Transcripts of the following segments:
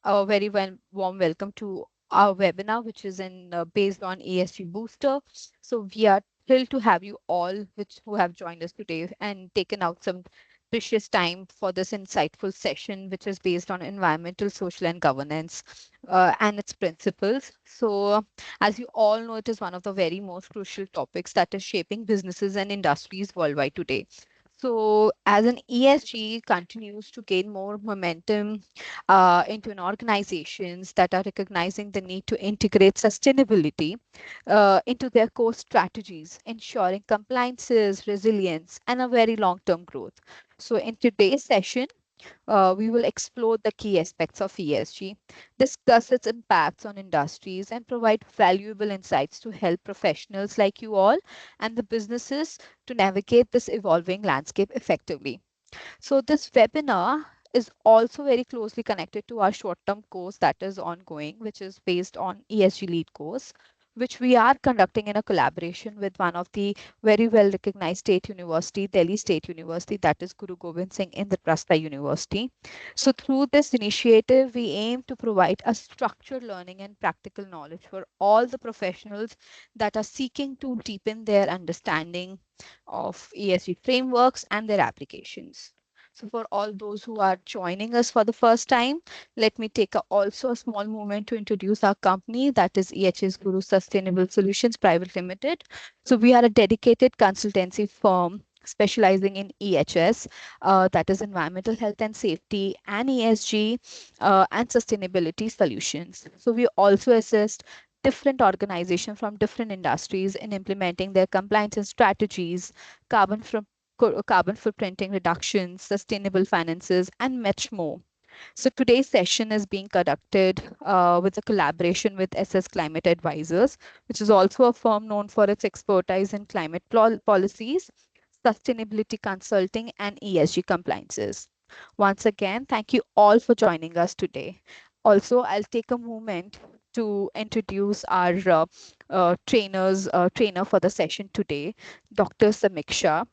A very warm welcome to our webinar, which is based on ESG Booster. So we are thrilled to have you all who have joined us today and taken out some precious time for this insightful session, which is based on environmental, social, and governance and its principles. So, as you all know, it is one of the very most crucial topics that is shaping businesses and industries worldwide today. So, as an ESG continues to gain more momentum into an organizations that are recognizing the need to integrate sustainability into their core strategies, ensuring compliances, resilience, and a very long-term growth. So, in today's session, we will explore the key aspects of ESG, discuss its impacts on industries, and provide valuable insights to help professionals like you all and the businesses to navigate this evolving landscape effectively. So this webinar is also very closely connected to our short-term course that is ongoing, which is based on ESG lead course, which we are conducting in a collaboration with one of the very well recognized state university, Delhi State University, that is Guru Gobind Singh Indraprastha University. So through this initiative, we aim to provide a structured learning and practical knowledge for all the professionals that are seeking to deepen their understanding of ESG frameworks and their applications. So for all those who are joining us for the first time, let me take also a small moment to introduce our company, that is EHS Guru Sustainable Solutions Private Limited. So we are a dedicated consultancy firm specializing in EHS, that is environmental health and safety, and ESG and sustainability solutions. So we also assist different organizations from different industries in implementing their compliance and strategies, carbon footprinting reductions, sustainable finances, and much more. So today's session is being conducted with a collaboration with SS Climate Advisors, which is also a firm known for its expertise in climate policies, sustainability consulting, and ESG compliances. Once again, thank you all for joining us today. Also, I'll take a moment to introduce our trainer for the session today, Dr. Samiksha.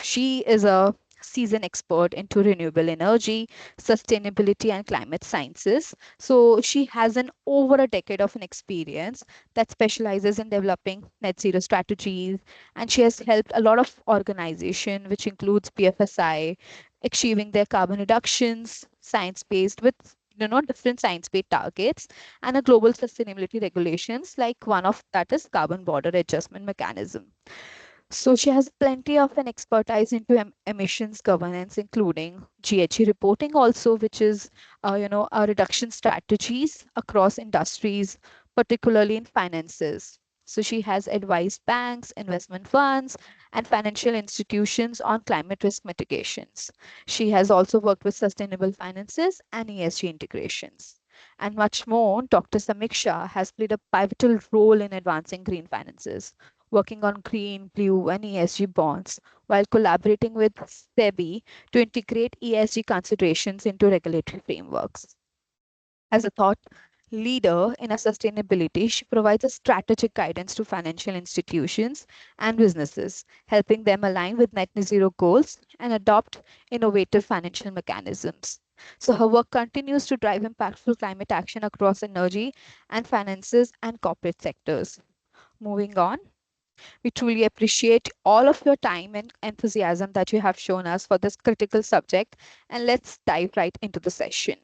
She is a seasoned expert into renewable energy, sustainability, and climate sciences. So she has an over a decade of an experience that specializes in developing net zero strategies, and she has helped a lot of organization, which includes BFSI, achieving their carbon reductions, science-based with different science-based targets and a global sustainability regulations like one of that is carbon border adjustment mechanism. So she has plenty of an expertise into emissions governance, including GHG reporting also, which is, reduction strategies across industries, particularly in finances. So she has advised banks, investment funds, and financial institutions on climate risk mitigations. She has also worked with sustainable finances and ESG integrations. And much more, Dr. Samiksha has played a pivotal role in advancing green finances, working on green, blue, and ESG bonds, while collaborating with SEBI to integrate ESG considerations into regulatory frameworks. As a thought leader in a sustainability, she provides a strategic guidance to financial institutions and businesses, helping them align with net zero goals and adopt innovative financial mechanisms. So her work continues to drive impactful climate action across energy and finances and corporate sectors. Moving on, we truly appreciate all of your time and enthusiasm that you have shown us for this critical subject. And let's dive right into the session.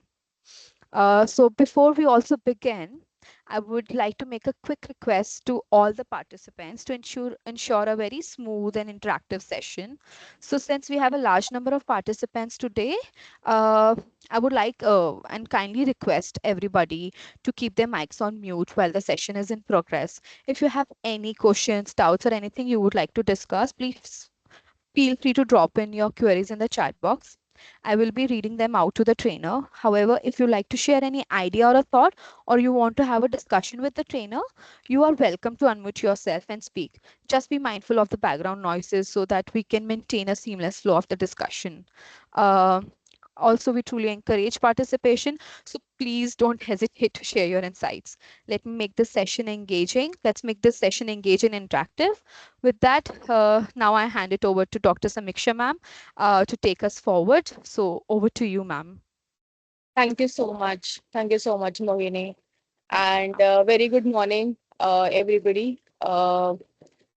So before we also begin, I would like to make a quick request to all the participants to ensure a very smooth and interactive session. So since we have a large number of participants today, uh, I would like and kindly request everybody to keep their mics on mute while the session is in progress. If you have any questions, doubts, or anything you would like to discuss, please feel free to drop in your queries in the chat box. I will be reading them out to the trainer. However, if you like to share any idea or a thought, or you want to have a discussion with the trainer, you are welcome to unmute yourself and speak. Just be mindful of the background noises so that we can maintain a seamless flow of the discussion. Uh, Also, we truly encourage participation, so please don't hesitate to share your insights. Let me make this session engaging. Let's make this session engaging and interactive. With that, now I hand it over to Dr. Samiksha ma'am to take us forward. So over to you, ma'am. Thank you so much. Thank you so much, Mohini. And very good morning, everybody. I'm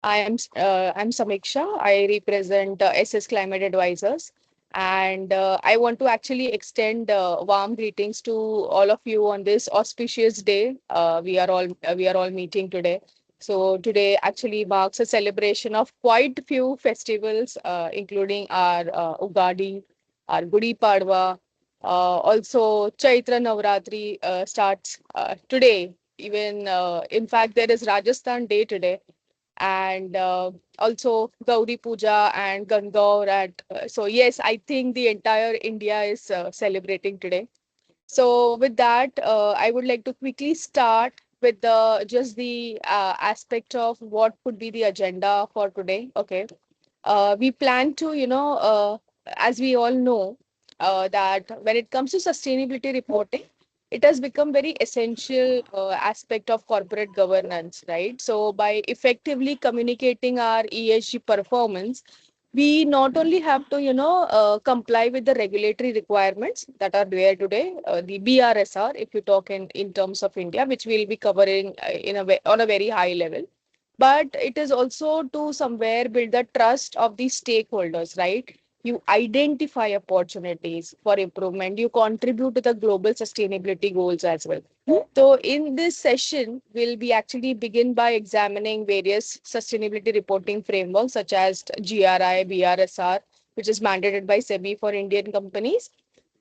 Samiksha. I represent SS Climate Advisors, and I want to actually extend warm greetings to all of you on this auspicious day. We are all meeting today. So today actually marks a celebration of quite few festivals, including our Ugadi, our Gudi Padwa. Also, Chaitra Navratri starts today. Even in fact, there is Rajasthan Day today, and also Gauri Puja and Gangaur. So yes, I think the entire India is celebrating today. So with that, I would like to quickly start with the aspect of what could be the agenda for today. Okay, we plan to, as we all know, that when it comes to sustainability reporting, it has become very essential aspect of corporate governance, right? So by effectively communicating our ESG performance, we not only have to, comply with the regulatory requirements that are there today, the BRSR, if you talk in terms of India, which we'll be covering on a very high level, but it is also to somewhere build the trust of the stakeholders, right? You identify opportunities for improvement, you contribute to the global sustainability goals as well. So in this session, we'll be actually begin by examining various sustainability reporting frameworks such as GRI, BRSR, which is mandated by SEBI for Indian companies,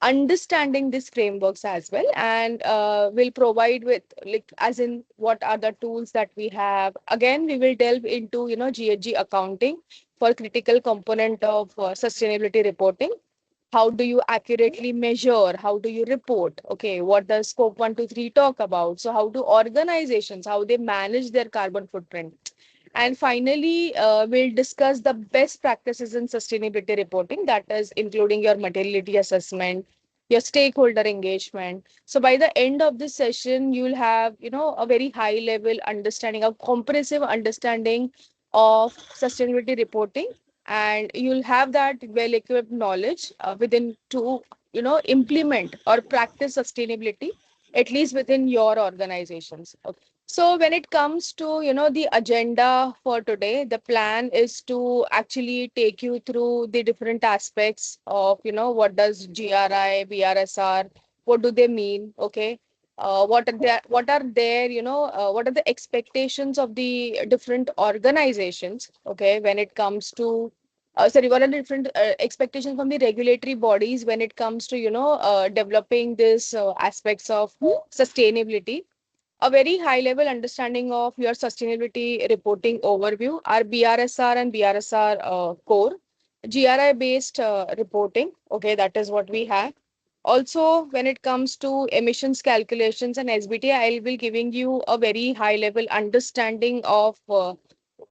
understanding these frameworks as well, and will provide with, like, as in what are the tools that we have. Again, we will delve into, GHG accounting for critical component of sustainability reporting. How do you accurately measure? How do you report? Okay, what does scope 1 to 3 talk about? So how do organizations, how they manage their carbon footprint? And finally, we'll discuss the best practices in sustainability reporting, that is including your materiality assessment, your stakeholder engagement. So by the end of this session, you'll have, a very high level understanding, a comprehensive understanding of sustainability reporting, and you'll have that well equipped knowledge within to, implement or practice sustainability, at least within your organizations. Okay. So when it comes to, the agenda for today, the plan is to actually take you through the different aspects of, what does GRI, BRSR, what do they mean? Okay. What are the expectations of the different organizations? Okay. When it comes to, what are the different expectations from the regulatory bodies when it comes to, developing this aspects of sustainability, a very high level understanding of your sustainability reporting overview, our BRSR and BRSR core, GRI based reporting. Okay, that is what we have. Also, when it comes to emissions calculations and SBTi, I will be giving you a very high level understanding of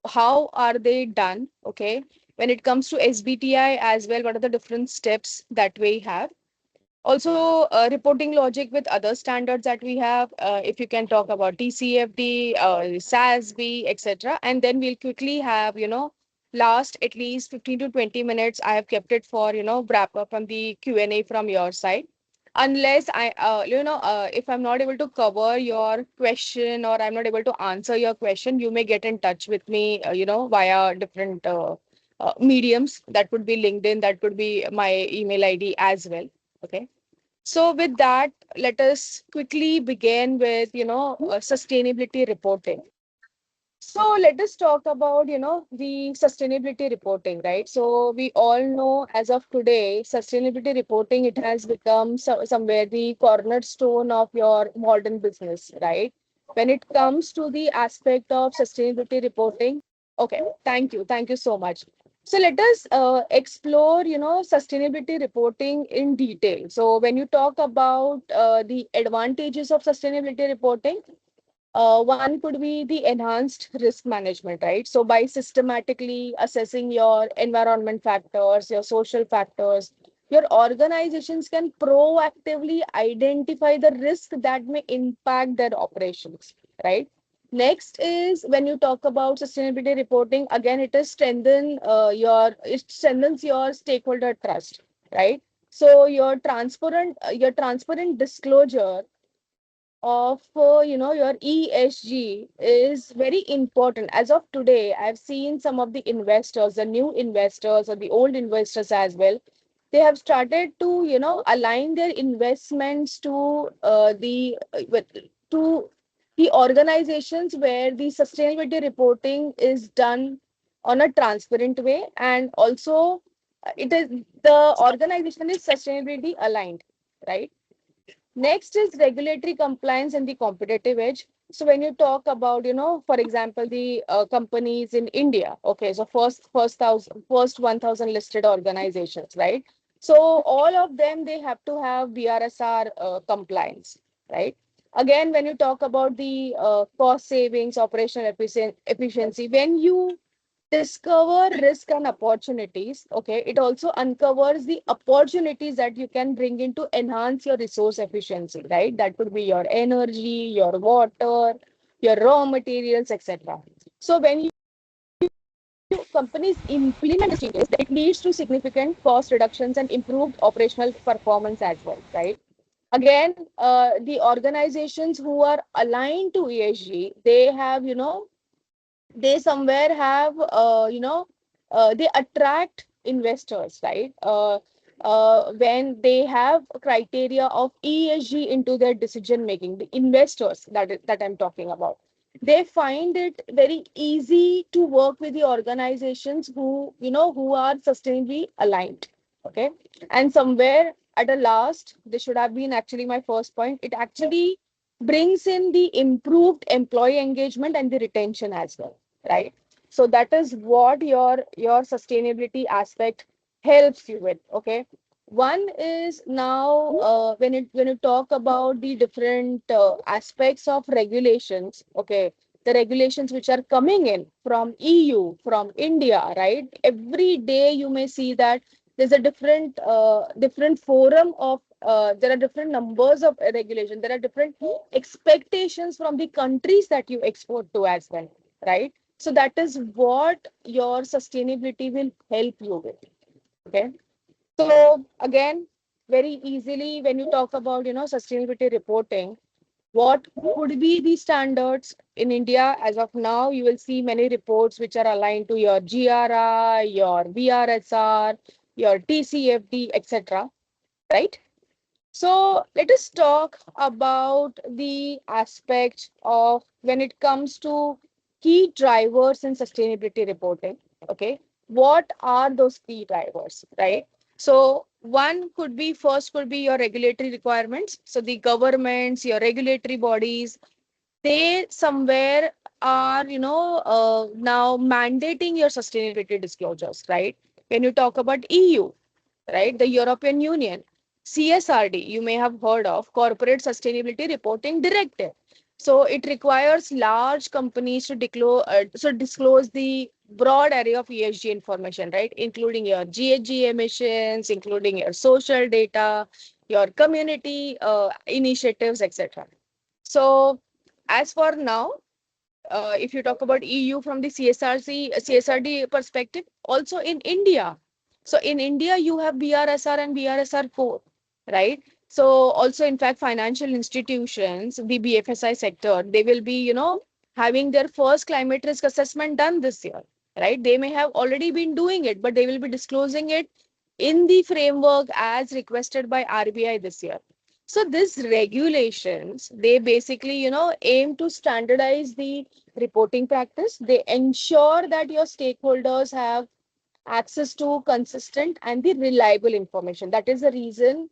how are they done. Okay, when it comes to SBTi as well, what are the different steps that we have? Also, reporting logic with other standards that we have, if you can talk about TCFD, SASB, etc. And then we'll quickly have, last at least 15 to 20 minutes, I have kept it for, wrap up on the Q&A from your side. Unless if I'm not able to cover your question or I'm not able to answer your question, you may get in touch with me, via different mediums. That would be LinkedIn, that would be my email ID as well. Okay. So with that, let us quickly begin with, sustainability reporting. So let us talk about, the sustainability reporting, right? So we all know as of today, sustainability reporting, it has become somewhere the cornerstone of your modern business, right? When it comes to the aspect of sustainability reporting, okay, thank you. Thank you so much. So let us explore, sustainability reporting in detail. So when you talk about the advantages of sustainability reporting, one could be the enhanced risk management, right? So by systematically assessing your environment factors, your social factors, your organizations can proactively identify the risk that may impact their operations, right? Next is when you talk about sustainability reporting, again, it strengthens your stakeholder trust, right? So your transparent disclosure of your ESG is very important. As of today, I've seen some of the investors, the new investors or the old investors as well, they have started to align their investments to to the organizations where the sustainability reporting is done on a transparent way, and also it is the organization is sustainability aligned, right? Next is regulatory compliance and the competitive edge. So when you talk about, for example, the companies in India, okay, so first 1,000 listed organizations, right? So all of them, they have to have BRSR compliance, right? Again, when you talk about the cost savings, operational efficiency, when you discover risk and opportunities, okay, it also uncovers the opportunities that you can bring in to enhance your resource efficiency, right? That could be your energy, your water, your raw materials, etc. So when you companies implement these changes, it leads to significant cost reductions and improved operational performance as well, right? Again, the organizations who are aligned to ESG, they have, they somewhere have they attract investors, right? When they have criteria of ESG into their decision making, the investors that I'm talking about, they find it very easy to work with the organizations who are sustainably aligned, okay? And somewhere at a last, this should have been actually my first point, it actually brings in the improved employee engagement and the retention as well, right? So that is what your sustainability aspect helps you with, okay? One is now when you talk about the different aspects of regulations, okay, the regulations which are coming in from EU, from India, right? Every day you may see that there's a different forum of there are different numbers of regulation, there are different expectations from the countries that you export to as well, right? So that is what your sustainability will help you with. Okay. So again, very easily when you talk about sustainability reporting, what could be the standards in India as of now? You will see many reports which are aligned to your GRI, your BRSR, your TCFD, etc. Right? So let us talk about the aspect of when it comes to key drivers in sustainability reporting. Okay, what are those key drivers, right? So one could be first could be your regulatory requirements. So the governments, your regulatory bodies, they somewhere are now mandating your sustainability disclosures, right? When you talk about EU, right? The European Union, CSRD, you may have heard of, Corporate Sustainability Reporting Directive. So it requires large companies to disclose the broad area of ESG information, right? Including your GHG emissions, including your social data, your community initiatives, etc. So as for now, if you talk about EU from the CSRD perspective, also in India. So in India, you have BRSR and BRSR Core, right? So also, in fact, financial institutions, the BFSI sector, they will be, having their first climate risk assessment done this year, right? They may have already been doing it, but they will be disclosing it in the framework as requested by RBI this year. So these regulations, they basically, aim to standardize the reporting practice. They ensure that your stakeholders have access to consistent and the reliable information. That is the reason.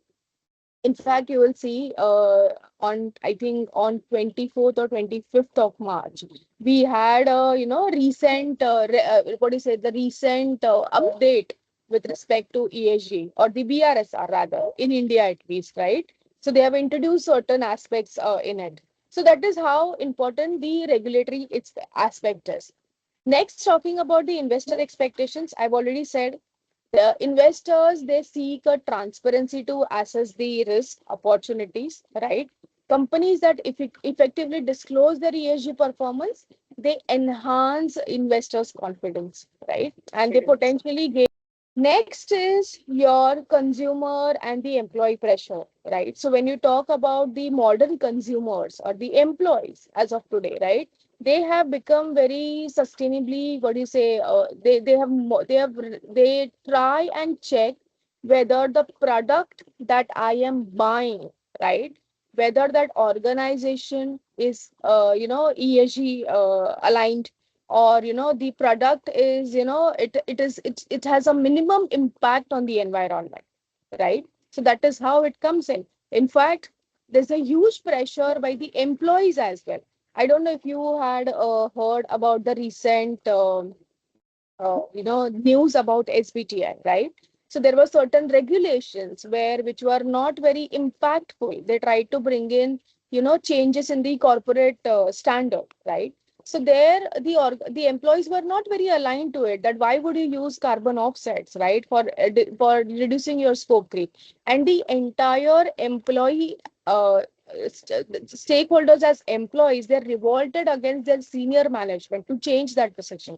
In fact, you will see on, I think, on 24th or 25th of March, we had a recent what do you say, the recent update with respect to ESG or the BRSR rather in India at least, right? So they have introduced certain aspects in it. So that is how important the regulatory its aspect is. Next, talking about the investor expectations, I've already said the investors, they seek a transparency to assess the risk opportunities, right? Companies that if it effectively disclose their ESG performance, they enhance investors' confidence, right? And they potentially gain Next is your consumer and the employee pressure, right? So when you talk about the modern consumers or the employees as of today, right, they have become very sustainably, what do you say, they try and check whether the product that I am buying, right, whether that organization is, ESG aligned, or the product is, it has a minimum impact on the environment, right? So that is how it comes in. In fact, there's a huge pressure by the employees as well. I don't know if you had heard about the recent news about SBTi, right? So there were certain regulations which were not very impactful. They tried to bring in, changes in the corporate standard, right? So there, the employees were not very aligned to it. That why would you use carbon offsets, right, for reducing your scope 3, and the entire employee stakeholders as employees, they're revolted against their senior management to change that position.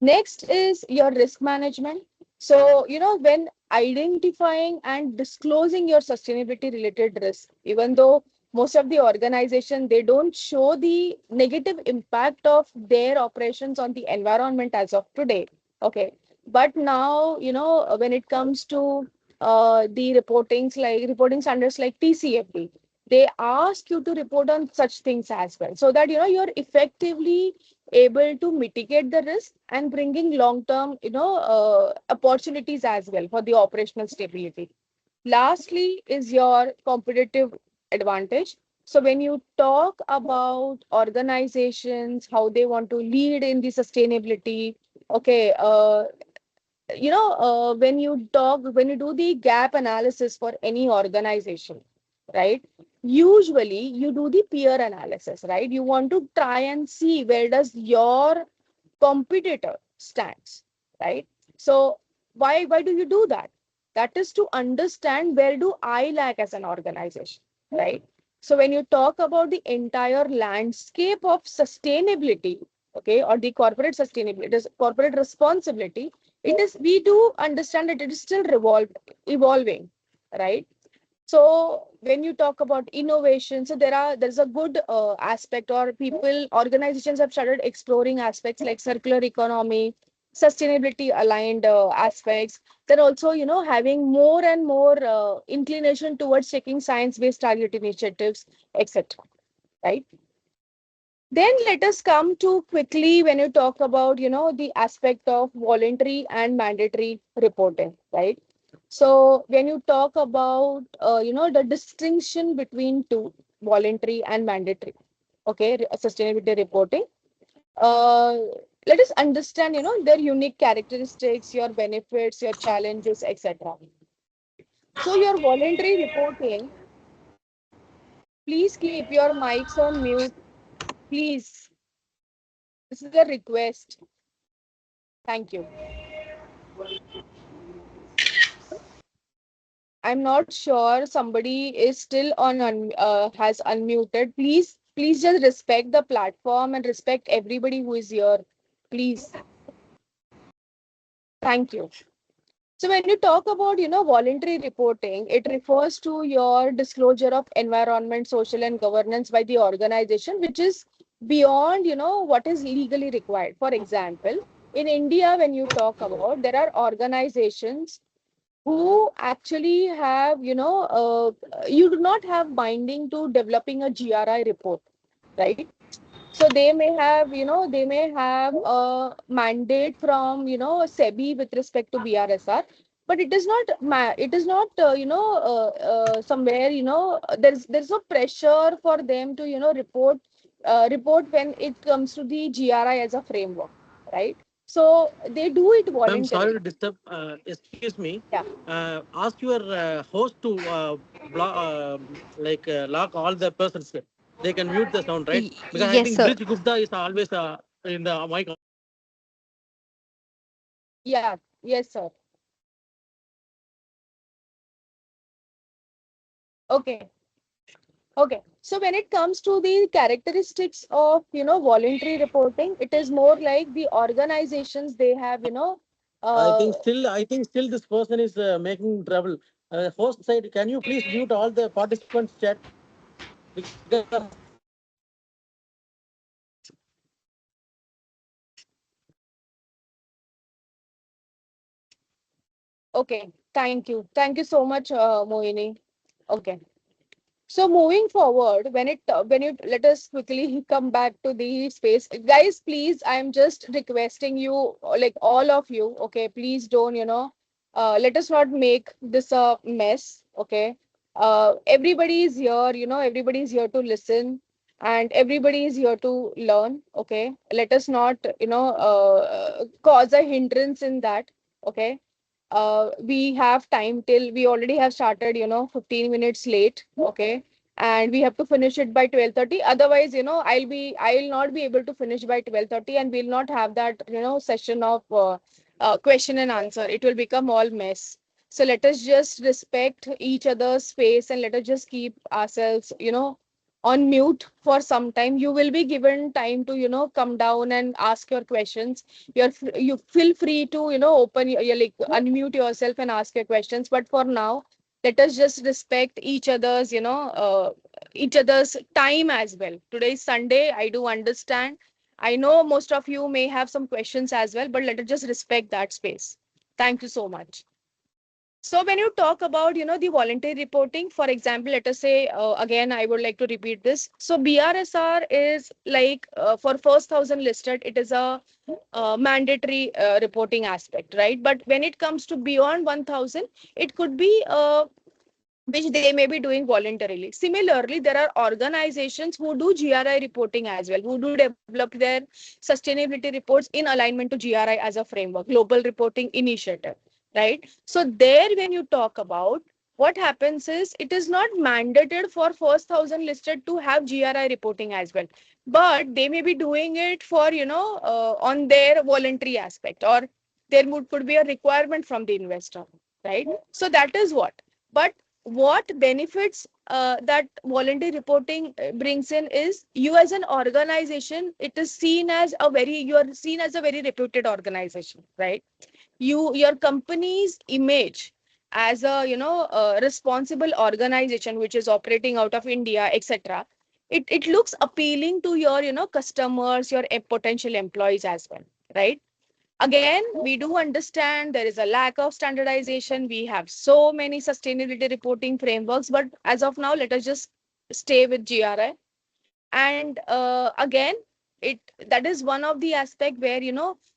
Next is your risk management. So, when identifying and disclosing your sustainability related risk, even though most of the organization, they don't show the negative impact of their operations on the environment as of today. Okay. But now, when it comes to the reporting standards like TCFD, they ask you to report on such things as well, so that, you're effectively able to mitigate the risk and bringing long term, opportunities as well for the operational stability. Lastly is your competitive advantage. So when you talk about organizations, how they want to lead in the sustainability, okay, when you do the gap analysis for any organization, right, usually you do the peer analysis, right? You want to try and see where does your competitor stands, right? So why do you do that? That is to understand where do I lack as an organization, right? So when you talk about the entire landscape of sustainability, okay, or the corporate sustainability, it is corporate responsibility, it is, we do understand that it is still evolving, right? So when you talk about innovation, so there's a good aspect, or organizations have started exploring aspects like circular economy, sustainability aligned aspects. They're also, having more and more inclination towards checking science-based target initiatives, etc. Right? Then let us come to quickly when you talk about, the aspect of voluntary and mandatory reporting, right? So when you talk about, the distinction between two, voluntary and mandatory, okay, sustainability reporting, uh, let us understand, their unique characteristics, your benefits, your challenges, etc. So your voluntary reporting, please keep your mics on mute, please. This is a request. Thank you. I'm not sure somebody is still has unmuted. Please just respect the platform and respect everybody who is here. Please. Thank you. So when you talk about, voluntary reporting, it refers to your disclosure of environment, social and governance by the organization, which is beyond, what is legally required. For example, in India, when you talk about, there are organizations who actually have, you do not have binding to developing a GRI report, right? So they may have a mandate from, SEBI with respect to BRSR, but it is not, somewhere, there's no pressure for them to, report when it comes to the GRI as a framework, right? So they do it Ma'am, sorry to voluntarily. disturb. Excuse me. Yeah. Ask your host to lock all the persons. They can mute the sound, right? Because I Yes, think sir. Bridge Gupta is always in the mic. Yeah. Yes, sir. Okay. Okay. So when it comes to the characteristics of, voluntary reporting, it is more like the organizations, they have, Uh, I think still this person is making trouble. Host side, can you please mute all the participants chat? Because okay, thank you so much, Mohini. Okay. So moving forward, when you let us quickly come back to the space, guys. Please, I'm just requesting you, like all of you. Okay, please don't, let us not make this a mess. Okay, everybody is here. Everybody is here to listen, and everybody is here to learn. Okay, let us not, cause a hindrance in that. Okay, we have time till we already have started 15 minutes late. Okay, and we have to finish it by 12:30. Otherwise, I'll not be able to finish by 12:30, and we'll not have that session of question and answer. It will become all mess. So let us just respect each other's space, and let us just keep ourselves on mute for some time. You will be given time to come down and ask your questions. You feel free to open your like unmute yourself and ask your questions. But for now, let us just respect each other's time as well. Today is Sunday. I do understand. I know most of you may have some questions as well, but let us just respect that space. Thank you so much. So when you talk about, the voluntary reporting, for example, let us say, again, I would like to repeat this. So BRSR is like for first thousand listed, it is a mandatory reporting aspect, right? But when it comes to beyond 1000, it could be which they may be doing voluntarily. Similarly, there are organizations who do GRI reporting as well, who do develop their sustainability reports in alignment to GRI as a framework, global reporting initiative, right? So there, when you talk about what happens is it is not mandated for first thousand listed to have GRI reporting as well, but they may be doing it for on their voluntary aspect, or could be a requirement from the investor, right? So that is but what benefits that voluntary reporting brings in is you as an organization, it is seen as you are seen as a very reputed organization, right? Your company's image as a responsible organization which is operating out of India, etc. It looks appealing to your customers, your potential employees as well, right? Again, we do understand there is a lack of standardization. We have so many sustainability reporting frameworks, but as of now, let us just stay with GRI. And again, it that is one of the aspect where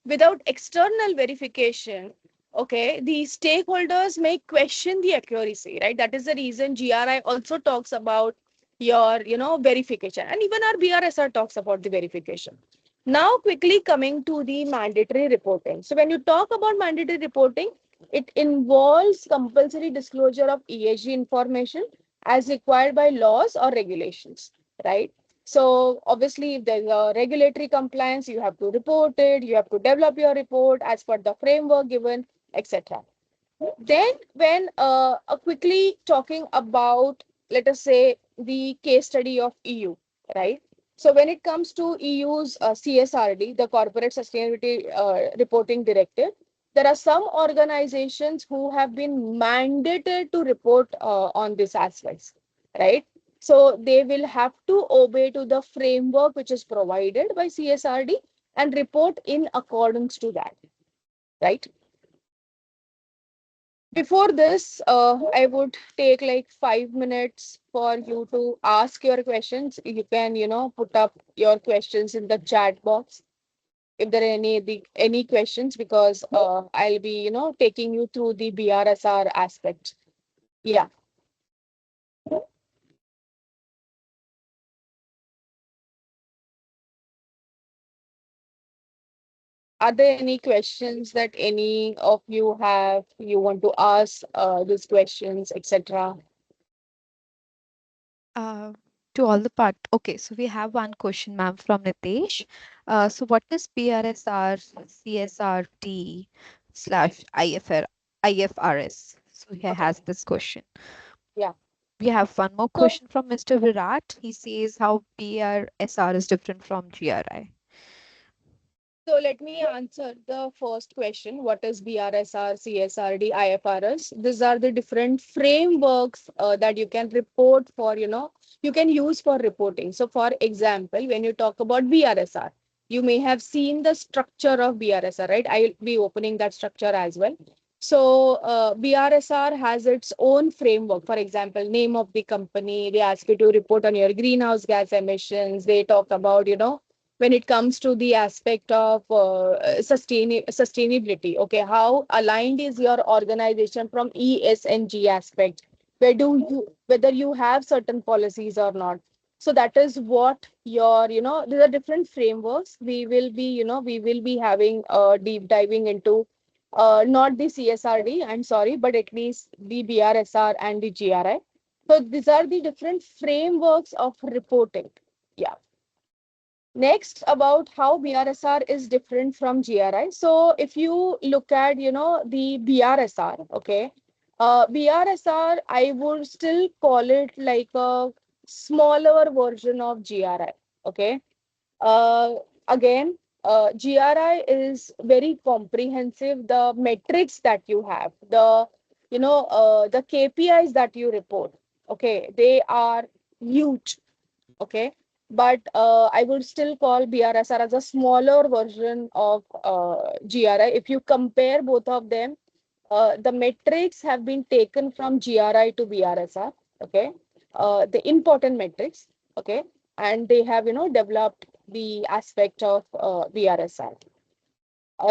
without external verification, okay, the stakeholders may question the accuracy, right? That is the reason GRI also talks about your verification, and even our BRSR talks about the verification. Now, quickly coming to the mandatory reporting. So when you talk about mandatory reporting, it involves compulsory disclosure of ESG information as required by laws or regulations, right? So obviously, if there's a regulatory compliance, you have to report it, you have to develop your report as per the framework given, etc. Then, when quickly talking about, let us say, the case study of EU, right? So, when it comes to EU's CSRD, the Corporate Sustainability Reporting Directive, there are some organizations who have been mandated to report on these aspects, right? So, they will have to obey to the framework which is provided by CSRD and report in accordance to that, right? Before this, I would take like 5 minutes for you to ask your questions. You can, put up your questions in the chat box if there are any questions, because I'll be, taking you through the BRSR aspect. Yeah. Are there any questions that any of you have? You want to ask these questions, etc. Uh, to all the part. Okay, so we have one question, ma'am, from Nitesh. So what is BRSR, CSRT slash IFRS? So he Okay. has this question. Yeah. We have one more So question from Mr. Virat. He says how BRSR is different from GRI. So let me answer the first question. What is BRSR, CSRD, IFRS? These are the different frameworks that you can report for, you can use for reporting. So for example, when you talk about BRSR, you may have seen the structure of BRSR, right? I'll be opening that structure as well. So BRSR has its own framework. For example, name of the company, they ask you to report on your greenhouse gas emissions. They talk about, when it comes to the aspect of sustainability, okay, how aligned is your organization from ESG aspect, whether you have certain policies or not. So that is what your, these are different frameworks. We will be having deep diving into not the CSRD, I'm sorry, but at least the BRSR and the GRI. So these are the different frameworks of reporting. Yeah. Next, about how BRSR is different from GRI. So if you look at, the BRSR, okay, BRSR, I would still call it like a smaller version of GRI, okay. Uh, Again, GRI is very comprehensive. The metrics that you have, the KPIs that you report, okay, they are huge. Okay, but I would still call BRSR as a smaller version of GRI. If you compare both of them, the metrics have been taken from GRI to BRSR. Okay, the important metrics. Okay, and they have developed the aspect of BRSR.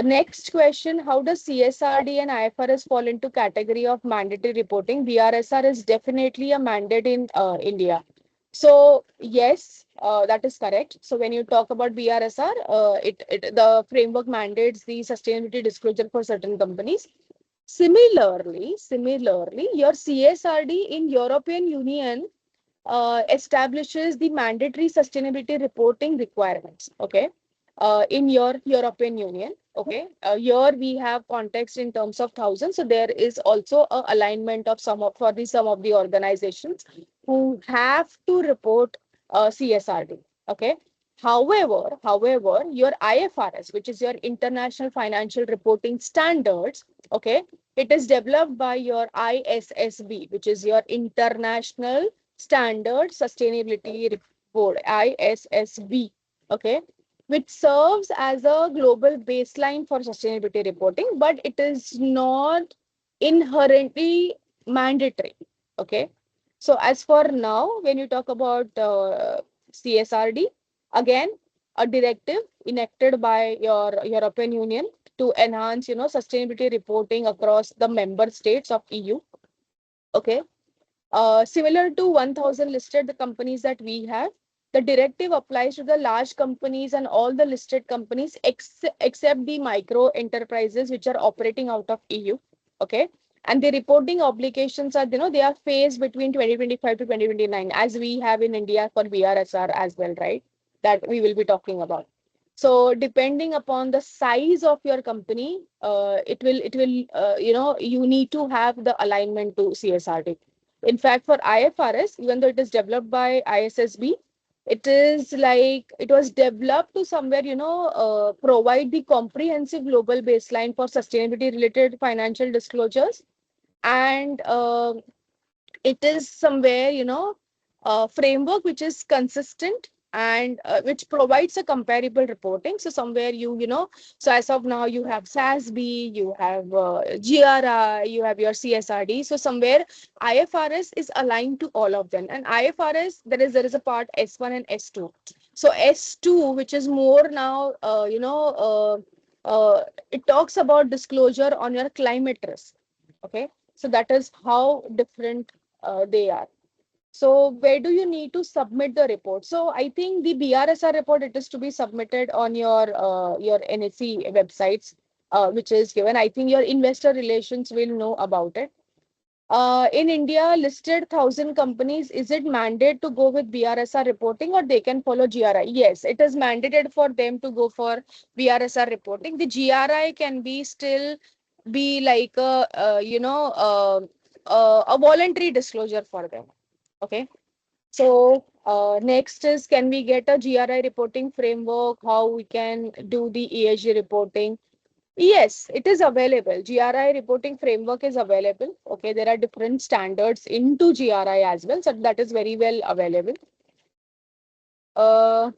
Next question, how does CSRD and IFRS fall into category of mandatory reporting? BRSR is definitely a mandate in India. So yes, that is correct. So when you talk about BRSR, the framework mandates the sustainability disclosure for certain companies. Similarly, your CSRD in European Union establishes the mandatory sustainability reporting requirements. Okay, in your European Union. Okay, here we have context in terms of thousands. So there is also a alignment of some of the organizations who have to report CSRD. Okay. However, your IFRS, which is your International Financial Reporting Standards, okay, it is developed by your ISSB, which is your International Standard Sustainability Board, ISSB, okay, which serves as a global baseline for sustainability reporting, but it is not inherently mandatory. Okay. So as for now, when you talk about CSRD, again, a directive enacted by your European Union to enhance, sustainability reporting across the member states of EU. Okay. Similar to 1000 listed the companies that we have, the directive applies to the large companies and all the listed companies except the micro enterprises which are operating out of EU. Okay. And the reporting obligations are, they are phased between 2025 to 2029, as we have in India for BRSR as well, right? That we will be talking about. So depending upon the size of your company, you need to have the alignment to CSRD. In fact, for IFRS, even though it is developed by ISSB, it is like it was developed to somewhere, provide the comprehensive global baseline for sustainability related financial disclosures. And it is somewhere, framework which is consistent and which provides a comparable reporting. So somewhere so as of now you have SASB, you have GRI, you have your CSRD. So somewhere IFRS is aligned to all of them. And IFRS, there is a part S1 and S2. So S2, which is more now, it talks about disclosure on your climate risk. Okay. So that is how different they are. So where do you need to submit the report? So I think the BRSR report, it is to be submitted on your NSE websites, which is given. I think your investor relations will know about it. In India, listed 1000 companies, is it mandated to go with BRSR reporting or they can follow GRI? Yes, it is mandated for them to go for BRSR reporting. The GRI can be still be like a voluntary disclosure for them. Okay. So next is, can we get a GRI reporting framework? How we can do the ESG reporting? Yes, it is available. GRI reporting framework is available. Okay, there are different standards into GRI as well, so that is very well available. Uh,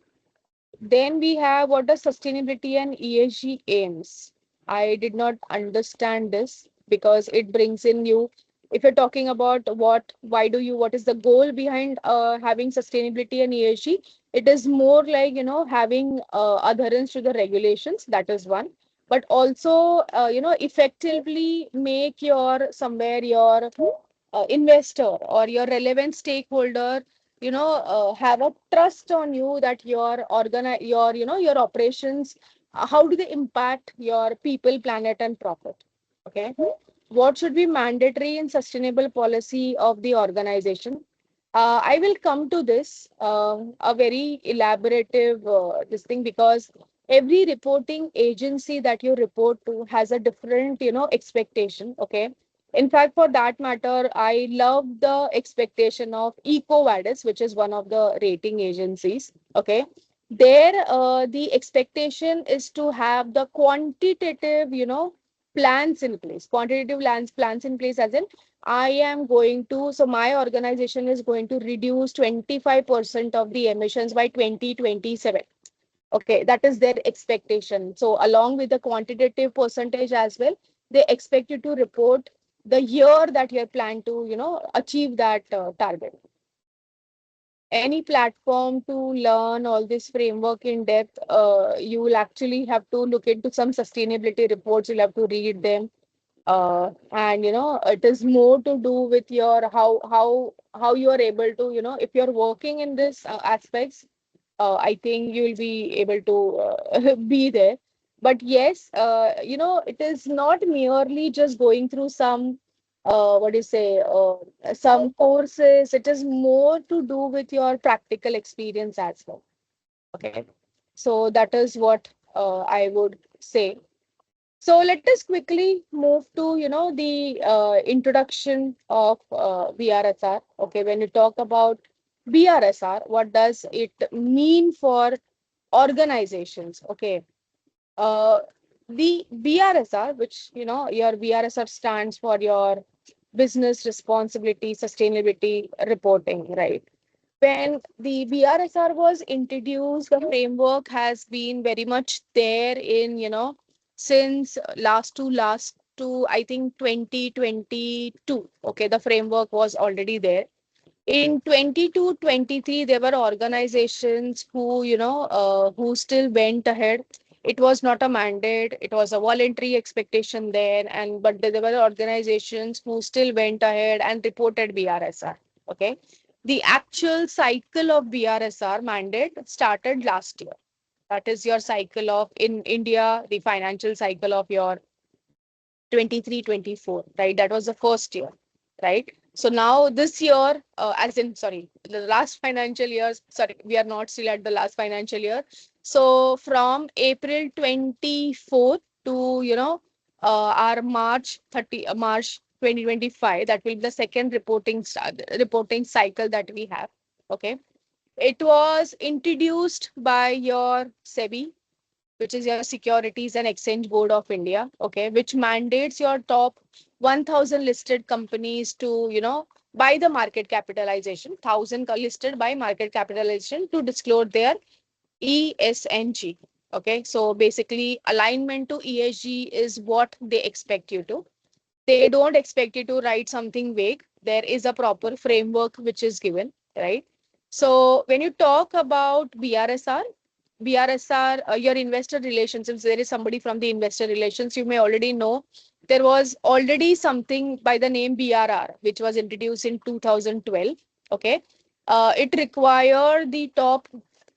Then we have, what does sustainability and ESG aims? I did not understand this because it brings in you, if you're talking about what is the goal behind having sustainability and ESG, it is more like, having adherence to the regulations. That is one. But also, effectively make your investor or your relevant stakeholder have a trust on you, that your operations, how do they impact your people, planet, and profit. Okay, what should be mandatory in sustainable policy of the organization? I will come to this, a very elaborative this thing, because every reporting agency that you report to has a different expectation. Okay, in fact, for that matter, I love the expectation of EcoVadis, which is one of the rating agencies. Okay, there the expectation is to have the quantitative, plans in place, quantitative plans in place, as in my organization is going to reduce 25% of the emissions by 2027. Okay, that is their expectation. So along with the quantitative percentage as well, they expect you to report the year that you plan to, achieve that target. Any platform to learn all this framework in depth, you will actually have to look into some sustainability reports. You'll have to read them, and it is more to do with your how you are able to, if you're working in this aspects, I think you will be able to be there. But yes, it is not merely just going through some what do you say some courses. It is more to do with your practical experience as well. Okay, so that is what I would say. So let us quickly move to, the introduction of BRSR. Okay, when you talk about BRSR, what does it mean for organizations? Okay, uh, the BRSR, which, your BRSR stands for your business responsibility sustainability reporting, right? When the BRSR was introduced, the framework has been very much there in, since last to I think 2022. Okay, the framework was already there. In 22-23, there were organizations who, who still went ahead. It was not a mandate, it was a voluntary expectation there, and but there were organizations who still went ahead and reported BRSR. Okay, the actual cycle of BRSR mandate started last year. That is your cycle of, in India, the financial cycle of your 23-24, right? That was the first year, right? So now this year, as in, sorry, the last financial year, sorry, we are not still at the last financial year. So from April 24 to, our March 2025, that will be the second reporting cycle that we have. Okay. It was introduced by your SEBI, which is your Securities and Exchange Board of India, okay, which mandates your top 1,000 listed companies to, by the market capitalization, 1,000 listed by market capitalization, to disclose their ESG. Okay, so basically, alignment to ESG is what they expect you to. They don't expect you to write something vague. There is a proper framework which is given, right? So when you talk about BRSR, your investor relations, if there is somebody from the investor relations, you may already know there was already something by the name BRR, which was introduced in 2012. Okay. It required the top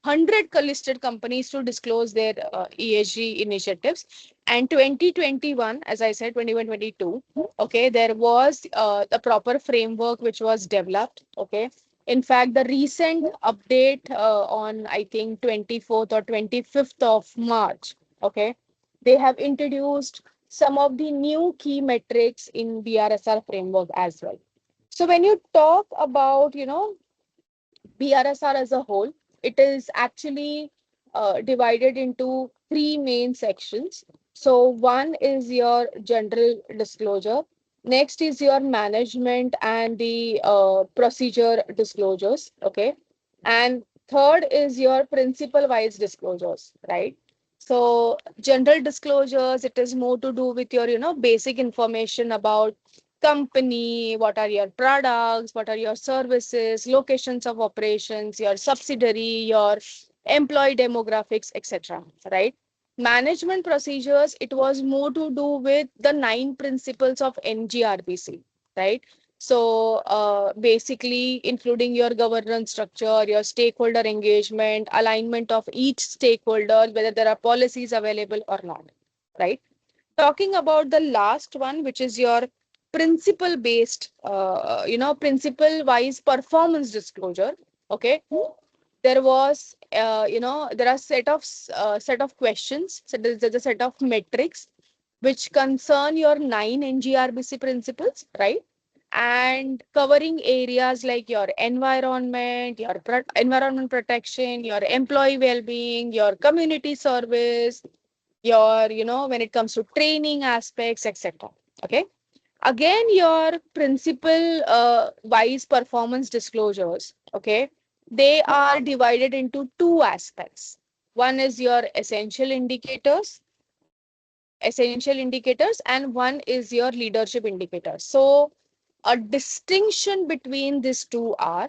100 listed companies to disclose their ESG initiatives. And 2021, as I said, 21-22, okay, there was the proper framework which was developed. Okay. In fact, the recent update on, I think, 24th or 25th of March, okay, they have introduced some of the new key metrics in BRSR framework as well. So when you talk about, BRSR as a whole, it is actually divided into three main sections. So one is your general disclosure. Next is your management and the procedure disclosures. Okay. And third is your principle wise disclosures, right? So general disclosures, it is more to do with your, basic information about company, what are your products, what are your services, locations of operations, your subsidiary, your employee demographics, etc. Right? Management procedures, it was more to do with the 9 principles of NGRBC, right? So basically, including your governance structure, your stakeholder engagement, alignment of each stakeholder, whether there are policies available or not, right? Talking about the last one, which is your principle based, principle wise performance disclosure. Okay, there was, there are set of questions. So there's a set of metrics which concern your 9 NGRBC principles, right? And covering areas like your environment, your environment protection, your employee well-being, your community service, your, when it comes to training aspects, etc. Okay. Again, your principal wise performance disclosures, okay, they are divided into two aspects. One is your essential indicators, and one is your leadership indicators. So a distinction between these two are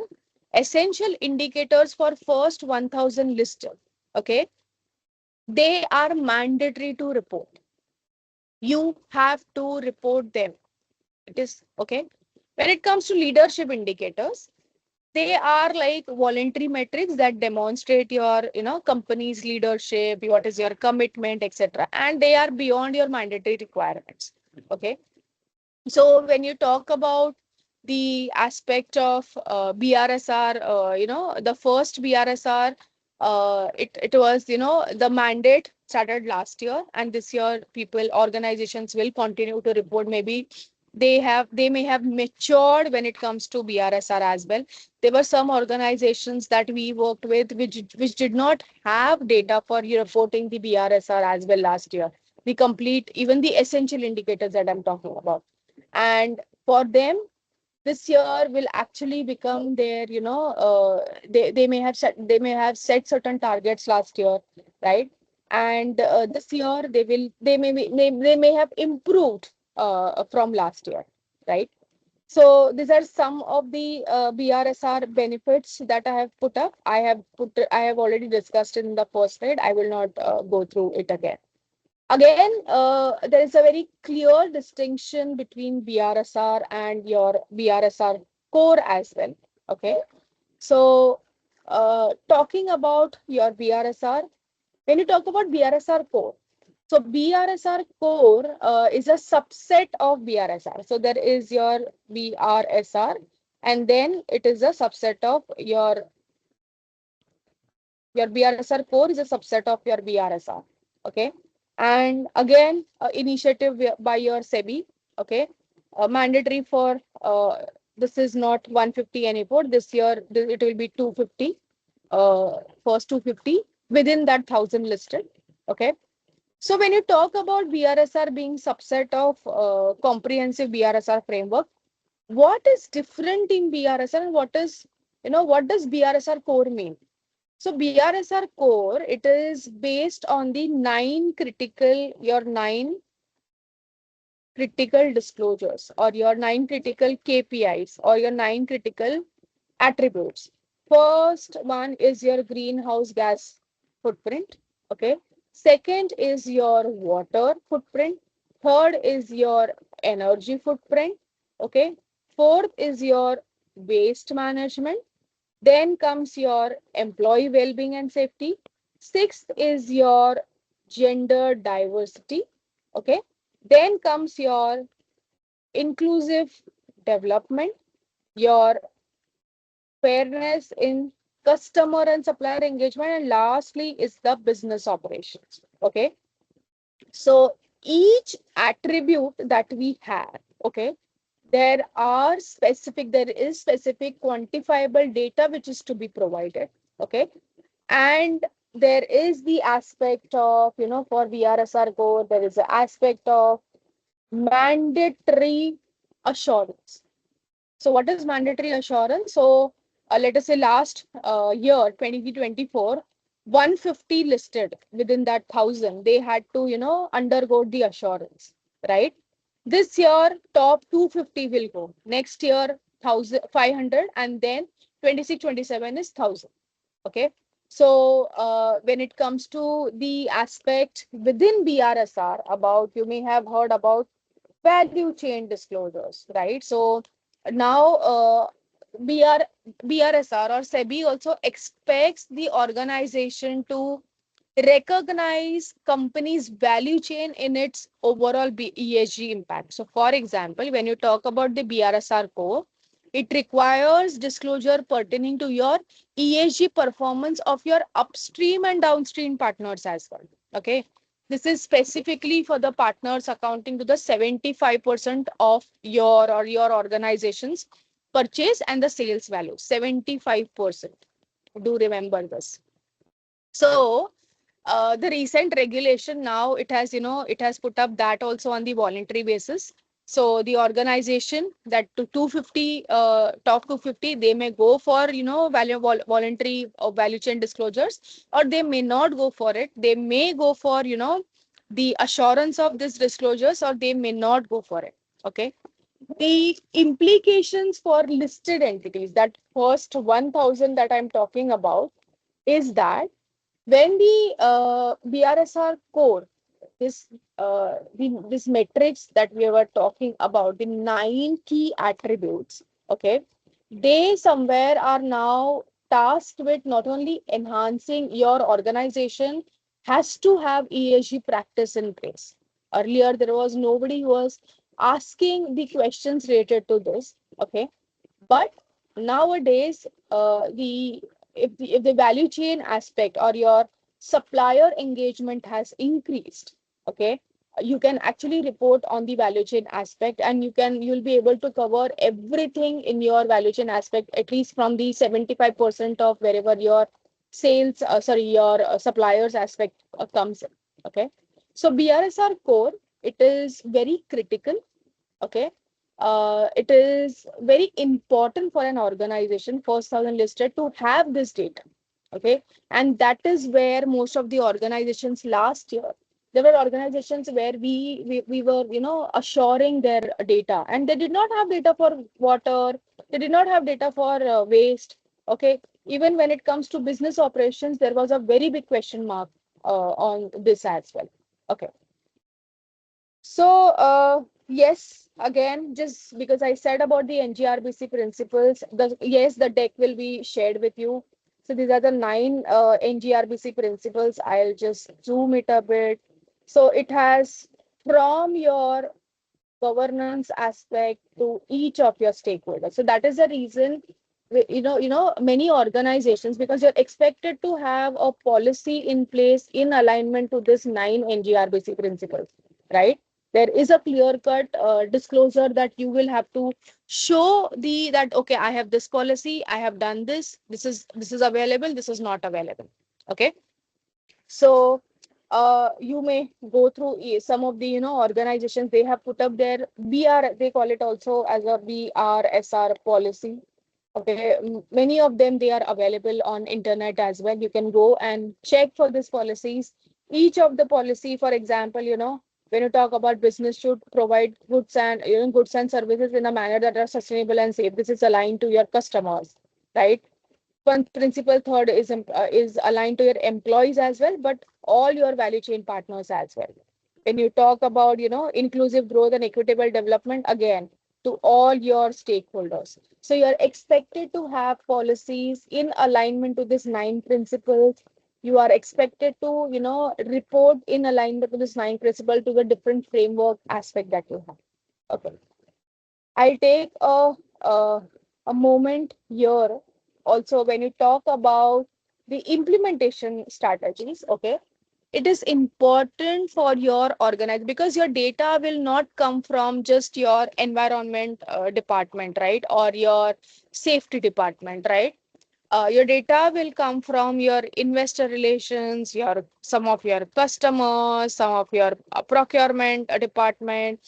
essential indicators for first 1000 listed. Okay, they are mandatory to report. You have to report them. It is okay. When it comes to leadership indicators, they are like voluntary metrics that demonstrate your, company's leadership, what is your commitment, etc. And they are beyond your mandatory requirements. Okay. So when you talk about the aspect of BRSR, the first BRSR, it was, the mandate started last year, and this year organizations will continue to report. Maybe they may have matured when it comes to BRSR as well. There were some organizations that we worked with which did not have data for reporting the BRSR as well last year. The complete, even the essential indicators that I'm talking about. And for them, this year will actually become their, they may have set certain targets last year, right? And this year they may have improved from last year, right? So these are some of the BRSR benefits that I have put up. I have already discussed in the first slide. I will not go through it again. Again, there is a very clear distinction between BRSR and your BRSR core as well. Okay. So, talking about your BRSR, when you talk about BRSR core, so BRSR core is a subset of BRSR. So there is your BRSR, and then it is a subset of your BRSR core is a subset of your BRSR. Okay. And again, initiative by your SEBI. Okay. Mandatory for, this is not 150 anymore. This year, it will be 250. First 250 within that 1000 listed. Okay. So when you talk about BRSR being subset of comprehensive BRSR framework, what is different in BRSR and what does BRSR core mean? So BRSR core, it is based on the your nine critical disclosures, or your 9 critical KPIs, or your 9 critical attributes. First one is your greenhouse gas footprint. Okay. Second is your water footprint. Third is your energy footprint. Okay. Fourth is your waste management. Then comes your employee well-being and safety. Sixth is your gender diversity. Okay. Then comes your inclusive development, your fairness in customer and supplier engagement, and lastly is the business operations. Okay. So each attribute that we have, okay, there is specific quantifiable data which is to be provided. Okay. And there is the aspect of, for BRSR core, there is an aspect of mandatory assurance. So what is mandatory assurance? So let us say last year, 2024, 150 listed within that 1,000, they had to, undergo the assurance, right? This year, top 250 will go. Next year, 1,500, and then 26, 27 is 1,000. Okay. So when it comes to the aspect within BRSR about, you may have heard about value chain disclosures, right? So now BR, BRSR or SEBI also expects the organization to recognize companies' value chain in its overall ESG impact. So, for example, when you talk about the BRSR core, it requires disclosure pertaining to your ESG performance of your upstream and downstream partners as well. Okay. This is specifically for the partners accounting to the 75% of your organization's purchase and the sales value. 75%. Do remember this. So the recent regulation now, it has, it has put up that also on the voluntary basis. So the organization that to 250 top 250, they may go for, voluntary or value chain disclosures, or they may not go for it. They may go for, the assurance of this disclosures, or they may not go for it. Okay. The implications for listed entities, that first 1,000 that I'm talking about, is that when the BRSR core, this metrics that we were talking about, the 9 key attributes, okay, they somewhere are now tasked with not only enhancing your organization has to have ESG practice in place. Earlier, there was nobody who was asking the questions related to this, okay, but nowadays, if the value chain aspect or your supplier engagement has increased, okay, you can actually report on the value chain aspect, and you'll be able to cover everything in your value chain aspect, at least from the 75% of wherever your sales, your suppliers aspect comes in. Okay, so BRSR core, it is very critical. Okay. It is very important for an organization, first 1,000 listed, to have this data. Okay. And that is where most of the organizations last year, there were organizations where we were, assuring their data, and they did not have data for water. They did not have data for waste. Okay. Even when it comes to business operations, there was a very big question mark on this as well. Okay. So, yes, again, just because I said about the NGRBC principles, yes, the deck will be shared with you. So these are the 9 NGRBC principles. I'll just zoom it a bit. So it has from your governance aspect to each of your stakeholders. So that is the reason, many organizations, because you're expected to have a policy in place in alignment to this 9 NGRBC principles, right? There is a clear cut disclosure that you will have to show that, okay, I have this policy, I have done this, this is available, this is not available. Okay. So you may go through some of the, organizations, they have put up their they call it also as a BRSR policy. Okay, many of them, they are available on internet as well. You can go and check for these policies. Each of the policy, for example, when you talk about business should provide goods and, goods and services in a manner that are sustainable and safe. This is aligned to your customers, right? One principle third is aligned to your employees as well, but all your value chain partners as well. When you talk about, inclusive growth and equitable development, again, to all your stakeholders. So you're expected to have policies in alignment to this 9 principles. You are expected to, report in alignment to this 9 principle to the different framework aspect that you have. Okay. I'll take a moment here also when you talk about the implementation strategies. Okay. it is important for your organization, because your data will not come from just your environment department, right, or your safety department, right? Your data will come from your investor relations, your some of your customers, some of your procurement department,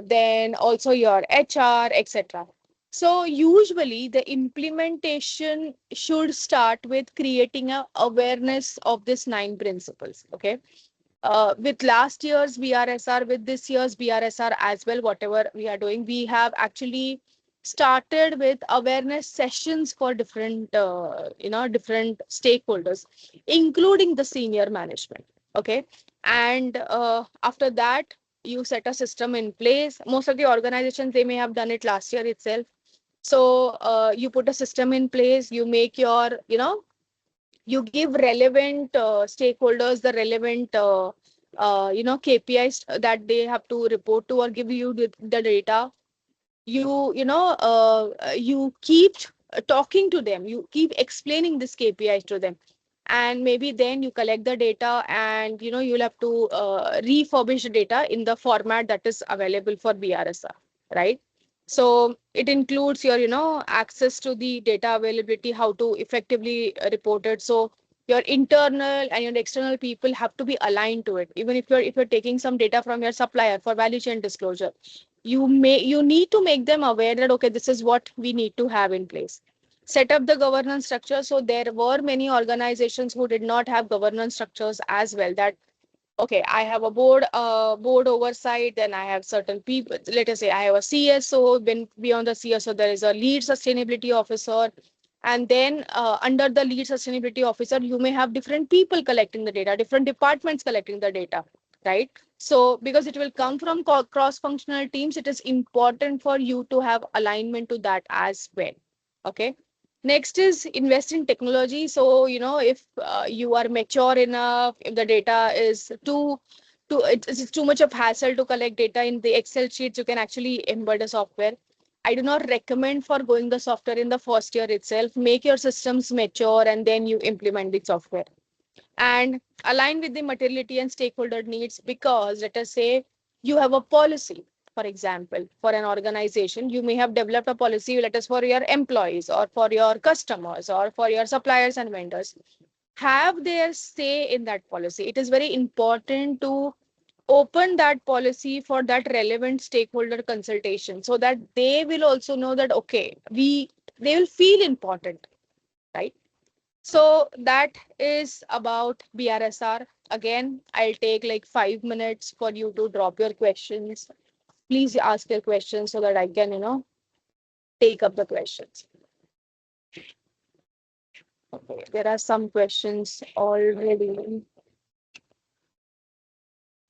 then also your HR, etc. So usually the implementation should start with creating a awareness of this 9 principles. Okay, with last year's BRSR, with this year's BRSR as well, whatever we are doing, we have actually started with awareness sessions for different, different stakeholders, including the senior management. Okay, and after that, you set a system in place. Most of the organizations, they may have done it last year itself. So you put a system in place. You make your, you give relevant stakeholders the relevant KPIs that they have to report to, or give you the data. You keep talking to them, you keep explaining this KPIs to them, and maybe then you collect the data, and you'll have to refurbish the data in the format that is available for BRSR, right? So it includes your access to the data availability, how to effectively report it. So your internal and your external people have to be aligned to it. Even if you're taking some data from your supplier for value chain disclosure, you need to make them aware that, okay, this is what we need to have in place. Set up the governance structure. So there were many organizations who did not have governance structures as well. That, okay, I have a board oversight, then I have certain people. Let us say I have a CSO. Then beyond the CSO, there is a lead sustainability officer, and then under the lead sustainability officer, you may have different people collecting the data, different departments collecting the data, right? So because it will come from cross functional teams, it is important for you to have alignment to that as well. Okay, next is invest in technology. So if you are mature enough, if the data is it's too much of hassle to collect data in the Excel sheets, you can actually embed a software. I do not recommend for going the software in the first year itself. Make your systems mature and then you implement the software. And align with the materiality and stakeholder needs, because let us say you have a policy. For example, for an organization, you may have developed a policy, let us, for your employees or for your customers or for your suppliers and vendors. Have their say in that policy. It is very important to open that policy for that relevant stakeholder consultation, so that they will also know that, okay, they will feel important, right? So that is about BRSR. Again, I'll take like 5 minutes for you to drop your questions. Please ask your questions so that I can, take up the questions. Okay, there are some questions already.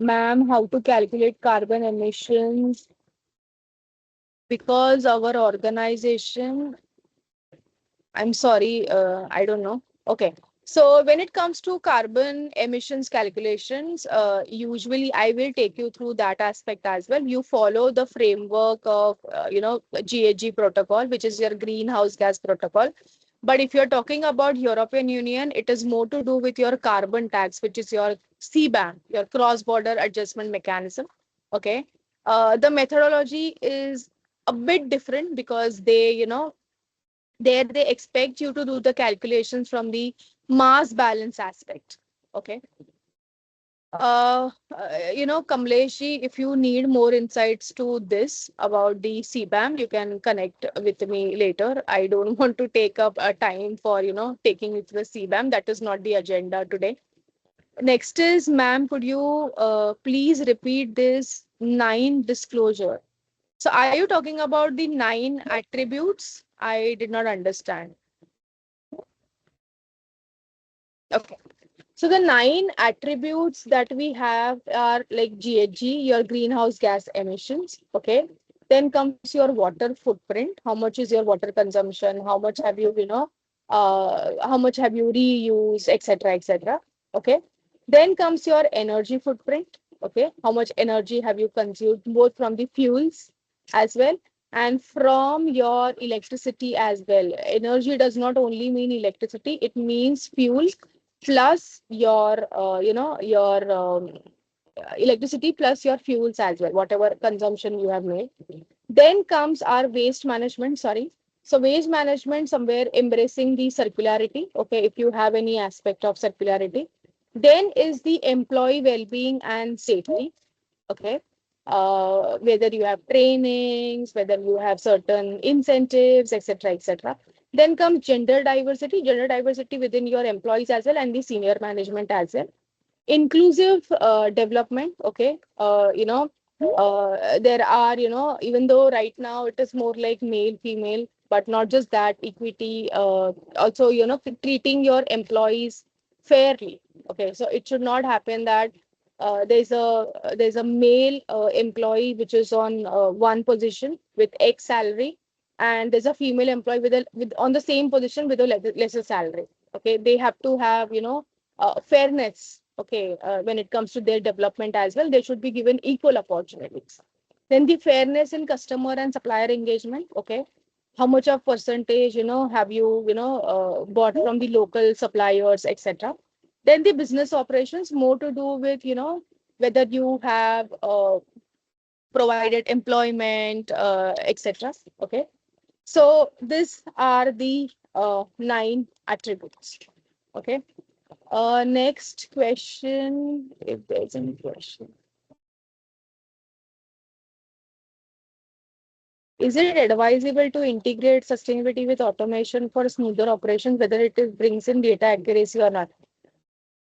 Ma'am, how to calculate carbon emissions? Because our organization, I'm sorry, I don't know. Okay. So when it comes to carbon emissions calculations, usually I will take you through that aspect as well. You follow the framework of, GHG protocol, which is your greenhouse gas protocol. But if you're talking about European Union, it is more to do with your carbon tax, which is your CBAM, your cross-border adjustment mechanism. Okay. The methodology is a bit different, because they, there they expect you to do the calculations from the mass balance aspect. Okay. Kamlesh, if you need more insights to this about the CBAM, you can connect with me later. I don't want to take up a time for, taking it to the CBAM. That is not the agenda today. Next is, ma'am, could you please repeat this 9 disclosure? So are you talking about the 9 attributes? I did not understand. Okay. So the 9 attributes that we have are like GHG, your greenhouse gas emissions. Okay. Then comes your water footprint. How much is your water consumption? How much have you, how much have you reused, etc., etc. Okay. Then comes your energy footprint. Okay. How much energy have you consumed, both from the fuels as well and from your electricity as well. Energy does not only mean electricity, it means fuel plus your, your electricity plus your fuels as well, whatever consumption you have made. Then comes our waste management. Sorry. So waste management somewhere embracing the circularity. Okay, if you have any aspect of circularity. Then is the employee well-being and safety. Okay. Whether you have trainings, whether you have certain incentives, etc., etc. Then comes gender diversity within your employees as well, and the senior management as well. Inclusive development. Okay. There are, even though right now it is more like male female, but not just that, equity, also, treating your employees fairly. Okay, so it should not happen that there's a male employee which is on one position with X salary, and there's a female employee with on the same position with a lesser salary. Okay, they have to have, fairness. Okay, when it comes to their development as well, they should be given equal opportunities. Then the fairness in customer and supplier engagement. Okay, how much of percentage, have you, bought from the local suppliers, etc. Then the business operations, more to do with, whether you have provided employment, etc. Okay, so these are the 9 attributes. Okay. Next question, if there's any question. Is it advisable to integrate sustainability with automation for smoother operations, whether it is brings in data accuracy or not?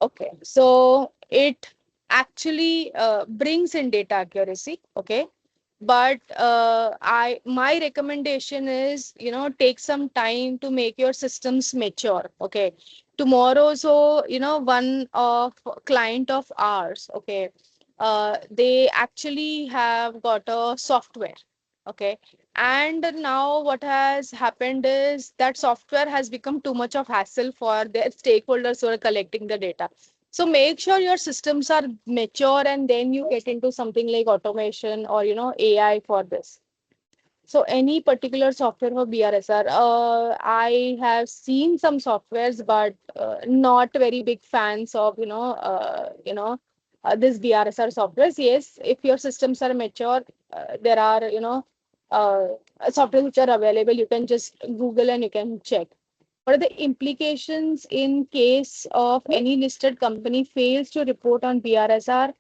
Okay, so it actually brings in data accuracy. Okay, but my recommendation is, take some time to make your systems mature. Okay, tomorrow, so one of client of ours. Okay, they actually have got a software. Okay, and now what has happened is that software has become too much of hassle for their stakeholders who are collecting the data. So make sure your systems are mature, and then you get into something like automation or, AI for this. So any particular software for BRSR? I have seen some softwares, but not very big fans of, this BRSR softwares. Yes, if your systems are mature, there are, uh, softwares which are available. You can just Google and you can check. What are the implications in case of any listed company fails to report on BRSR?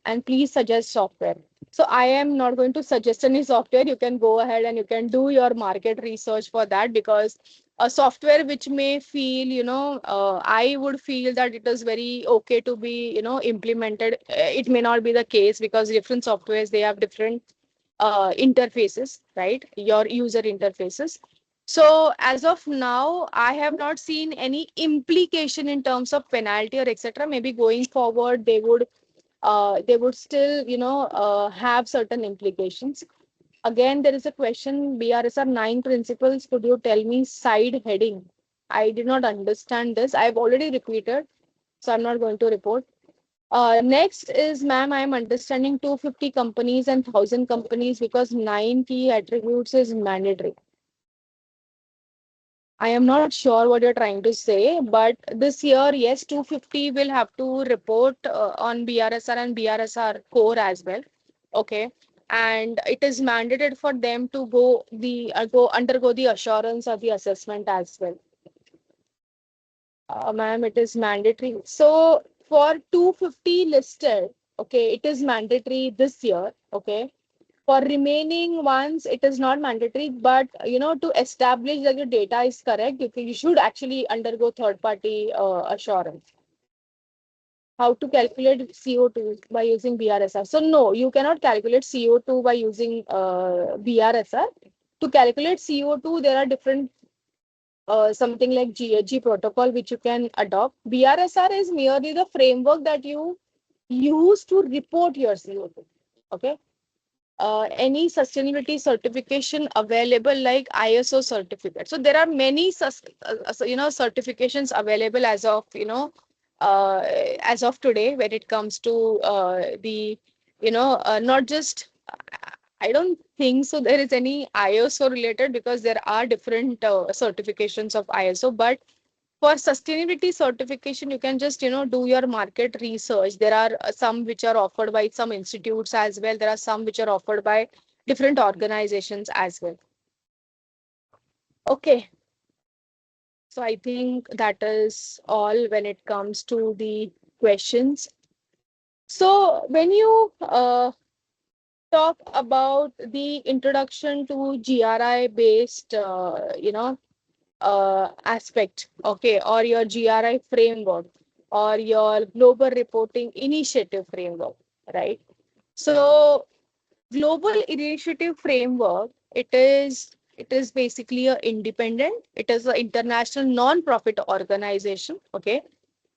And please suggest software. So I am not going to suggest any software. You can go ahead and you can do your market research for that, because a software which may feel, I would feel that it is very okay to be, implemented. It may not be the case, because different softwares, they have different interfaces, right? Your user interfaces. So as of now, I have not seen any implication in terms of penalty or etc. Maybe going forward, they would still, have certain implications. Again, there is a question, BRSR 9 principles. Could you tell me side heading? I did not understand this. I've already repeated, so I'm not going to report. Next is, ma'am, I'm understanding 250 companies and 1,000 companies because 9 key attributes is mandatory. I am not sure what you're trying to say, but this year, yes, 250 will have to report on BRSR and BRSR core as well. Okay. And it is mandated for them to go undergo the assurance or the assessment as well. Ma'am, it is mandatory. So for 250 listed, okay, it is mandatory this year. Okay. For remaining ones, it is not mandatory, but to establish that your data is correct, you should actually undergo third-party assurance. How to calculate CO2 by using BRSR? So no, you cannot calculate CO2 by using BRSR. To calculate CO2, there are different something like GHG protocol which you can adopt. BRSR is merely the framework that you use to report your CO2. Okay. Any sustainability certification available like ISO certificate. So there are many certifications available uh, as of today when it comes to the not just, I don't think so there is any ISO related, because there are different certifications of ISO, but For sustainability certification, you can just, do your market research. There are some which are offered by some institutes as well. There are some which are offered by different organizations as well. Okay. So I think that is all when it comes to the questions. So when you talk about the introduction to GRI based, aspect, okay, or your GRI framework, or your global reporting initiative framework, right? So global initiative framework, it is basically a independent, it is an international non-profit organization, okay,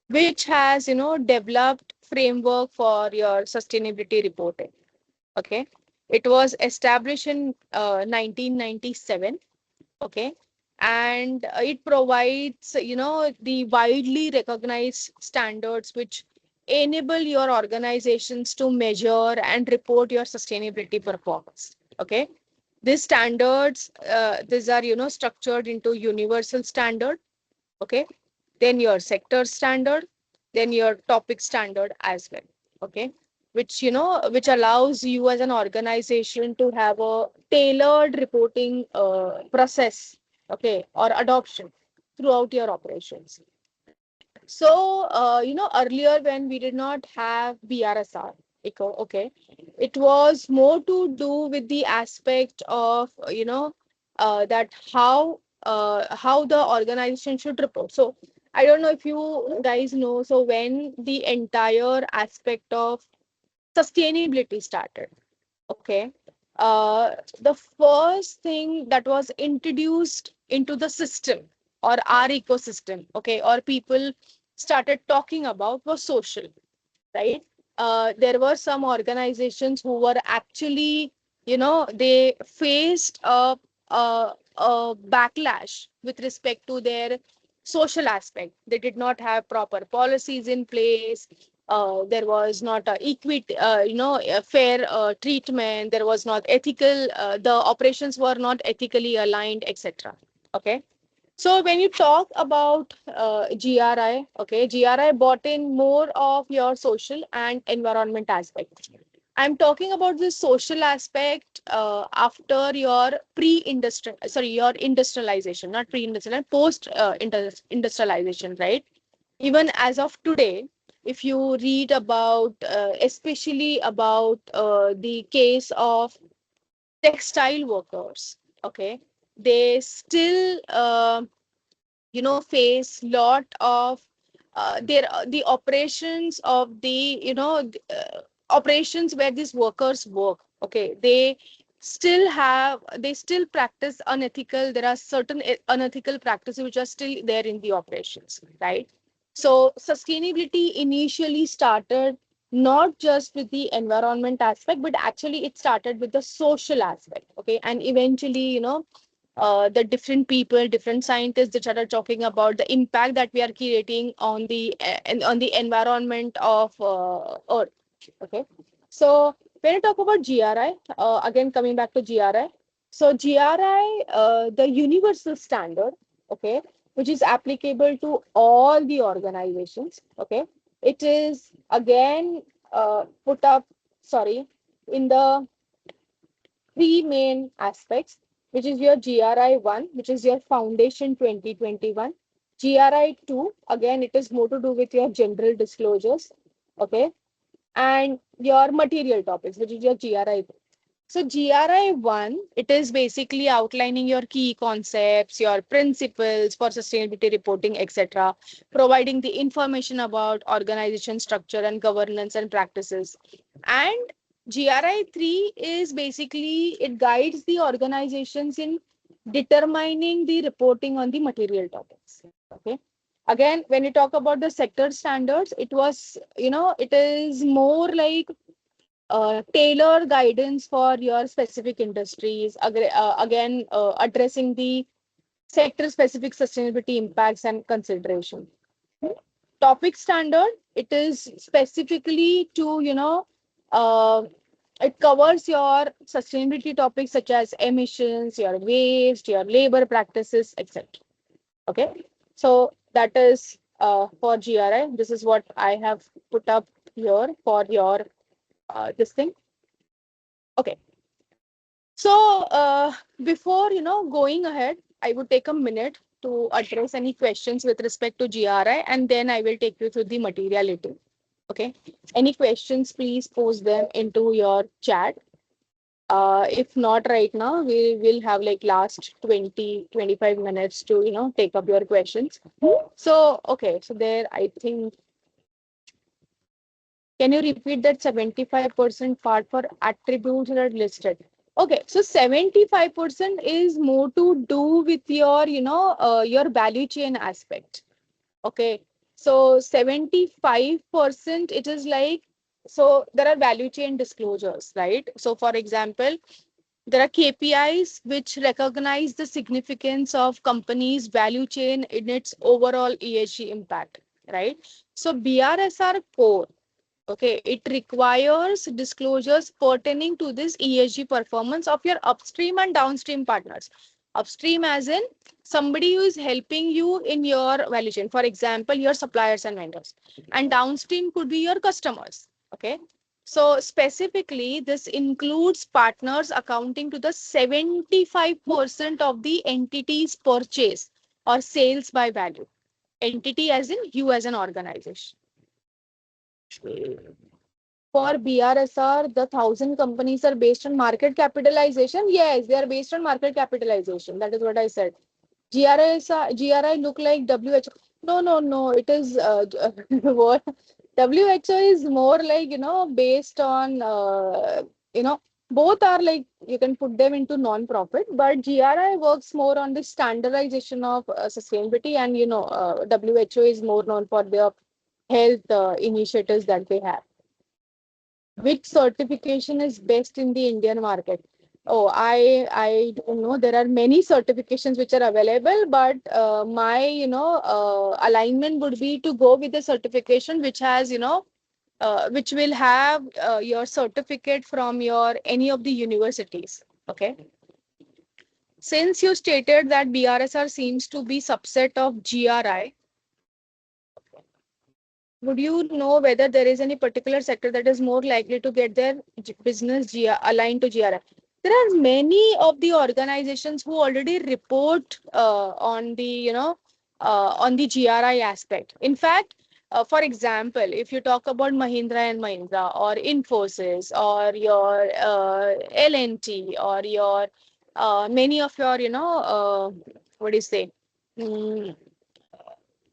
which has developed framework for your sustainability reporting. Okay, it was established in 1997. Okay, and it provides the widely recognized standards which enable your organizations to measure and report your sustainability performance. Okay, these standards, these are structured into universal standard. Okay, then your sector standard, then your topic standard as well. Okay, which allows you as an organization to have a tailored reporting process, okay, or adoption throughout your operations. So, earlier when we did not have BRSR eco, okay, it was more to do with the aspect of, that how the organization should report. So, I don't know if you guys know. So, when the entire aspect of sustainability started, okay, the first thing that was introduced into the system or our ecosystem, okay, or people started talking about was social, right? There were some organizations who were actually, they faced a backlash with respect to their social aspect. They did not have proper policies in place. There was not a equity, a fair treatment. There was not ethical. The operations were not ethically aligned, etc. Okay. So when you talk about GRI, okay, GRI brought in more of your social and environment aspect. I'm talking about the social aspect after your pre-industrial, sorry, your industrialization, not pre-industrial, post-industrialization, right? Even as of today, if you read about, especially about the case of textile workers, okay, they still face lot of the operations of the operations where these workers work, okay, they still practice unethical. There are certain unethical practices which are still there in the operations, right? So sustainability initially started not just with the environment aspect, but actually it started with the social aspect, okay, and eventually the different people, different scientists, that started talking about the impact that we are creating on the environment of Earth. Okay, so when you talk about GRI, again coming back to GRI, so GRI, the universal standard, okay, which is applicable to all the organizations. Okay, it is again put up, sorry, in the three main aspects, which is your GRI 1, which is your Foundation 2021. GRI 2, again, it is more to do with your general disclosures, okay, and your material topics, which is your GRI. So GRI 1, it is basically outlining your key concepts, your principles for sustainability reporting, etc., providing the information about organization structure and governance and practices. And GRI 3 is basically, it guides the organizations in determining the reporting on the material topics. Okay. Again, when you talk about the sector standards, it was, it is more like tailor guidance for your specific industries. Again, addressing the sector specific sustainability impacts and consideration. Topic standard, it is specifically to, uh, it covers your sustainability topics such as emissions, your waste, your labor practices, etc. Okay, so that is for GRI. This is what I have put up here for your this thing. Okay. So before going ahead, I would take a minute to address any questions with respect to GRI, and then I will take you through the materiality. Okay. Any questions, please post them into your chat. If not right now, we will have like last 20-25 minutes to take up your questions. So okay, so there I think, can you repeat that 75% part for attributes that are listed? Okay, so 75% is more to do with your, your value chain aspect. Okay, so 75% it is like, so there are value chain disclosures, right? So for example, there are KPIs which recognize the significance of companies' value chain in its overall ESG impact, right? So BRSR Core, okay, it requires disclosures pertaining to this ESG performance of your upstream and downstream partners. Upstream as in somebody who is helping you in your value chain. For example, your suppliers and vendors. And downstream could be your customers. Okay. So specifically, this includes partners accounting to the 75% of the entity's purchase or sales by value. Entity as in you as an organization. For BRSR, the 1,000 companies are based on market capitalization. Yes, they are based on market capitalization. That is what I said. GRI look like WHO. No, no, no. It is what WHO is more like, based on, both are like, you can put them into non-profit, but GRI works more on the standardization of sustainability, and, WHO is more known for their health initiatives that they have. Which certification is best in the Indian market? Oh, I don't know. There are many certifications which are available, but my alignment would be to go with the certification which has which will have your certificate from your any of the universities. Okay. Since you stated that BRSR seems to be subset of GRI, would you know whether there is any particular sector that is more likely to get their business aligned to GRI? There are many of the organizations who already report on the, on the GRI aspect. In fact, for example, if you talk about Mahindra and Mahindra or Infosys or your L&T or your many of your, what do you say? Mm,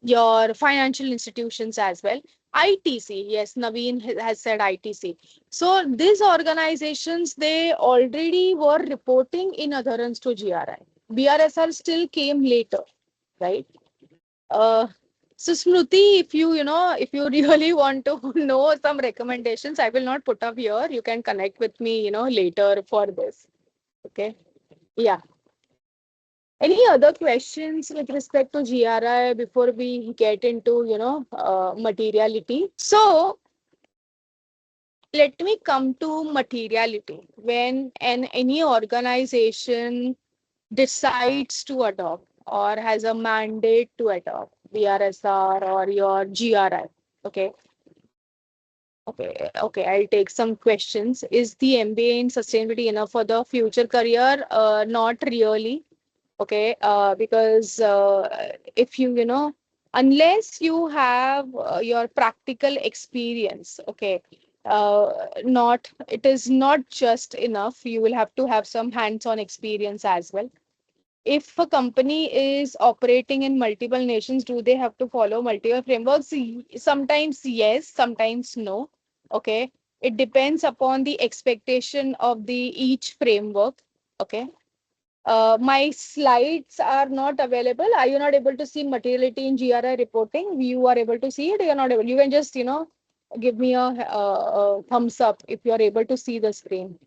your financial institutions as well. ITC, yes, Naveen has said ITC. So these organizations, they already were reporting in adherence to GRI. BRSR still came later, right? Uh, so Smruti, if you, if you really want to know some recommendations, I will not put up here. You can connect with me, later for this. Okay. Yeah. Any other questions with respect to GRI before we get into, materiality? So let me come to materiality. When any organization decides to adopt or has a mandate to adopt BRSR or your GRI, okay. Okay, I'll take some questions. Is the MBA in sustainability enough for the future career? Not really. Okay, because if unless you have your practical experience, okay, not it is not just enough. You will have to have some hands-on experience as well. If a company is operating in multiple nations, do they have to follow multiple frameworks? Sometimes yes, sometimes no. Okay, it depends upon the expectation of the each framework. Okay. My slides are not available. Are you not able to see materiality in GRI reporting? You are able to see it. You're not able. You can just, give me a thumbs up if you're able to see the screen.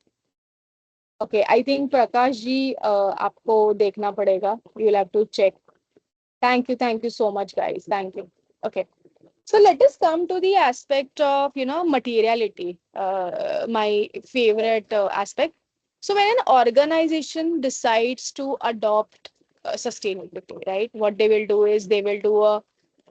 Okay, I think Prakash ji, आपको देखना पड़ेगा. You'll have to check. Thank you so much, guys. Thank you. Okay. So let us come to the aspect of, materiality, my favorite aspect. So when an organization decides to adopt sustainability, right, what they will do is they will do a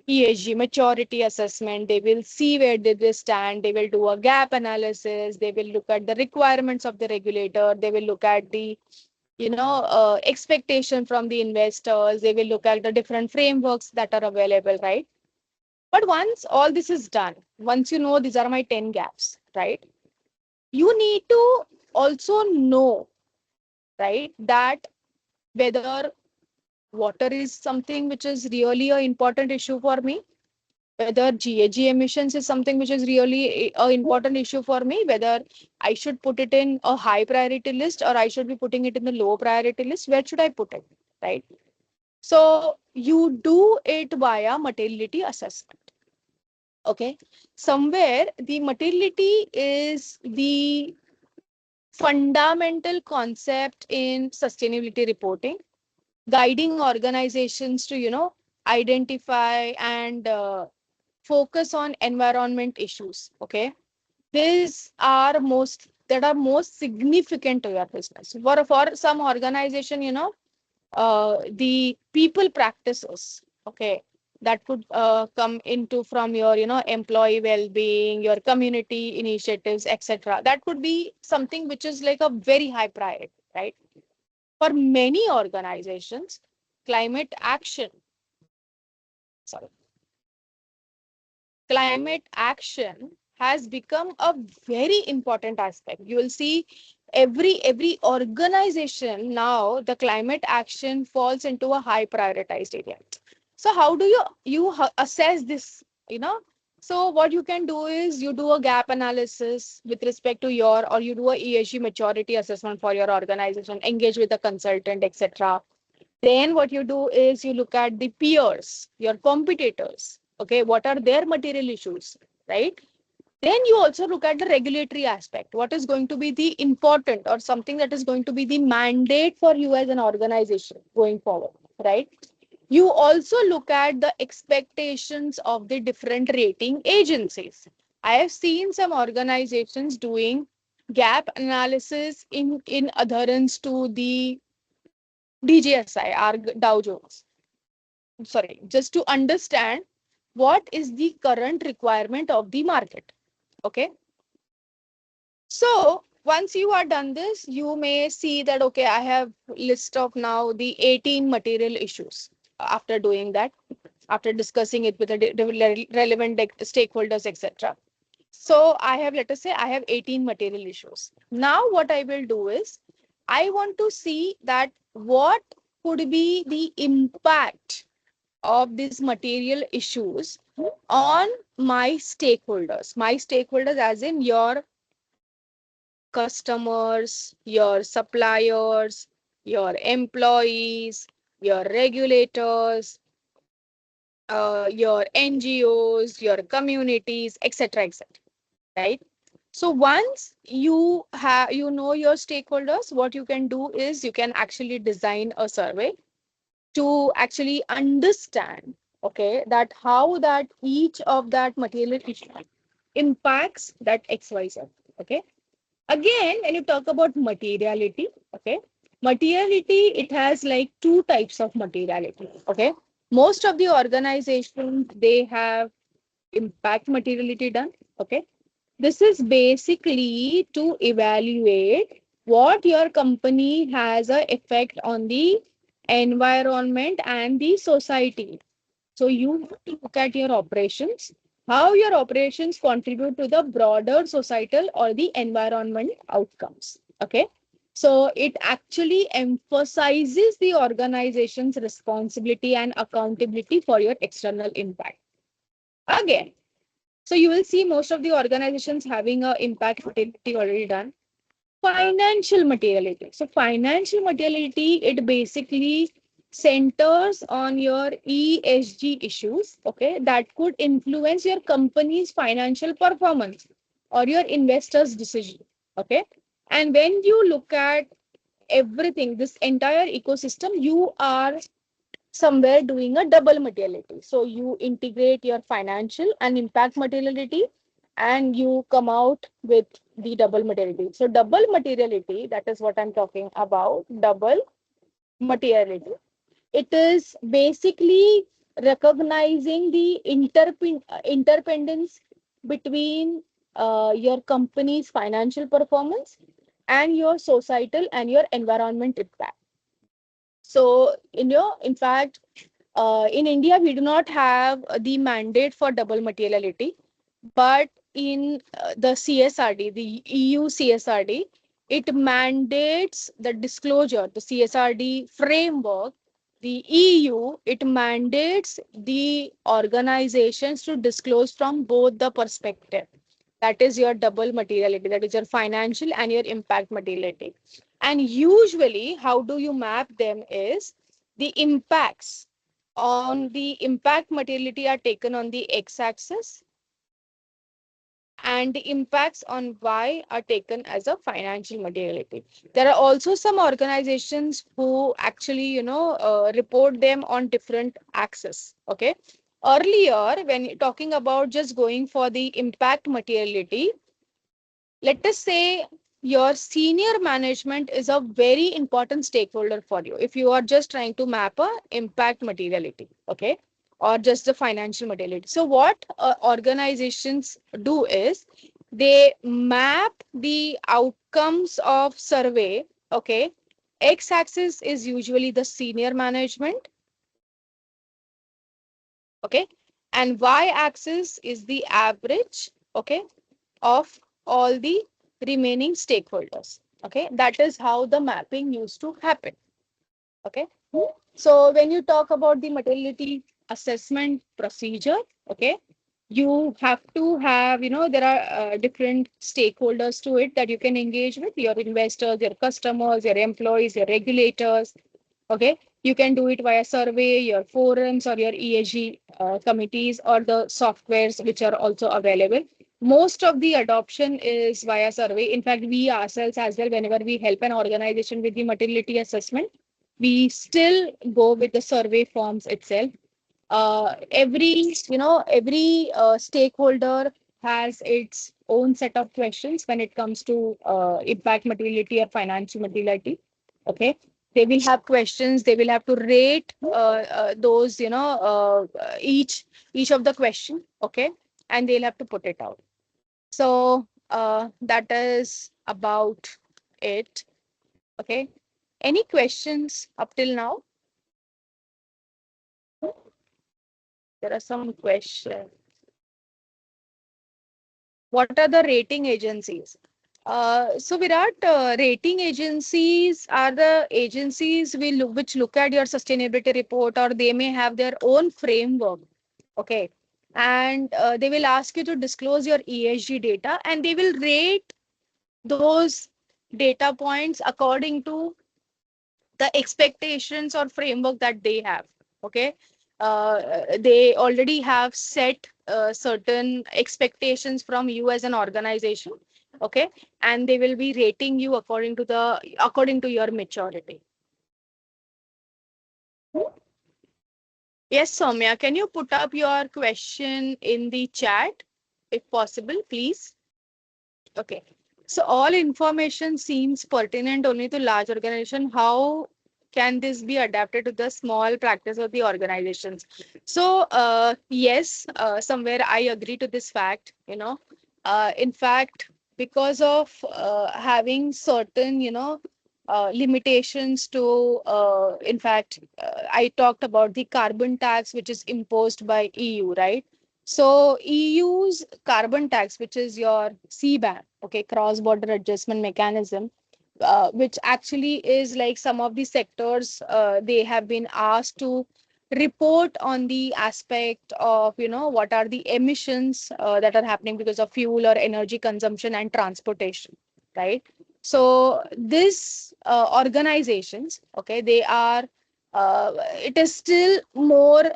ESG maturity assessment. They will see where did they stand. They will do a gap analysis. They will look at the requirements of the regulator. They will look at the expectation from the investors. They will look at the different frameworks that are available, right? But once all this is done, once you know these are my 10 gaps, right? You need to also know, right, that whether water is something which is really an important issue for me, whether GHG emissions is something which is really an important issue for me, whether I should put it in a high priority list or I should be putting it in the low priority list. Where should I put it, right? So you do it via materiality assessment. Okay. Somewhere the materiality is the fundamental concept in sustainability reporting, guiding organizations to, identify and focus on environment issues. Okay. These are most significant to your business. For some organization, the people practices, okay, that could come into from your employee well-being, your community initiatives, etc. That could be something which is like a very high priority, right? For many organizations, climate action, sorry, climate action has become a very important aspect. You will see every organization now, the climate action falls into a high prioritized area. So how do you assess this, you know? So what you can do is you do a gap analysis with respect to your, or you do a ESG maturity assessment for your organization, engage with a consultant, etc. Then what you do is you look at the peers, your competitors. Okay, what are their material issues, right? Then you also look at the regulatory aspect. What is going to be the important or something that is going to be the mandate for you as an organization going forward, right? You also look at the expectations of the different rating agencies. I have seen some organizations doing gap analysis in adherence to the DJSI, our Dow Jones. Sorry, just to understand what is the current requirement of the market. Okay. So once you are done this, you may see that, okay, I have list of now the 18 material issues. After doing that, after discussing it with the relevant stakeholders, etc. So I have, let us say, I have 18 material issues. Now what I will do is, I want to see that what could be the impact of these material issues on my stakeholders. My stakeholders, as in your customers, your suppliers, your employees, your regulators, your NGOs, your communities, etc., etc. Right? So once you have, your stakeholders, what you can do is you can actually design a survey to actually understand, okay, that how that each of that material issue impacts that XYZ. Okay. Again, when you talk about materiality, okay, materiality, it has like two types of materiality. Okay. Most of the organizations, they have impact materiality done. Okay. This is basically to evaluate what your company has an effect on the environment and the society. So you have to look at your operations, how your operations contribute to the broader societal or the environment outcomes. Okay. So it actually emphasizes the organization's responsibility and accountability for your external impact. Again, so you will see most of the organizations having a impact materiality already done. Financial materiality. So financial materiality, it basically centers on your ESG issues, okay, that could influence your company's financial performance or your investors' decision. Okay. And when you look at everything, this entire ecosystem, you are somewhere doing a double materiality. So you integrate your financial and impact materiality and you come out with the double materiality. So double materiality, that is what I'm talking about, double materiality. It is basically recognizing the interdependence between your company's financial performance and your societal and your environment impact. So, in fact, in India, we do not have the mandate for double materiality, but in the CSRD, the EU CSRD, it mandates the disclosure, the CSRD framework, the EU, it mandates the organizations to disclose from both the perspective. That is your double materiality, that is your financial and your impact materiality. And usually, how do you map them is the impacts on the impact materiality are taken on the x-axis and the impacts on y are taken as a financial materiality. There are also some organizations who actually report them on different axes. Okay, earlier when you're talking about just going for the impact materiality, let us say your senior management is a very important stakeholder for you if you are just trying to map a impact materiality, okay, or just the financial materiality. So what organizations do is they map the outcomes of survey. Okay, x-axis is usually the senior management, okay, and y-axis is the average, okay, of all the remaining stakeholders. Okay, that is how the mapping used to happen. Okay, so when you talk about the materiality assessment procedure, okay, you have to have, there are different stakeholders to it that you can engage with: your investors, your customers, your employees, your regulators. Okay, you can do it via survey, your forums, or your ESG committees, or the softwares which are also available. Most of the adoption is via survey. In fact, we ourselves as well, whenever we help an organization with the materiality assessment, we still go with the survey forms itself. Every stakeholder has its own set of questions when it comes to impact materiality or financial materiality. Okay, they will have questions. They will have to rate those, each of the question. Okay, and they'll have to put it out. So that is about it. Okay, any questions up till now? There are some questions. What are the rating agencies? So Virat, rating agencies are the agencies which look at your sustainability report, or they may have their own framework. Okay, and they will ask you to disclose your ESG data, and they will rate those data points according to the expectations or framework that they have. Okay, they already have set certain expectations from you as an organization. Okay, and they will be rating you according to your maturity. Yes, Soumya, can you put up your question in the chat if possible, please? Okay, so all information seems pertinent only to large organization. How can this be adapted to the small practice of the organizations? So yes, somewhere I agree to this fact. In fact, because of having certain limitations to in fact, I talked about the carbon tax which is imposed by EU, right? So EU's carbon tax, which is your CBAM, okay, cross-border adjustment mechanism, which actually is like some of the sectors, they have been asked to report on the aspect of, what are the emissions that are happening because of fuel or energy consumption and transportation, right? So this organizations, okay, they are, it is still more,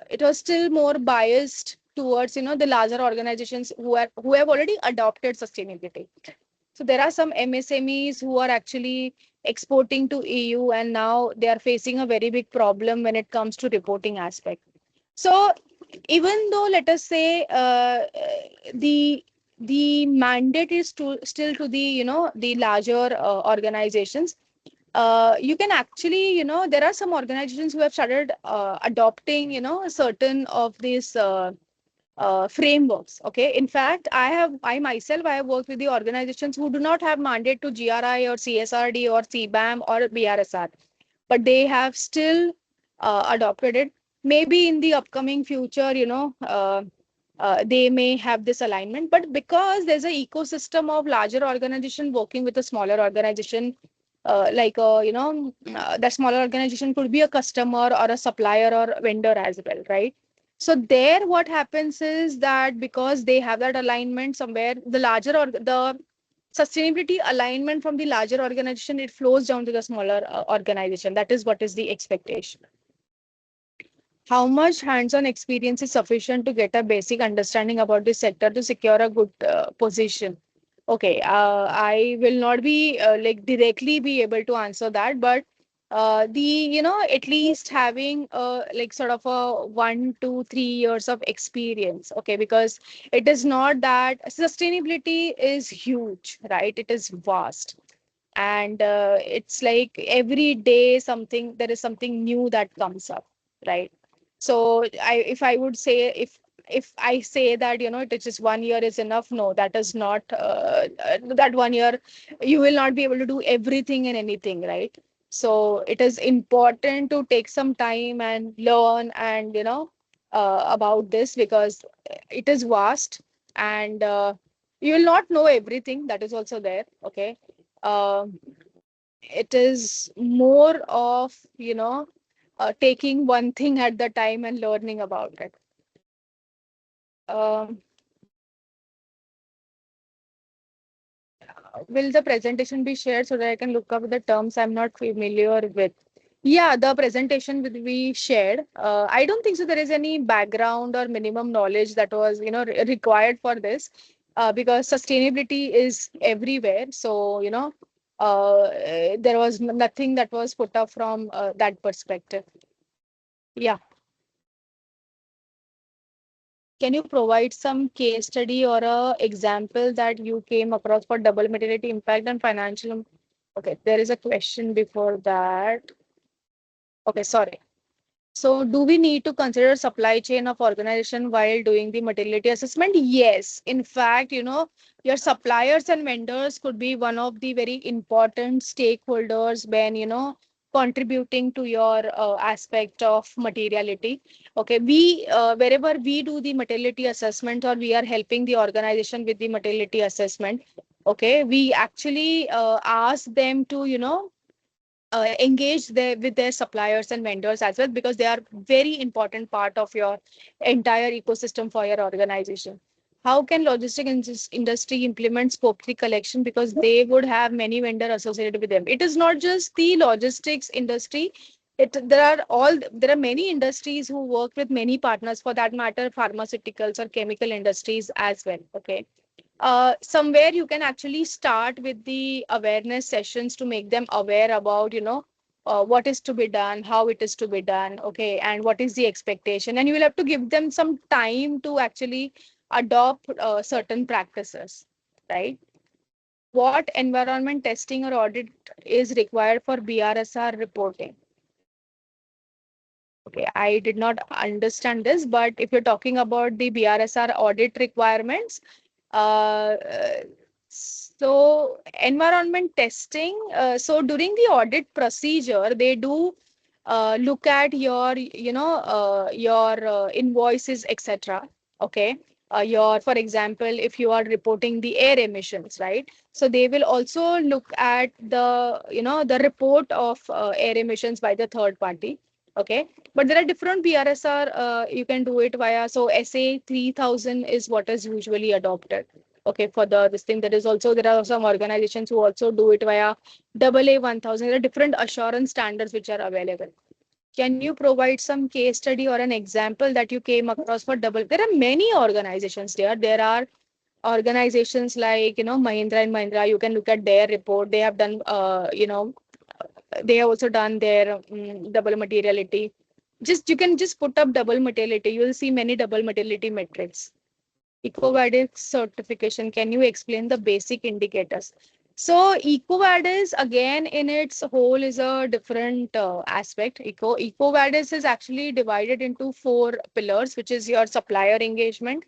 it was still more biased towards the larger organizations who have already adopted sustainability. So there are some MSMEs who are actually exporting to EU, and now they are facing a very big problem when it comes to reporting aspect. So even though, let us say, the mandate is still to the the larger organizations, you can actually, there are some organizations who have started adopting, certain of these frameworks. Okay. In fact, I myself, I have worked with the organizations who do not have mandate to GRI or CSRD or CBAM or BRSR, but they have still adopted it. Maybe in the upcoming future, they may have this alignment, but because there's an ecosystem of larger organization working with a smaller organization, that smaller organization could be a customer or a supplier or vendor as well, right? So there, what happens is that because they have that alignment somewhere, the larger or the sustainability alignment from the larger organization, it flows down to the smaller organization. That is what is the expectation. How much hands-on experience is sufficient to get a basic understanding about the sector to secure a good position? Okay, I will not be directly be able to answer that, but at least having like sort of a 1 to 3 years of experience. Okay, because it is not that sustainability is huge, right? It is vast, and it's like every day there is something new that comes up, right? So if I would say, if I say that it is just 1 year is enough, no, that is not that 1 year you will not be able to do everything and anything, right? So it is important to take some time and learn and about this, because it is vast, and you will not know everything, that is also there. Okay. um, it is more of taking one thing at the time and learning about it. um, will the presentation be shared so that I can look up the terms I'm not familiar with? Yeah, the presentation will be shared. I don't think so there is any background or minimum knowledge that was required for this, because sustainability is everywhere. So there was nothing that was put up from that perspective. Yeah. Can you provide some case study or a example that you came across for double materiality impact and financial? Okay, there is a question before that. Okay, sorry. So do we need to consider supply chain of organization while doing the materiality assessment? Yes. In fact, your suppliers and vendors could be one of the very important stakeholders when, contributing to your aspect of materiality. Okay. Wherever we do the materiality assessment, or we are helping the organization with the materiality assessment, okay, we actually ask them to, engage with their suppliers and vendors as well, because they are very important part of your entire ecosystem for your organization. How can industry implement scope 3 collection, because they would have many vendors associated with them? It is not just the logistics industry. There are many industries who work with many partners, for that matter pharmaceuticals or chemical industries as well. Okay. Somewhere you can actually start with the awareness sessions to make them aware about what is to be done, how it is to be done, okay, and what is the expectation, and you will have to give them some time to actually adopt certain practices, right? What environment testing or audit is required for BRSR reporting? Okay, I did not understand this, but if you're talking about the BRSR audit requirements, uh, so environment testing. So during the audit procedure, they do look at your invoices, etc. Okay. For example, if you are reporting the air emissions, right? So they will also look at the report of air emissions by the third party. Okay. But there are different BRSR. You can do it via, so SA 3000 is what is usually adopted. Okay, for this thing, there are some organizations who also do it via AA 1000. There are different assurance standards which are available. Can you provide some case study or an example that you came across for double? There are many organizations there. There are organizations like Mahindra and Mahindra. You can look at their report. They have done they have also done their double materiality. You can just put up double materiality. You will see many double materiality metrics. EcoVadis certification. Can you explain the basic indicators? So EcoVadis again in its whole is a different aspect. EcoVadis is actually divided into four pillars, which is your supplier engagement,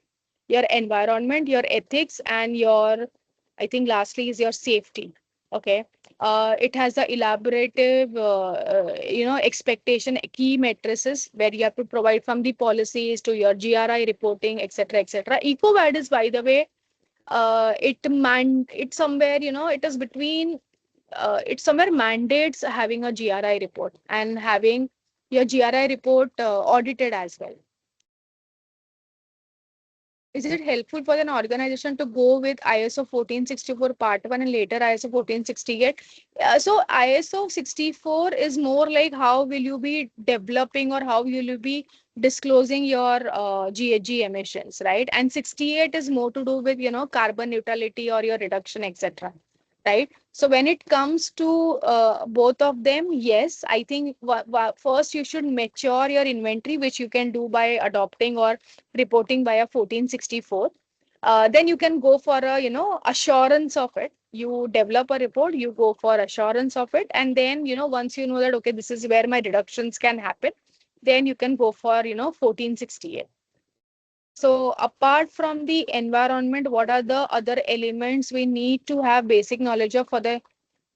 your environment, your ethics, and your, I think lastly is your safety. Okay. It has the elaborative, expectation key matrices where you have to provide from the policies to your GRI reporting, etc., etc. EcoVadis, by the way, it's somewhere, it is between, it somewhere mandates having a GRI report and having your GRI report audited as well. Is it helpful for an organization to go with ISO 1464 Part 1 and later ISO 1468? So ISO 64 is more like how will you be developing or how will you be disclosing your GHG emissions, right? And 68 is more to do with, carbon neutrality or your reduction, etc. Right? So when it comes to both of them, yes, I think first you should mature your inventory, which you can do by adopting or reporting via 1464. Then you can go for a, assurance of it. You develop a report, you go for assurance of it, and then, once you know that okay, this is where my reductions can happen, then you can go for, 1468. So apart from the environment, what are the other elements we need to have basic knowledge of for the?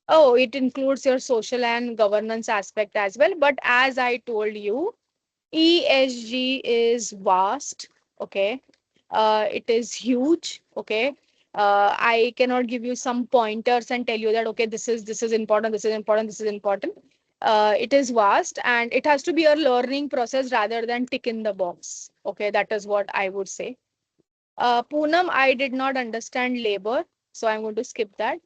Oh, it includes your social and governance aspect as well. But as I told you, ESG is vast. Okay. It is huge. Okay. I cannot give you some pointers and tell you that okay, this is important, this is important, this is important. It is vast and it has to be a learning process rather than tick in the box. Okay, that is what I would say. Poonam, I did not understand labor, so I'm going to skip that.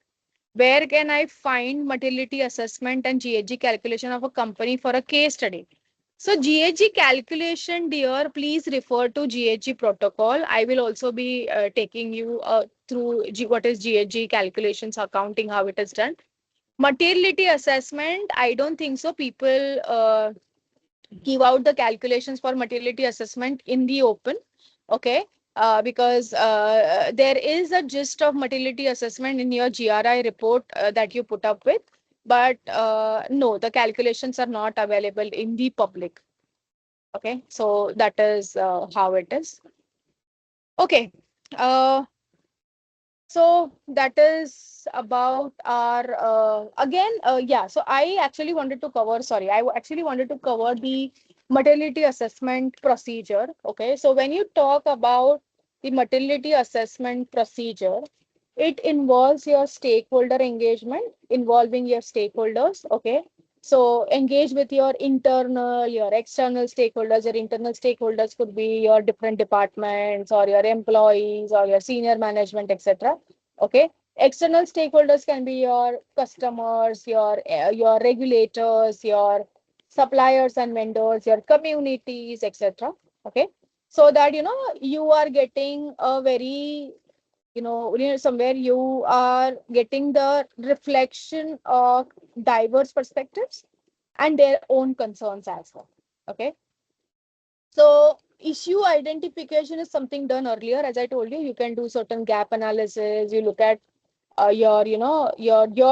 Where can I find materiality assessment and GHG calculation of a company for a case study? So GHG calculation, dear, please refer to GHG protocol. I will also be taking you through what is GHG calculations, accounting, how it is done. Materiality assessment, I don't think so. People give out the calculations for materiality assessment in the open. Okay. Because there is a gist of materiality assessment in your GRI report that you put up with. But no, the calculations are not available in the public. Okay, so that is how it is. Okay, so that is about our again, yeah. So I actually wanted to cover. Sorry, actually wanted to cover the materiality assessment procedure. Okay, so when you talk about the materiality assessment procedure, it involves your stakeholder engagement, involving your stakeholders. Okay, so engage with your internal, your external stakeholders. Your internal stakeholders could be your different departments or your employees or your senior management, etc. Okay, external stakeholders can be your customers, your regulators, your suppliers and vendors, your communities, etc. Okay, so that you are getting a very, somewhere you are getting the reflection of diverse perspectives and their own concerns as well. Okay, so issue identification is something done earlier. As I told you, you can do certain gap analysis. You look at your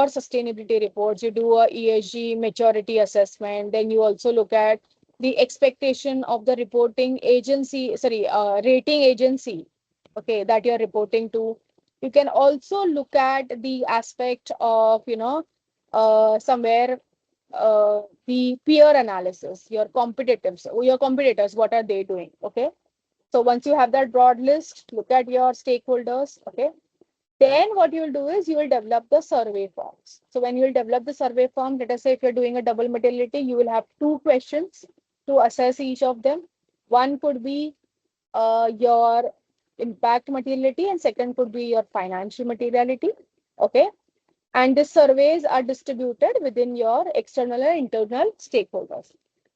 sustainability reports. You do a ESG maturity assessment. Then you also look at the expectation of the reporting agency, sorry, rating agency, okay, that you're reporting to. You can also look at the aspect of, somewhere the peer analysis, your competitors, what are they doing? Okay, so once you have that broad list, look at your stakeholders. Okay, then what you will do is you will develop the survey forms. So when you will develop the survey form, let us say if you're doing a double materiality, you will have two questions to assess each of them. One could be your impact materiality and second could be your financial materiality. Okay, and the surveys are distributed within your external and internal stakeholders.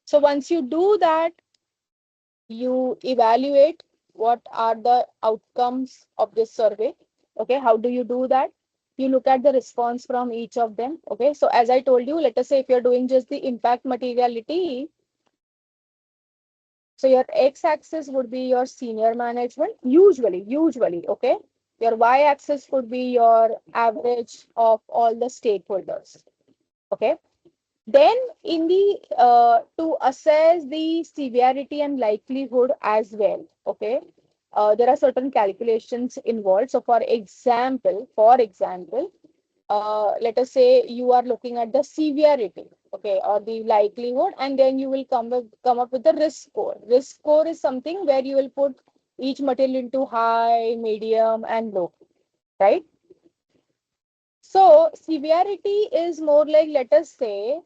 So once you do that, you evaluate what are the outcomes of this survey. Okay, how do you do that? You look at the response from each of them. Okay, so as I told you, let us say if you're doing just the impact materiality, so your x-axis would be your senior management, usually, okay, Your y-axis could be your average of all the stakeholders. Okay. Then in the to assess the severity and likelihood as well. Okay. There are certain calculations involved. So for example, let us say you are looking at the severity, okay, or the likelihood, and then you will come up with the risk score. Risk score is something where you will put each material into high, medium, and low, right? So severity is more like, let us say,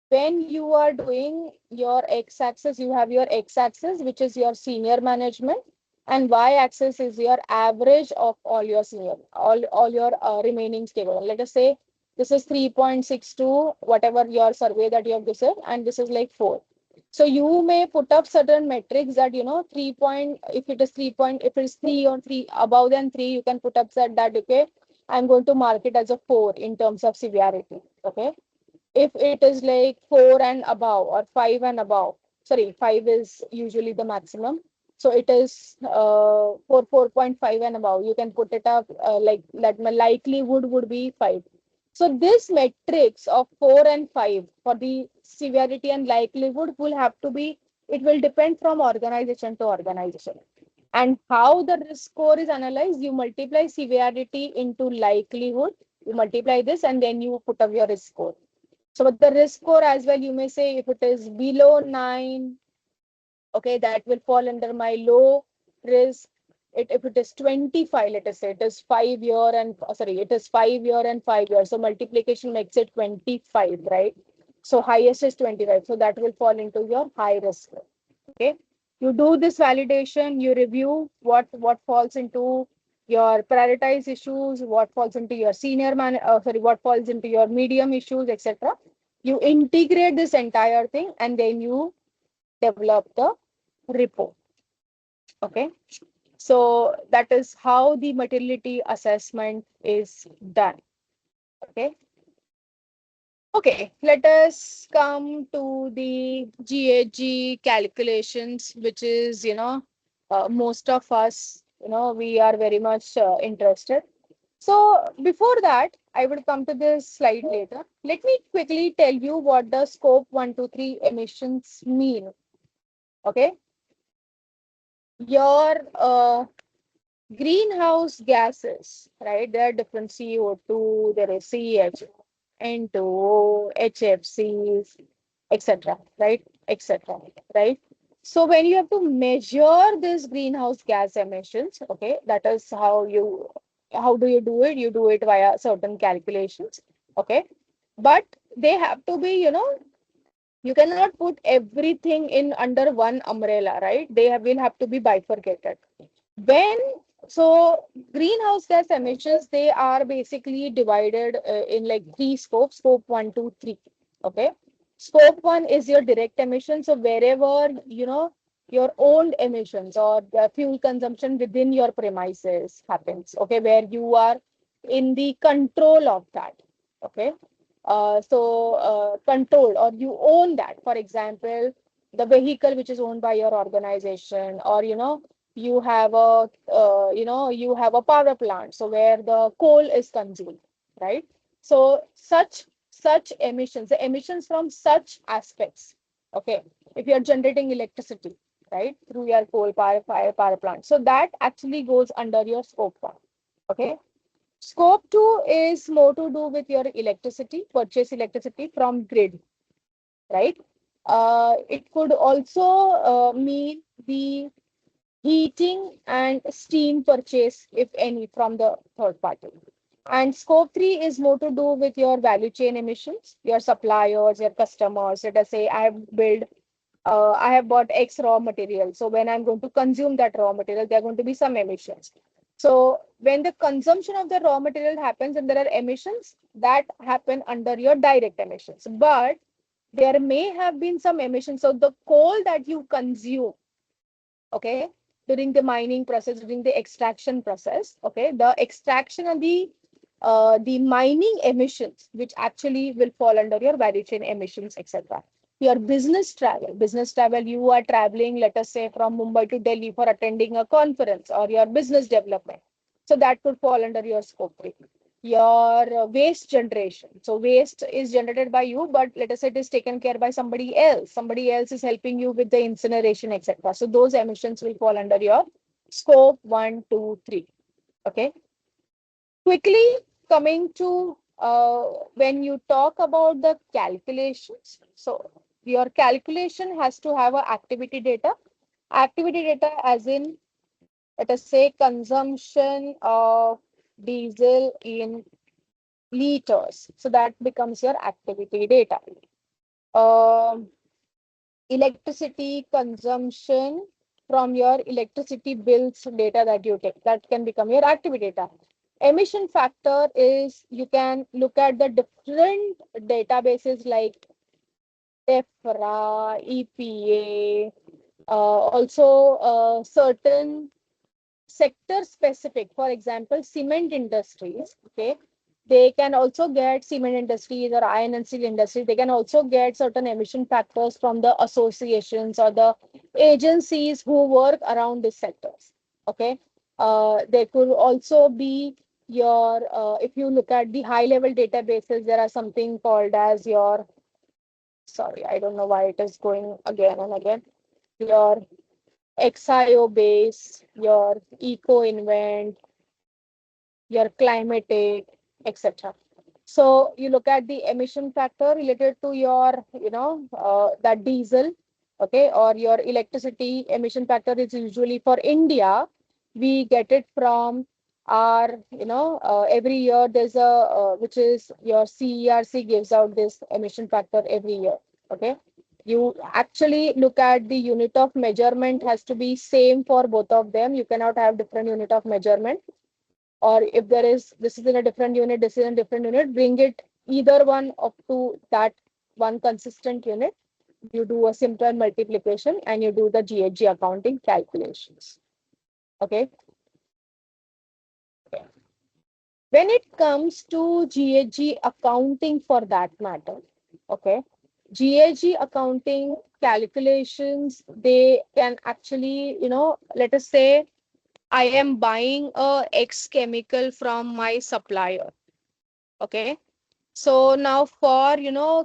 when you are doing your x-axis, you have your x-axis, which is your senior management, and y-axis is your average of all your all your remaining stakeholders. Let us say this is 3.62, whatever your survey that you have decided, and this is like 4. So you may put up certain metrics that, 3 point, if it is 3 point, if it's 3 or 3 above than 3, you can put up that okay, I'm going to mark it as a 4 in terms of severity. Okay. If it is like 4 and above or 5 and above, sorry, 5 is usually the maximum. So it is 4.5 and above. You can put it up like that. My likelihood would be 5. So this metrics of 4 and 5 for the severity and likelihood will have to be, it will depend from organization to organization. And how the risk score is analyzed, you multiply severity into likelihood, you multiply this, and then you put up your risk score. So with the risk score as well, you may say if it is below 9, okay, that will fall under my low risk. If it is 25, let us say it is 5 year and sorry, it is 5 year and 5 years. So multiplication makes it 25, right? So highest is 25. So that will fall into your high risk. Okay. You do this validation, you review what falls into your prioritized issues, what falls into your what falls into your medium issues, etc. You integrate this entire thing and then you develop the report. Okay. So that is how the materiality assessment is done. Okay. Okay, let us come to the GHG calculations, which is, most of us, we are very much interested. So before that, I will come to this slide later. Let me quickly tell you what the scope 1, 2, 3 emissions mean. Okay. Your greenhouse gases, right? There are different CO2, there is CH, N2O, HFCs, etc. Right? Etc. Right? So when you have to measure this greenhouse gas emissions, okay, that is how do you do it? You do it via certain calculations, okay, but they have to be, you cannot put everything in under one umbrella, right? Will have to be bifurcated. When so greenhouse gas emissions, they are basically divided in like 3 scopes, scope 1, 2, 3. Okay. Scope 1 is your direct emission. So wherever, your own emissions or the fuel consumption within your premises happens. Okay. Where you are in the control of that. Okay. Control, or you own that. For example, the vehicle which is owned by your organization, or, you have a power plant, so where the coal is consumed, right? So such emissions, the emissions from such aspects, okay, if you are generating electricity, right, through your coal power plant, so that actually goes under your scope 1. Okay. Scope 2 is more to do with your electricity, purchase electricity from grid, right? It could also mean the heating and steam purchase, if any, from the third party. And scope 3 is more to do with your value chain emissions, your suppliers, your customers. Let us say I have bought X raw material. So when I'm going to consume that raw material, there are going to be some emissions. So when the consumption of the raw material happens and there are emissions that happen under your direct emissions, but there may have been some emissions. So the coal that you consume, okay, during the mining process, during the extraction process, okay, the extraction and the mining emissions, which actually will fall under your value chain emissions, etc. Your business travel, you are traveling, let us say, from Mumbai to Delhi for attending a conference or your business development. So that could fall under your scope 3. Your waste generation. So waste is generated by you, but let us say it is taken care by somebody else. Somebody else is helping you with the incineration, etc. So those emissions will fall under your scope 1, 2, 3. Okay. Quickly coming to when you talk about the calculations. So your calculation has to have a activity data. Activity data as in, let us say, consumption of diesel in liters. So that becomes your activity data. Um, Electricity consumption from your electricity bills data that you take, that can become your activity data. Emission factor is, you can look at the different databases like DEFRA, EPA, also certain sector specific. For example, cement industries, okay, they can also get, cement industries or iron and steel industry, they can also get certain emission factors from the associations or the agencies who work around these sectors. Okay. There could also be your, if you look at the high level databases, there are something called as your, sorry, I don't know why it is going again and again, your XIO base, your eco invent, your climatic, etc. So you look at the emission factor related to your, that diesel, okay, or your electricity emission factor is usually for India. We get it from our, every year there's a, which is your CERC gives out this emission factor every year, okay. You actually look at the unit of measurement has to be same for both of them. You cannot have different unit of measurement, or if there is, this is in a different unit, this is in a different unit, bring it either one up to that one consistent unit. You do a simple multiplication and you do the GHG accounting calculations. Okay. When it comes to GHG accounting for that matter, okay, GHG accounting calculations, they can actually, let us say I am buying a X chemical from my supplier. Okay. So now for,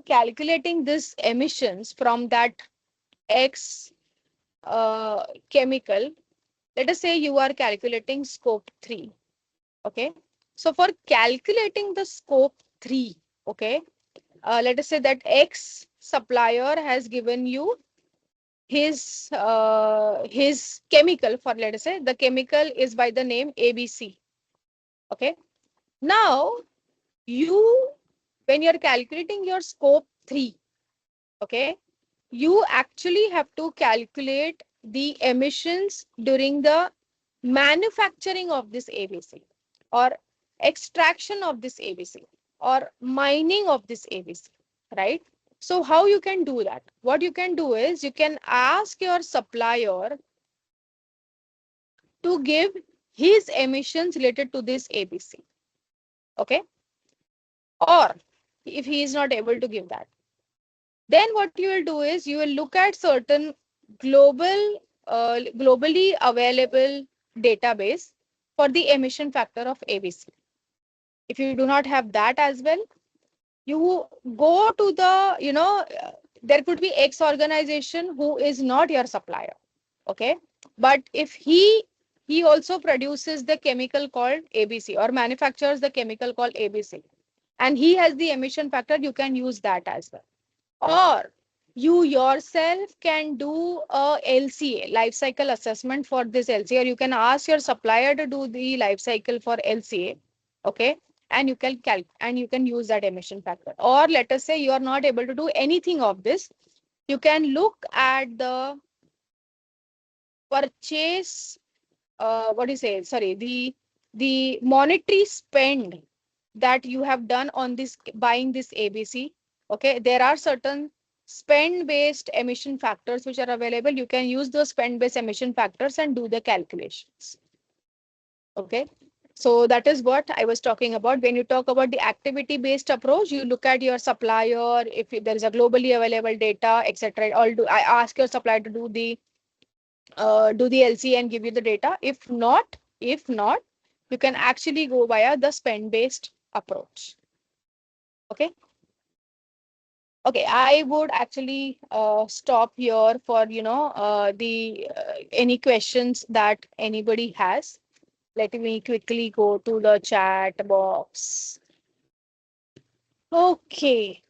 calculating this emissions from that X chemical, let us say you are calculating scope 3. Okay. So for calculating the scope 3, okay, let us say that X supplier has given you his chemical for, let us say the chemical is by the name ABC. Okay. Now you, when you're calculating your scope 3, okay, you actually have to calculate the emissions during the manufacturing of this ABC, or extraction of this ABC, or mining of this ABC, right? So how you can do that? What you can do is you can ask your supplier to give his emissions related to this ABC. Okay. Or if he is not able to give that, then what you will do is you will look at certain globally available database for the emission factor of ABC. If you do not have that as well, you go to the, there could be X organization who is not your supplier. Okay. But if he also produces the chemical called ABC or manufactures the chemical called ABC, and he has the emission factor, you can use that as well. Or you yourself can do a LCA, life cycle assessment for this LCA, or you can ask your supplier to do the life cycle for LCA. Okay. And you can use that emission factor. Or let us say you are not able to do anything of this. You can look at the purchase, what do you say? Sorry, the monetary spend that you have done on this buying this ABC. Okay, there are certain spend based emission factors which are available. You can use those spend based emission factors and do the calculations. Okay. So that is what I was talking about. When you talk about the activity based approach, you look at your supplier, if there is a globally available data, etc. I ask your supplier to do the LC and give you the data. If not, you can actually go via the spend-based approach. Okay. Okay, I would actually stop here for the any questions that anybody has. Let me quickly go to the chat box. Okay.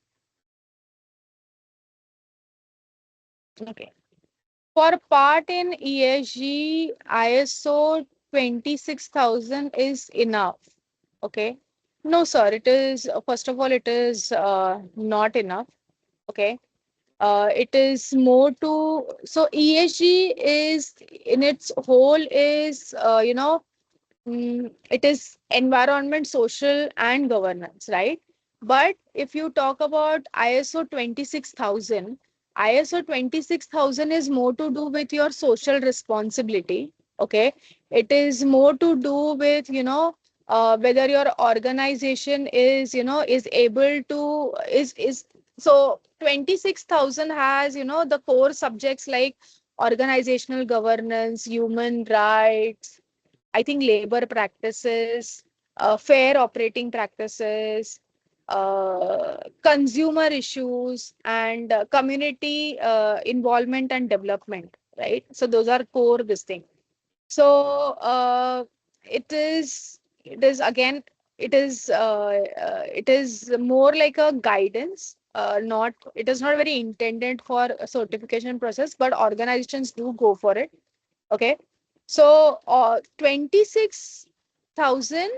Okay. For part in ESG, ISO 26000 is enough. Okay. No, sir, it is, first of all, it is not enough. Okay. It is more to, so ESG is in its whole is, it is environment, social, and governance, right? But if you talk about ISO 26000, ISO 26000 is more to do with your social responsibility. Okay. It is more to do with, whether your organization is, is able to, is, so 26000 has, the core subjects like organizational governance, human rights, I think labor practices, fair operating practices, consumer issues, and community involvement and development, right? So those are core this thing. So it is again, it is more like a guidance. Not, it is not very intended for a certification process, but organizations do go for it. Okay. So 26,000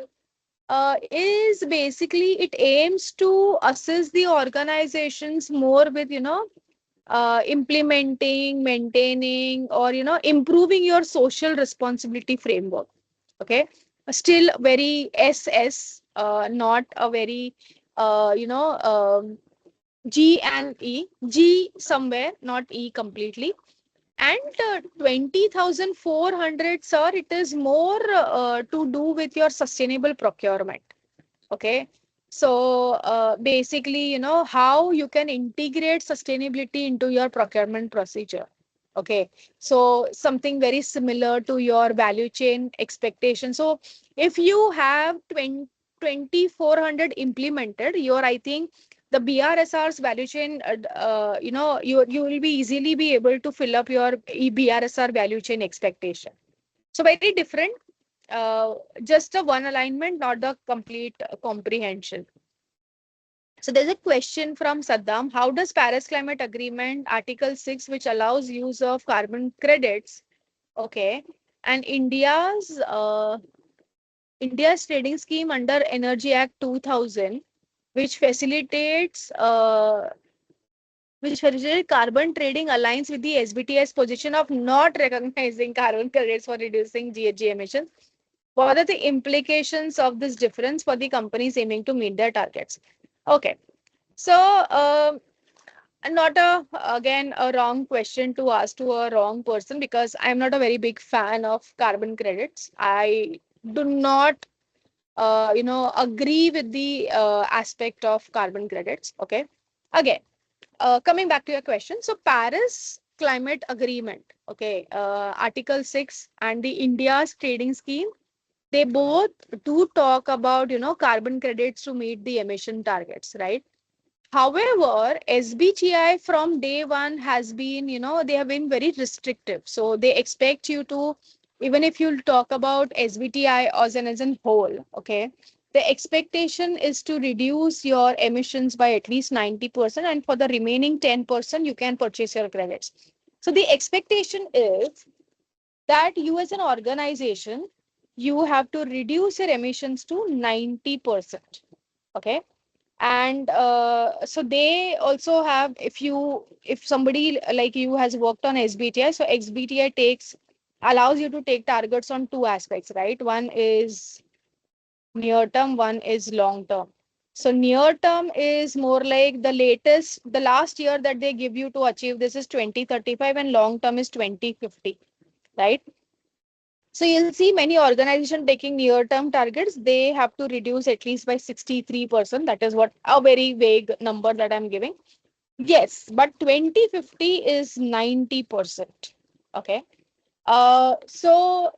is basically, it aims to assist the organizations more with, implementing, maintaining, or, improving your social responsibility framework. Okay. Still very SS, not a very, G and E, G somewhere, not E completely. And 20,400, sir, it is more to do with your sustainable procurement. Okay. So basically, how you can integrate sustainability into your procurement procedure. Okay. So something very similar to your value chain expectation. So if you have 2,400 implemented, your, I think, the BRSR's value chain, you will be easily be able to fill up your BRSR value chain expectation. So very different, just a one alignment, not the complete comprehension. So there's a question from Saddam. How does Paris Climate Agreement Article 6, which allows use of carbon credits, okay, and India's trading scheme under Energy Act 2000, which facilitates carbon trading, aligns with the SBTi's position of not recognizing carbon credits for reducing GHG emissions? What are the implications of this difference for the companies aiming to meet their targets? Okay. So, not again a wrong question to ask to a wrong person, because I'm not a very big fan of carbon credits. I do not, agree with the aspect of carbon credits. Okay. Again, coming back to your question. So, Paris Climate Agreement, okay, Article 6 and the India's trading scheme, they both do talk about, carbon credits to meet the emission targets, right? However, SBTi from day one has been, they have been very restrictive. So they expect you to, even if you talk about SBTi as a whole, okay, the expectation is to reduce your emissions by at least 90%, and for the remaining 10%, you can purchase your credits. So the expectation is that you as an organization, you have to reduce your emissions to 90%. Okay. And so they also have, if somebody like you has worked on SBTi, so SBTi allows you to take targets on two aspects, right? One is near term, one is long term. So near term is more like the last year that they give you to achieve this is 2035, and long term is 2050, right? So you'll see many organizations taking near-term targets. They have to reduce at least by 63%. That is what a very vague number that I'm giving. Yes, but 2050 is 90%. Okay. So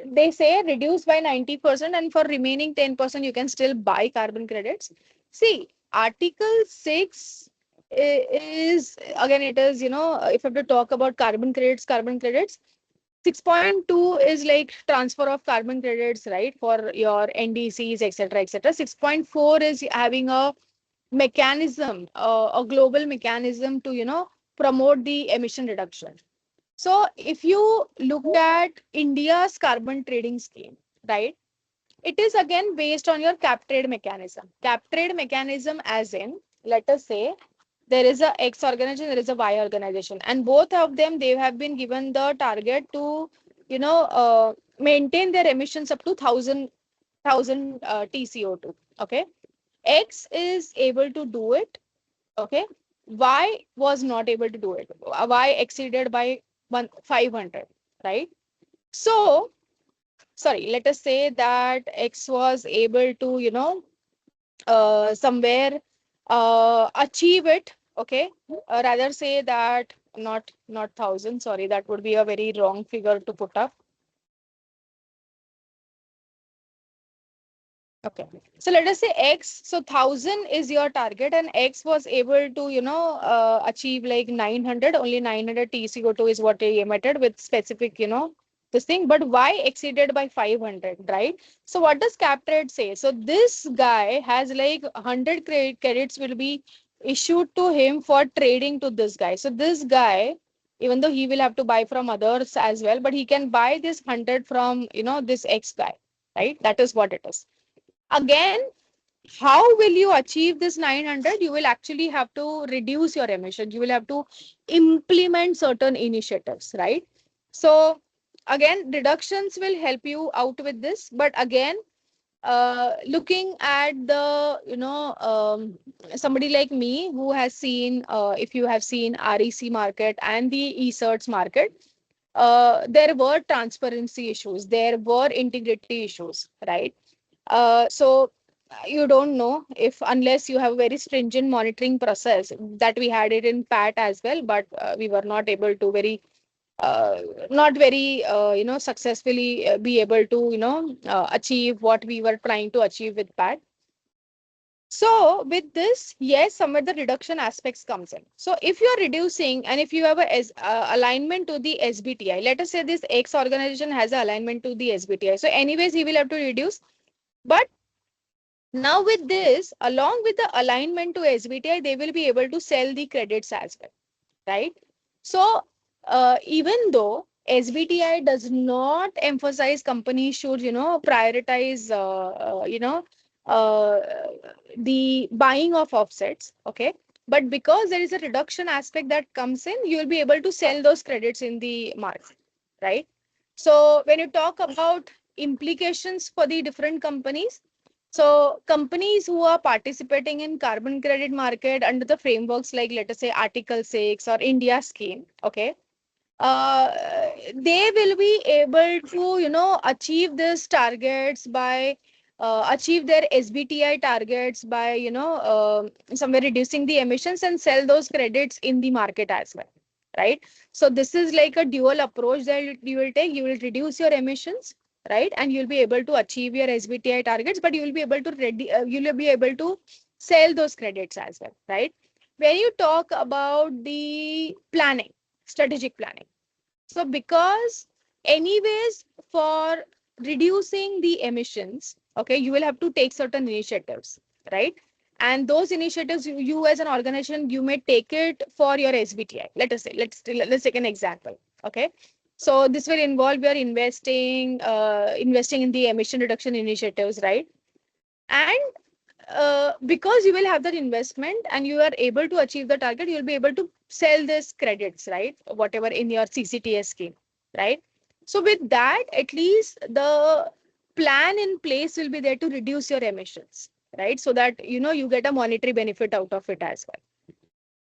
they say reduce by 90%, and for remaining 10% you can still buy carbon credits. See, Article 6 is, again, it is, if I have to talk about carbon credits, 6.2 is like transfer of carbon credits, right, for your NDCs, etc., etc. 6.4 is having a mechanism, a global mechanism to, promote the emission reduction. So if you look at India's carbon trading scheme, right, it is again based on your cap trade mechanism. Cap trade mechanism, as in, let us say, there is a X organization, there is a Y organization, and both of them, they have been given the target to, maintain their emissions up to 1,000 TCO2. Okay, X is able to do it. Okay, Y was not able to do it. Y exceeded by 500, right? So, sorry, let us say that X was able to, somewhere achieve it. Okay, rather say that, not 1,000, sorry, that would be a very wrong figure to put up. Okay, so let us say X, so 1,000 is your target, and X was able to, achieve like 900, only 900 TCO2 is what they emitted with specific, this thing, but Y exceeded by 500, right? So what does cap trade say? So this guy has like 100 credits will be issued to him for trading to this guy. So this guy, even though he will have to buy from others as well, but he can buy this 100 from, this X guy, right? That is what it is. Again, how will you achieve this 900? You will actually have to reduce your emissions. You will have to implement certain initiatives, right? So again, reductions will help you out with this. But again, looking at the, somebody like me who has seen, if you have seen REC market and the eCerts market, there were transparency issues, there were integrity issues, right? So you don't know if, unless you have a very stringent monitoring process, that we had it in PAT as well, but we were not able to uh, not very successfully be able to achieve what we were trying to achieve with PAT. So with this, yes, somewhere the reduction aspects comes in. So if you are reducing, and if you have a alignment to the SBTi, let us say this X organization has an alignment to the SBTi. So anyways, he will have to reduce. But now with this, along with the alignment to SBTi, they will be able to sell the credits as well, right? So even though SBTi does not emphasize companies should, prioritize, uh, the buying of offsets, okay? But because there is a reduction aspect that comes in, you will be able to sell those credits in the market, right? So when you talk about implications for the different companies, so companies who are participating in carbon credit market under the frameworks like, let us say, Article 6 or India scheme, okay, uh, they will be able to, achieve these targets by achieve their SBTi targets by, somewhere reducing the emissions and sell those credits in the market as well, right? So this is like a dual approach that you will take. You will reduce your emissions, right, and you'll be able to achieve your SBTi targets, but you will be able to you'll be able to sell those credits as well, right? When you talk about the planning, strategic planning, so because anyways, for reducing the emissions, okay, you will have to take certain initiatives, right? And those initiatives, you as an organization, you may take it for your SBTi. Let us say, let's take an example. Okay. So this will involve your investing in the emission reduction initiatives, right? And because you will have that investment and you are able to achieve the target, you will be able to sell this credits, right? Whatever in your CCTS scheme, right? So with that, at least the plan in place will be there to reduce your emissions, right? So that, you get a monetary benefit out of it as well.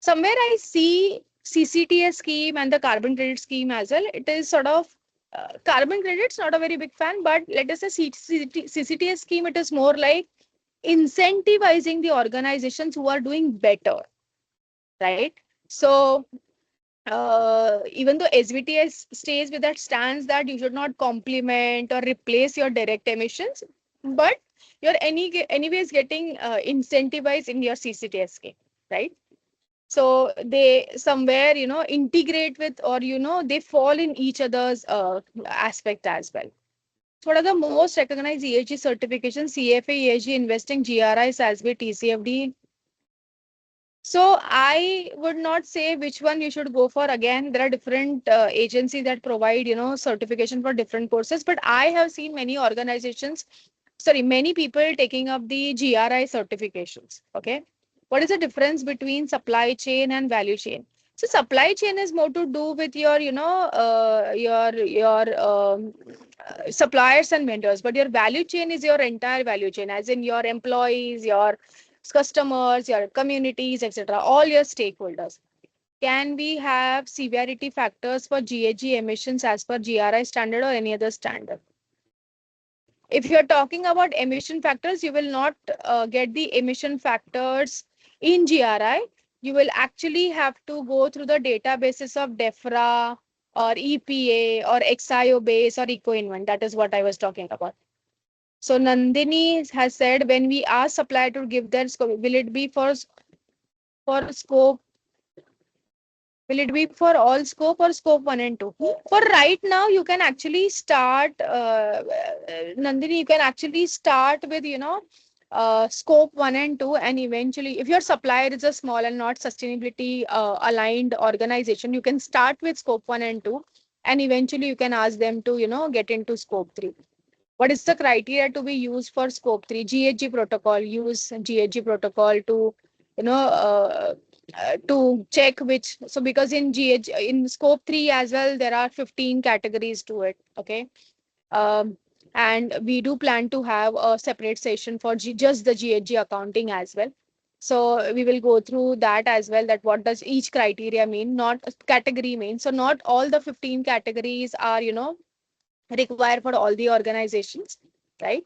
Somewhere I see CCTS scheme and the carbon credit scheme as well. It is sort of carbon credits, not a very big fan, but let us say CCTS scheme, it is more like incentivizing the organizations who are doing better, right? So even though SBTi stays with that stance that you should not complement or replace your direct emissions, but you're anyways getting incentivized in your CCTS scheme, right? So they somewhere, integrate with, or, they fall in each other's aspect as well. So what are the most recognized ESG certifications? CFA, ESG Investing, GRI, SASB, TCFD. So I would not say which one you should go for. Again, there are different agencies that provide, certification for different courses. But I have seen many organizations, sorry, many people taking up the GRI certifications. Okay. What is the difference between supply chain and value chain? So supply chain is more to do with your, suppliers and vendors, but your value chain is your entire value chain, as in your employees, your customers, your communities, etc., all your stakeholders. Can we have severity factors for GHG emissions as per GRI standard or any other standard? If you're talking about emission factors, you will not get the emission factors in GRI. You will actually have to go through the databases of DEFRA or EPA or XIO base or EcoInvent. That is what I was talking about. So Nandini has said, when we ask supplier to give their scope, will it be for scope? Will it be for all scope or scope 1 and 2? For right now, you can actually start, Nandini, you can actually start with, scope 1 and 2, and eventually, if your supplier is a small and not sustainability aligned organization, you can start with scope 1 and 2, and eventually you can ask them to, get into scope 3. What is the criteria to be used for scope 3? GHG protocol. Use GHG protocol to, you know, to check which. So because in in scope 3 as well, there are 15 categories to it. Okay. Um, and we do plan to have a separate session for just the GHG accounting as well. So we will go through that as well, that what does each criteria mean, not category mean. So not all the 15 categories are, required for all the organizations, right?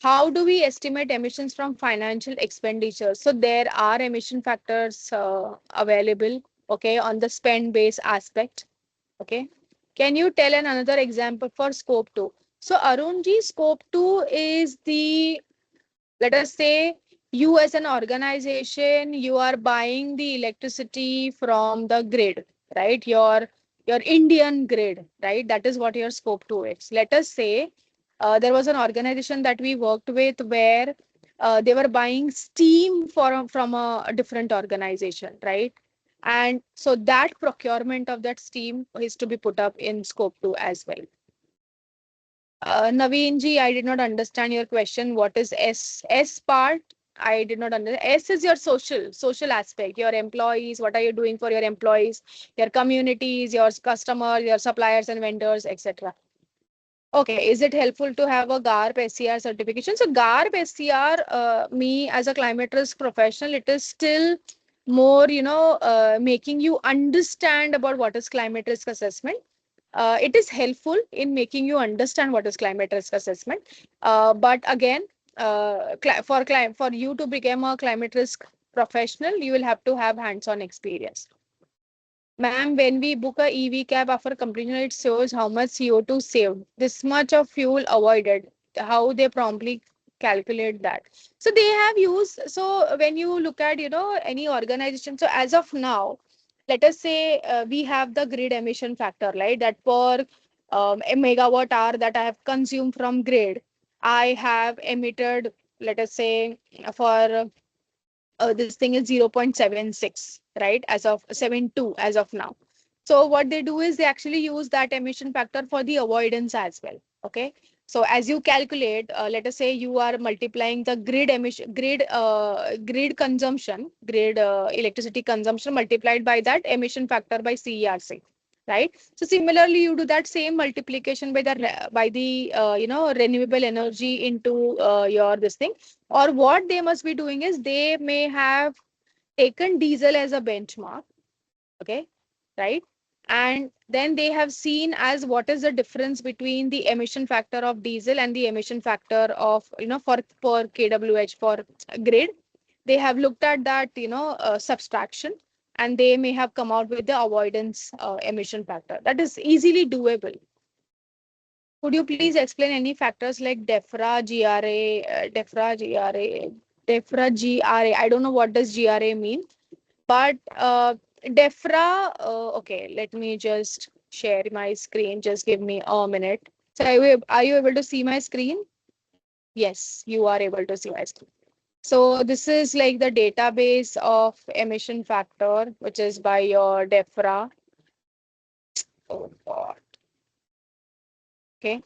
How do we estimate emissions from financial expenditures? So there are emission factors available, okay, on the spend based aspect. Okay. Can you tell another example for scope 2? So Arunji, scope 2 is the, let us say, you as an organization, you are buying the electricity from the grid, right? Your Indian grid, right? That is what your scope 2 is. Let us say there was an organization that we worked with where they were buying steam from a different organization, right? And so that procurement of that steam is to be put up in scope 2 as well. Naveen ji, I did not understand your question. What is S? S part? I did not understand. S is your social aspect. Your employees. What are you doing for your employees, your communities, your customers, your suppliers and vendors, etc. Okay, is it helpful to have a GARP SCR certification? So GARP SCR, me as a climate risk professional, it is still more, making you understand about what is climate risk assessment. It is helpful in making you understand what is climate risk assessment. But again, for you to become a climate risk professional, you will have to have hands-on experience. Ma'am, when we book a EV cab after completion, it shows how much CO2 saved, this much of fuel avoided, how they promptly calculate that. So they have used, so when you look at, any organization, so as of now, let us say we have the grid emission factor, right? That per a megawatt hour that I have consumed from grid, I have emitted, let us say, for this thing is 0.76, right, as of 72 as of now. So what they do is they actually use that emission factor for the avoidance as well. Okay. So as you calculate, let us say you are multiplying the grid emission, grid consumption, grid electricity consumption multiplied by that emission factor by CERC, right? So similarly, you do that same multiplication by the renewable energy into your this thing. Or what they must be doing is they may have taken diesel as a benchmark, okay, right? And then they have seen as what is the difference between the emission factor of diesel and the emission factor of, for kWh for grid. They have looked at that, subtraction, and they may have come out with the avoidance emission factor that is easily doable. Could you please explain any factors like DEFRA, GRA, DEFRA, GRA? I don't know what does GRA mean, but DEFRA, okay, let me just share my screen. Just give me a minute. So are you able to see my screen? Yes, you are able to see my screen. So this is like the database of emission factor, which is by your DEFRA. Oh God. Okay.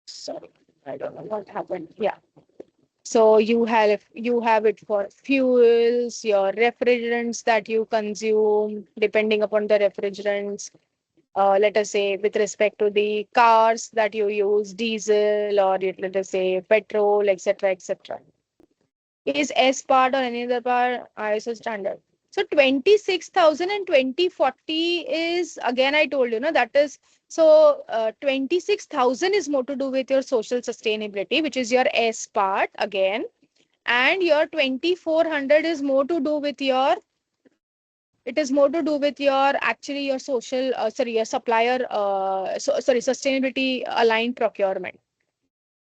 Sorry, I don't know what happened. Yeah. So you have it for fuels, your refrigerants that you consume, depending upon the refrigerants. Let us say with respect to the cars that you use, diesel or let us say petrol, etc., etc. Is S part or any other part ISO standard? So 26,000 and 2040 is again I told you no that is so 26,000 is more to do with your social sustainability, which is your S part again, and your 2400 is more to do with your it is more to do with your actually your social sorry your supplier sorry sustainability aligned procurement.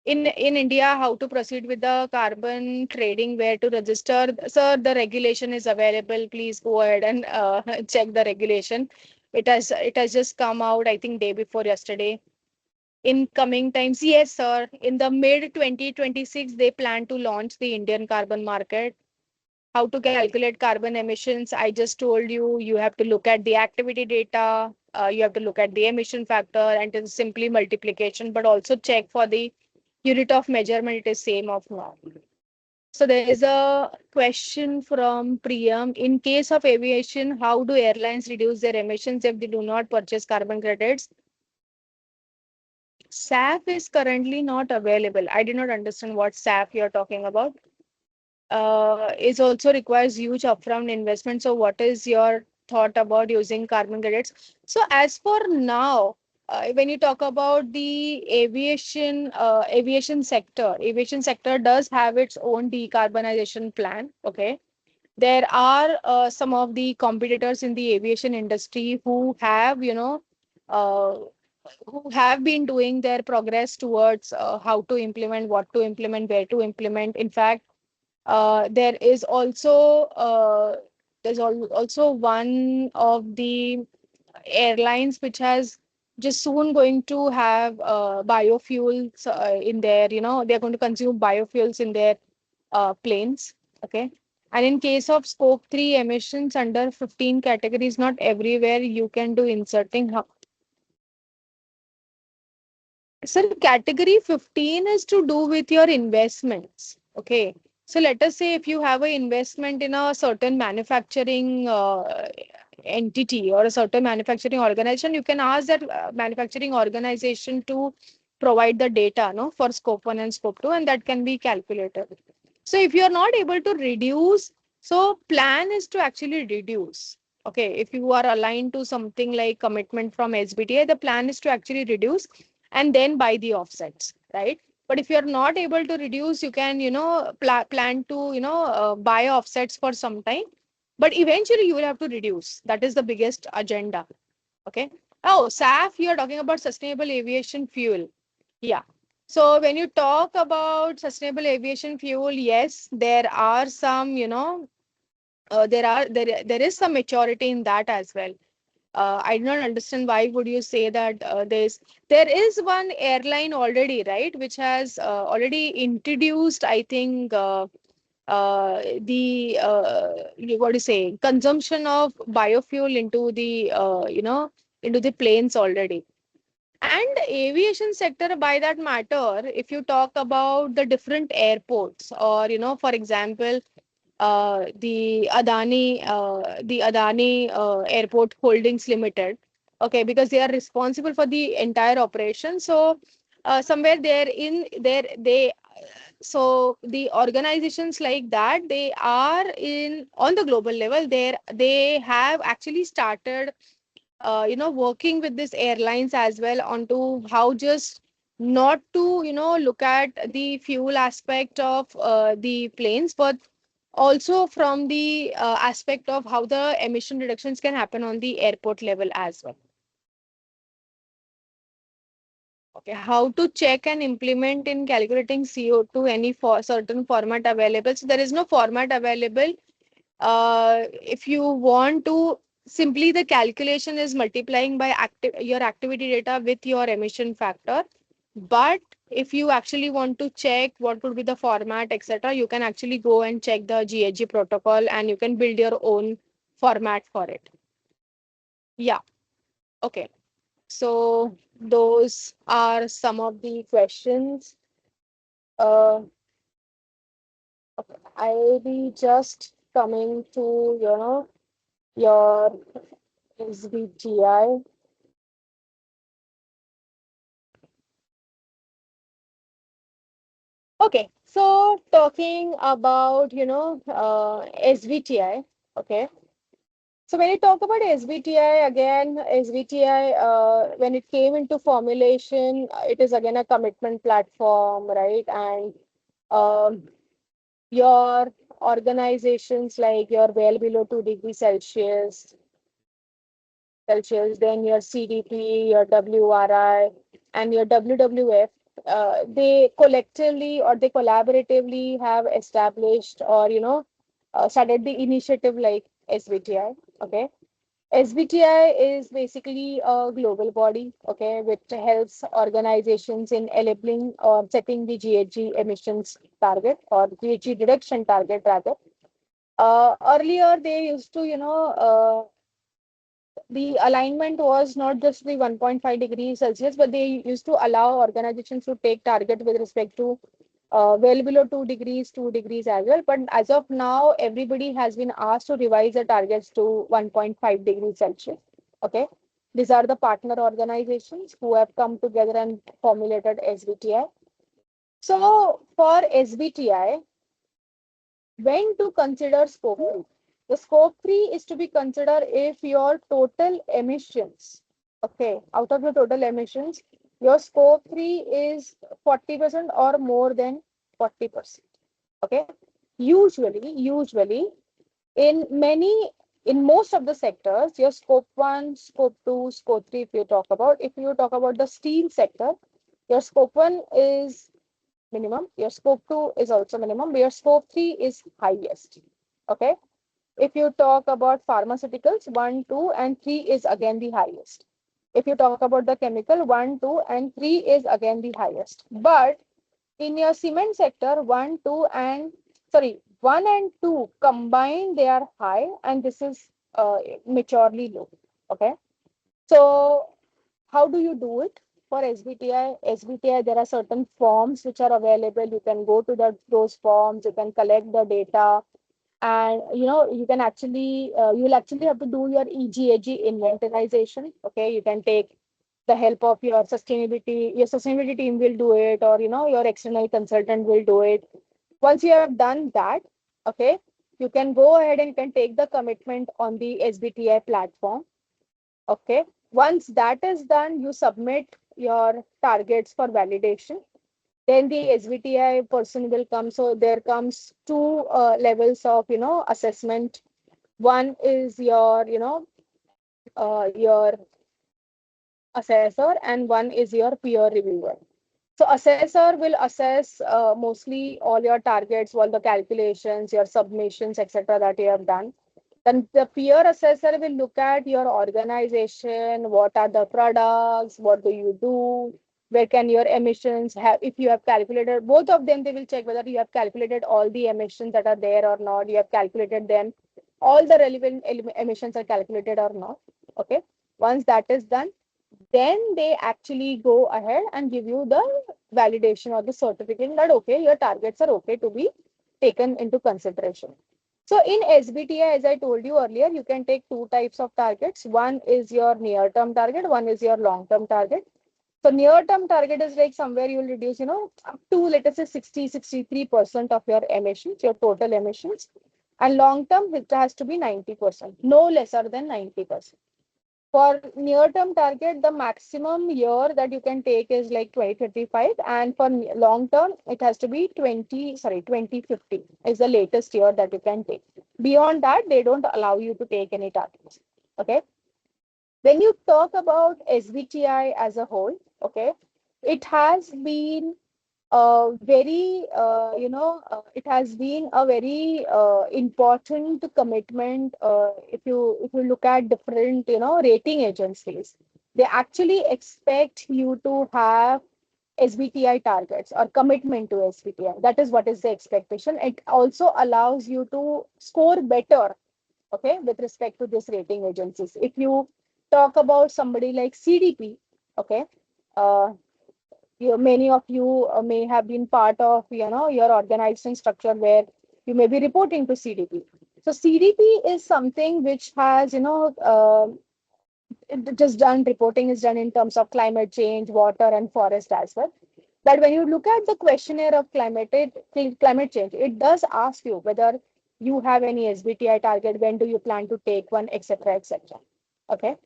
In India, how to proceed with the carbon trading, where to register. Sir, the regulation is available. Please go ahead and check the regulation. It has just come out, I think, day before yesterday. In coming times, yes, sir. In the mid 2026, they plan to launch the Indian carbon market. How to calculate carbon emissions? I just told you. You have to look at the activity data. You have to look at the emission factor, and it's simply multiplication, but also check for the unit of measurement. It is same of now. So there is a question from Priyam. In case of aviation, how do airlines reduce their emissions if they do not purchase carbon credits? SAF is currently not available. I did not understand what SAF you're talking about. Is also requires huge upfront investment. So what is your thought about using carbon credits? So as for now, when you talk about the aviation sector does have its own decarbonization plan. Okay, there are some of the competitors in the aviation industry who have uh, who have been doing their progress towards how to implement, what to implement, where to implement. In fact, there is also also one of the airlines which has just soon going to have biofuels in their, they're going to consume biofuels in their planes. Okay. And in case of scope 3 emissions under 15 categories, not everywhere you can do inserting. So category 15 is to do with your investments. Okay. So let us say if you have an investment in a certain manufacturing entity or a certain manufacturing organization, you can ask that manufacturing organization to provide the data no, for scope 1 and scope 2, and that can be calculated. So if you are not able to reduce, so plan is to actually reduce. Okay. If you are aligned to something like commitment from SBTi, the plan is to actually reduce and then buy the offsets, right? But if you're not able to reduce, you can, plan to, buy offsets for some time, but eventually you will have to reduce. That is the biggest agenda. Okay. Oh, SAF, you're talking about sustainable aviation fuel. Yeah. So when you talk about sustainable aviation fuel, yes, there are some, there is some maturity in that as well. I do not understand why would you say that there is one airline already, right, which has already introduced, I think, the what do you say, consumption of biofuel into the into the planes already. And aviation sector, by that matter, if you talk about the different airports, or for example, the Adani Airport Holdings Limited. Okay, because they are responsible for the entire operation. So somewhere there in there they so the organizations like that, they are in on the global level. They have actually started working with these airlines as well onto how just not to, look at the fuel aspect of the planes, but also from the aspect of how the emission reductions can happen on the airport level as well. Okay, how to check and implement in calculating CO2, any for certain format available. So there is no format available. If you want to, simply the calculation is multiplying by your activity data with your emission factor. But if you actually want to check what would be the format, etc., you can actually go and check the GHG protocol and you can build your own format for it. Yeah. Okay. So those are some of the questions. Uh, okay. I'll be just coming to, your SBTi. Okay, so talking about, SBTi. Okay, so when you talk about SBTi, again, SBTi, when it came into formulation, it is again a commitment platform, right? And um, your organizations like your well below 2 degrees Celsius, then your CDP, your WRI, and your WWF, they collectively or they collaboratively have established or started the initiative like SBTi. Okay, SBTi is basically a global body, okay, which helps organizations in enabling or setting the GHG emissions target or GHG reduction target rather. Earlier, they used to, the alignment was not just the 1.5 degrees Celsius, but they used to allow organizations to take target with respect to well below 2 degrees as well. But as of now, everybody has been asked to revise the targets to 1.5 degrees Celsius. Okay. These are the partner organizations who have come together and formulated SBTi. So for SBTi, when to consider scope 3? The scope 3 is to be considered if your total emissions, okay, out of your total emissions, your scope 3 is 40% or more than 40%. Okay. Usually, in most of the sectors, your scope 1, scope 2, scope 3, if you talk about the steel sector, your scope 1 is minimum, your scope 2 is also minimum, but your scope 3 is highest. Okay. If you talk about pharmaceuticals, 1, 2, and 3 is again the highest. If you talk about the chemical, 1, 2, and 3 is again the highest. But in your cement sector, 1 and 2 combined, they are high, and this is maturely low. Okay. So how do you do it? For SBTi, there are certain forms which are available. You can go to those forms, you can collect the data, and you can actually you'll actually have to do your EGAG inventarization. Okay, you can take the help of your sustainability team will do it, or your external consultant will do it. Once you have done that, okay, you can go ahead and you can take the commitment on the SBTi platform. Okay, once that is done, you submit your targets for validation. Then the SBTi person will come. So there comes two levels of assessment. One is your assessor, and one is your peer reviewer. So assessor will assess mostly all your targets, all the calculations, your submissions, etc. that you have done. Then the peer assessor will look at your organization, what are the products, what do you do, where can your emissions have, if you have calculated, both of them, they will check whether you have calculated all the emissions that are there or not, you have calculated them, all the relevant emissions are calculated or not. Okay. Once that is done, then they actually go ahead and give you the validation or the certificate that okay, your targets are okay to be taken into consideration. So in SBTi, as I told you earlier, you can take two types of targets. One is your near term target, one is your long term target. So near term target is like somewhere you will reduce up to, let us say, 63% of your emissions, your total emissions, and long term it has to be 90%, no lesser than 90%. For near-term target, the maximum year that you can take is like 2035, and for long-term, it has to be 2050 is the latest year that you can take. Beyond that, they don't allow you to take any targets. Okay. When you talk about SBTi as a whole, okay, it has been it has been a very important commitment. If you look at different, rating agencies, they actually expect you to have SBTi targets or commitment to SBTi. That is what is the expectation. It also allows you to score better, okay, with respect to this rating agencies. If you talk about somebody like CDP, okay, uh, many of you may have been part of, your organization structure where you may be reporting to CDP. So CDP is something which has, it just done reporting is done in terms of climate change, water, and forest as well. But when you look at the questionnaire of climate change, it does ask you whether you have any SBTi target, when do you plan to take one, etc., etc. Okay,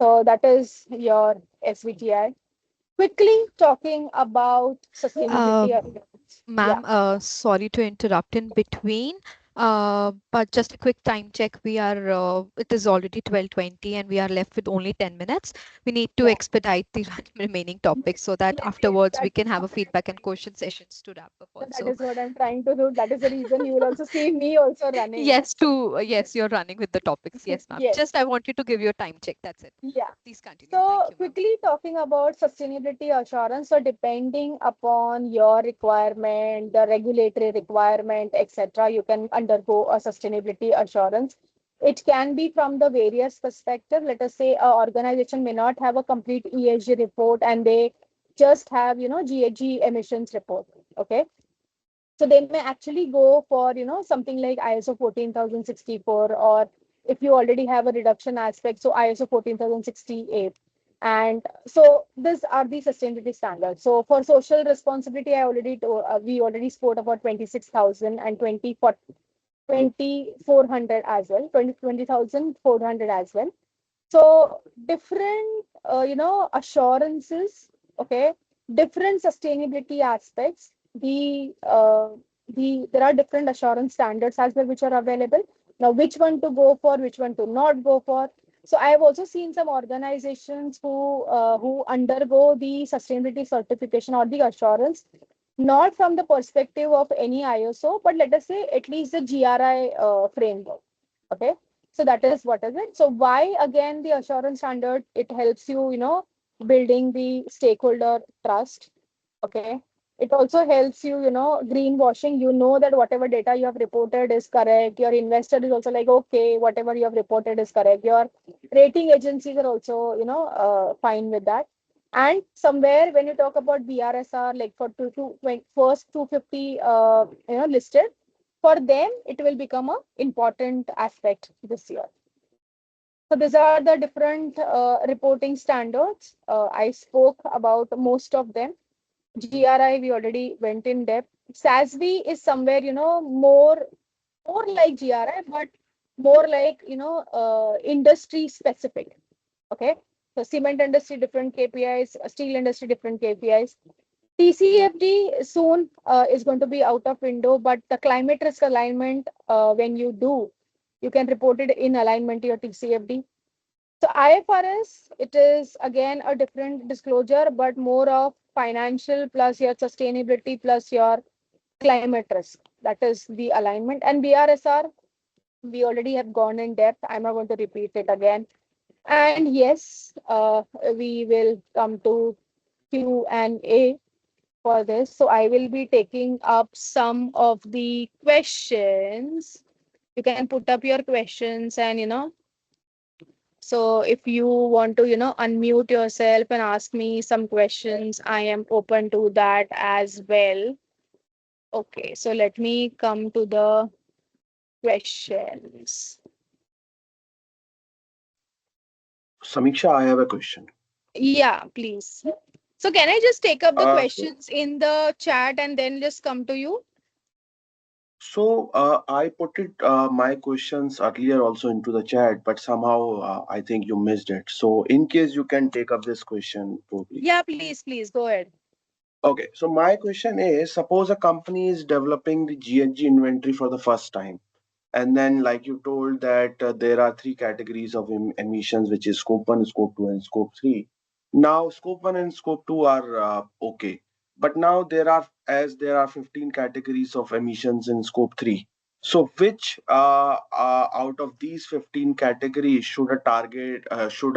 so that is your SBTi. Quickly talking about Uh, sustainability efforts. Yeah, Ma'am, sorry to interrupt in between, but just a quick time check. It is already 12:20 and we are left with only 10 minutes. We need to yeah. expedite the remaining topics so that Yes, yes. afterwards we can have a feedback and question sessions to wrap up That also. is what I'm trying to do. That is the reason you will also see me also running. Yes, you're running with the topics. Yes, ma'am. Yes. Just I wanted to give you a time check. That's it. Yeah. Please continue. Thank So you, ma'am. quickly talking about sustainability assurance. So depending upon your requirement, the regulatory requirement, etc., you can undergo a sustainability assurance. It can be from the various perspective. Let us say an organization may not have a complete ESG report and they just have, GHG emissions report. Okay. So they may actually go for, something like ISO 14064, or if you already have a reduction aspect, so ISO 14068. And so these are the sustainability standards. So for social responsibility, we already spoke about 26,000 and 2400 as well, 20,400 as well. So different, assurances, okay, different sustainability aspects. There are different assurance standards as well which are available. Now, which one to go for, which one to not go for. So I have also seen some organizations who undergo the sustainability certification or the assurance, not from the perspective of any ISO, but let us say at least the GRI framework. Okay, so that is what is it. So why again the assurance standard? It helps you, building the stakeholder trust. Okay. It also helps you, greenwashing. You know that whatever data you have reported is correct. Your investor is also like, okay, whatever you have reported is correct. Your rating agencies are also, fine with that. And somewhere when you talk about BRSR, like for first 250, listed, for them, it will become a important aspect this year. So these are the different reporting standards. I spoke about most of them. GRI, we already went in depth. SASB is somewhere, more like GRI, but more like, industry specific. Okay. So cement industry, different KPIs, steel industry, different KPIs. TCFD soon is going to be out of window, but the climate risk alignment, when you do, you can report it in alignment to your TCFD. So IFRS, it is again a different disclosure, but more of financial plus your sustainability plus your climate risk. That is the alignment. And BRSR, we already have gone in depth. I'm not going to repeat it again. And yes, we will come to Q&A for this. So I will be taking up some of the questions. You can put up your questions and, so if you want to, unmute yourself and ask me some questions, I am open to that as well. Okay, so let me come to the questions. Samiksha, I have a question. Yeah, please. So can I just take up the Uh, questions in the chat and then just come to you? So I put it my questions earlier also into the chat, but somehow I think you missed it. So in case you can take up this question, probably. Yeah, please go ahead. Okay, so my question is, suppose a company is developing the GHG inventory for the first time, and then like you told that there are three categories of emissions, which is scope 1, scope 2, and scope 3. Now scope 1 and scope 2 are okay, but now there are 15 categories of emissions in scope 3. So which out of these 15 categories should a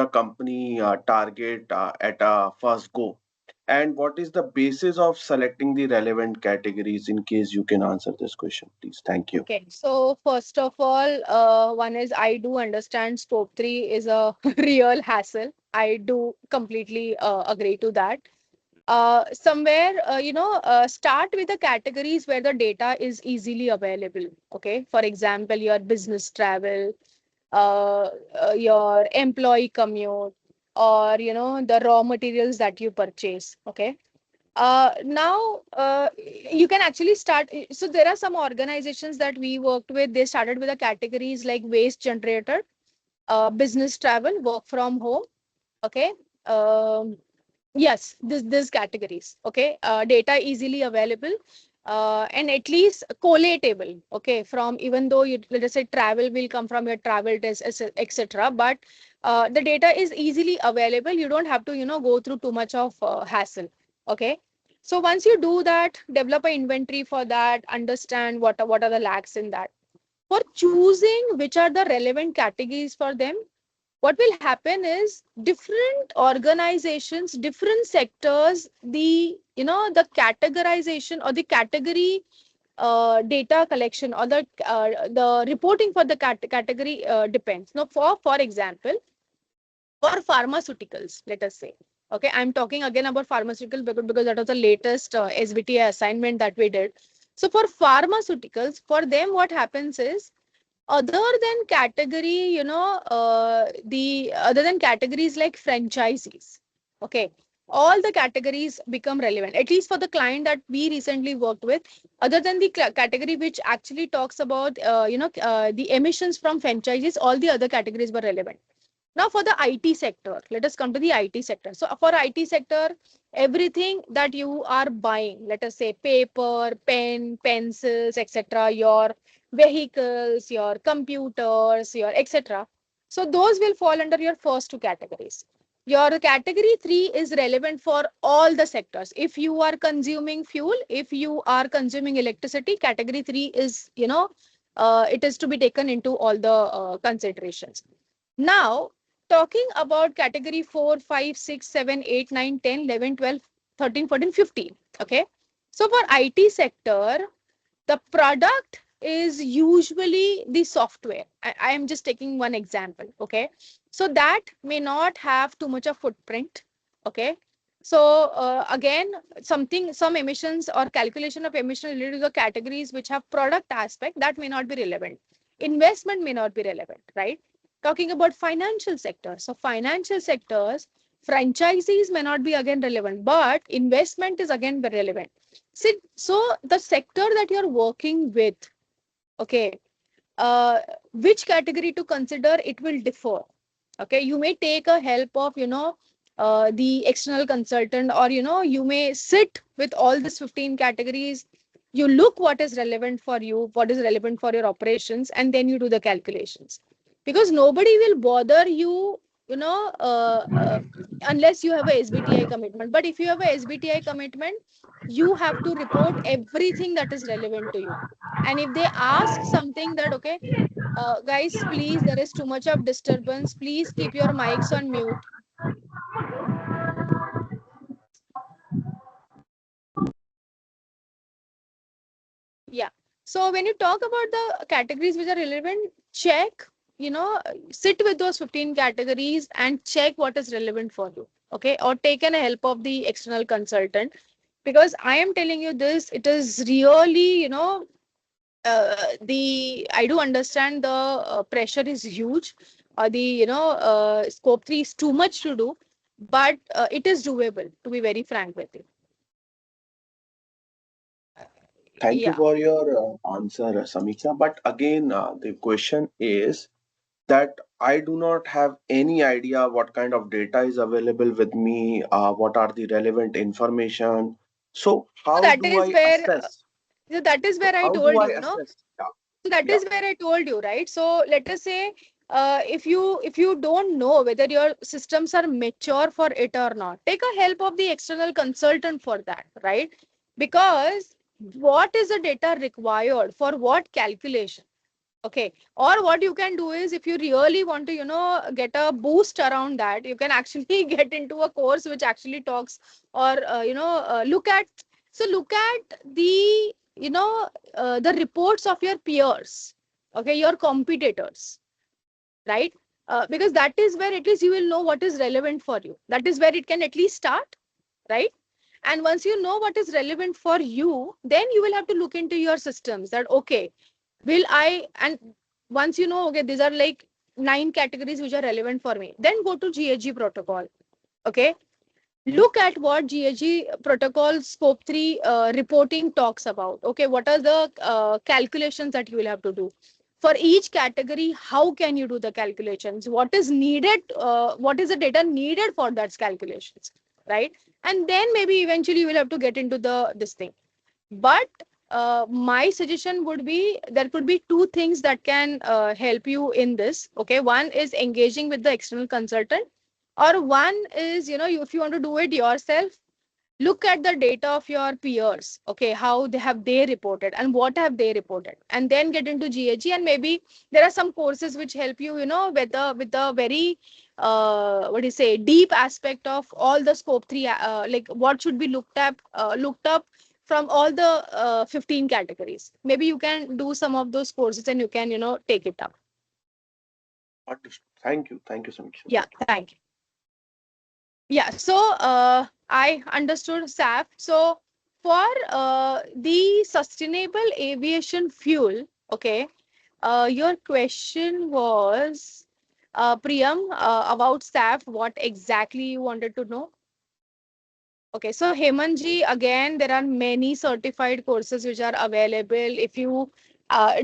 company target at a first go, and what is the basis of selecting the relevant categories? In case you can answer this question, please. Thank you. Okay, so first of all, one is I do understand scope 3 is a real hassle. I do completely agree to that. Somewhere, start with the categories where the data is easily available. Okay, for example, your business travel, your employee commute, or the raw materials that you purchase. Okay, now you can actually start. So there are some organizations that we worked with. They started with the categories like waste generator, business travel, work from home. Okay. Yes, this categories. Okay, data easily available, and at least collatable. Okay, from even though you, let us say, travel will come from your travel test, etc. But the data is easily available. You don't have to go through too much of hassle. Okay, so once you do that, develop an inventory for that. Understand what are the lacks in that. For choosing which are the relevant categories for them, what will happen is different organizations, different sectors, the categorization or the category data collection or the reporting for the category depends. Now, for example, for pharmaceuticals, let us say. Okay, I'm talking again about pharmaceutical because that was the latest SBTi assignment that we did. So for pharmaceuticals, for them, what happens is, other than category, the other than categories like franchisees, okay, all the categories become relevant, at least for the client that we recently worked with. Other than the category which actually talks about the emissions from franchises, all the other categories were relevant. Now for the IT sector, let us come to the IT sector. So for IT sector, everything that you are buying, let us say paper, pen, pencils, etc., your vehicles, your computers, your etc. So those will fall under your first two categories. Your category 3 is relevant for all the sectors. If you are consuming fuel, if you are consuming electricity, category 3 is, it is to be taken into all the considerations. Now, talking about category 4, 5, 6, 7, 8, 9, 10, 11, 12, 13, 14, 15. Okay. So for IT sector, the product is usually the software. I am just taking one example. Okay. So that may not have too much of footprint. Okay. So again, some emissions or calculation of emission related to the categories which have product aspect, that may not be relevant. Investment may not be relevant, right? Talking about financial sector. So financial sectors, franchisees may not be again relevant, but investment is again very relevant. So the sector that you're working with, okay, which category to consider, it will differ. Okay, you may take a help of the external consultant, or you may sit with all these 15 categories. You look what is relevant for you, what is relevant for your operations, and then you do the calculations, because nobody will bother you, you know uh, uh, unless you have a SBTi commitment. But if you have a SBTi commitment, you have to report everything that is relevant to you. And if they ask something that, okay, guys, please, there is too much of disturbance. Please keep your mics on mute. Yeah. So when you talk about the categories which are relevant, check, sit with those 15 categories and check what is relevant for you. Okay. Or take an help of the external consultant. Because I am telling you this, it is really, I do understand the pressure is huge, or the scope 3 is too much to do, but it is doable, to be very frank with you. Thank you Yeah. for your answer, Samiksha. But again, the question is that I do not have any idea what kind of data is available with me, what are the relevant information. So So how that do is I where assess? that is So where I how do told I you, no? assess? Yeah, So that yeah. is where I told you, right? So let us say if you don't know whether your systems are mature for it or not, take a help of the external consultant for that, right? Because what is the data required for what calculation? Okay. Or what you can do is if you really want to, get a boost around that, you can actually get into a course which actually talks or, look at the, the reports of your peers, okay, your competitors, right? Because that is where at least you will know what is relevant for you. That is where it can at least start, right? And once you know what is relevant for you, then you will have to look into your systems that, okay, will I, and once you know, okay, these are like 9 categories which are relevant for me, then go to GHG protocol. Okay. Look at what GHG protocol scope 3 reporting talks about. Okay. What are the calculations that you will have to do? For each category, how can you do the calculations? What is needed? What is the data needed for that calculations? Right. And then maybe eventually you will have to get into this thing. But my suggestion would be there could be two things that can help you in this. Okay, one is engaging with the external consultant, or one is, if you want to do it yourself, look at the data of your peers. Okay, how they reported and what have they reported, and then get into GHG. And maybe there are some courses which help you, with a very what do you say, deep aspect of all the scope 3, like what should be looked up from all the 15 categories. Maybe you can do some of those courses and you can, take it up. Understood. Thank you, Samiksha. Yeah, thank you. Yeah, so I understood SAF. So for the sustainable aviation fuel, okay, your question was, Priyam, about SAF, what exactly you wanted to know? Okay, so Hemanji, again, there are many certified courses which are available. If you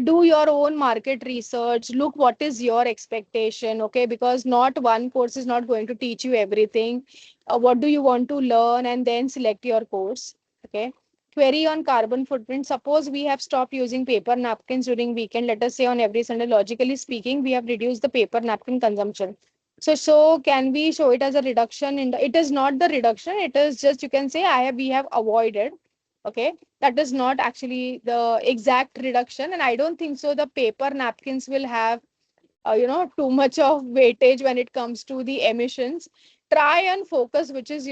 do your own market research, look what is your expectation, okay? Because not one course is not going to teach you everything. What do you want to learn, and then select your course, okay? Query on carbon footprint. Suppose we have stopped using paper napkins during weekend. Let us say on every Sunday, logically speaking, we have reduced the paper napkin consumption. So can we show it as a reduction in it is not the reduction, it is just, you can say, we have avoided. Okay. That is not actually the exact reduction. And I don't think so. The paper napkins will have, too much of weightage when it comes to the emissions. Try and focus, which is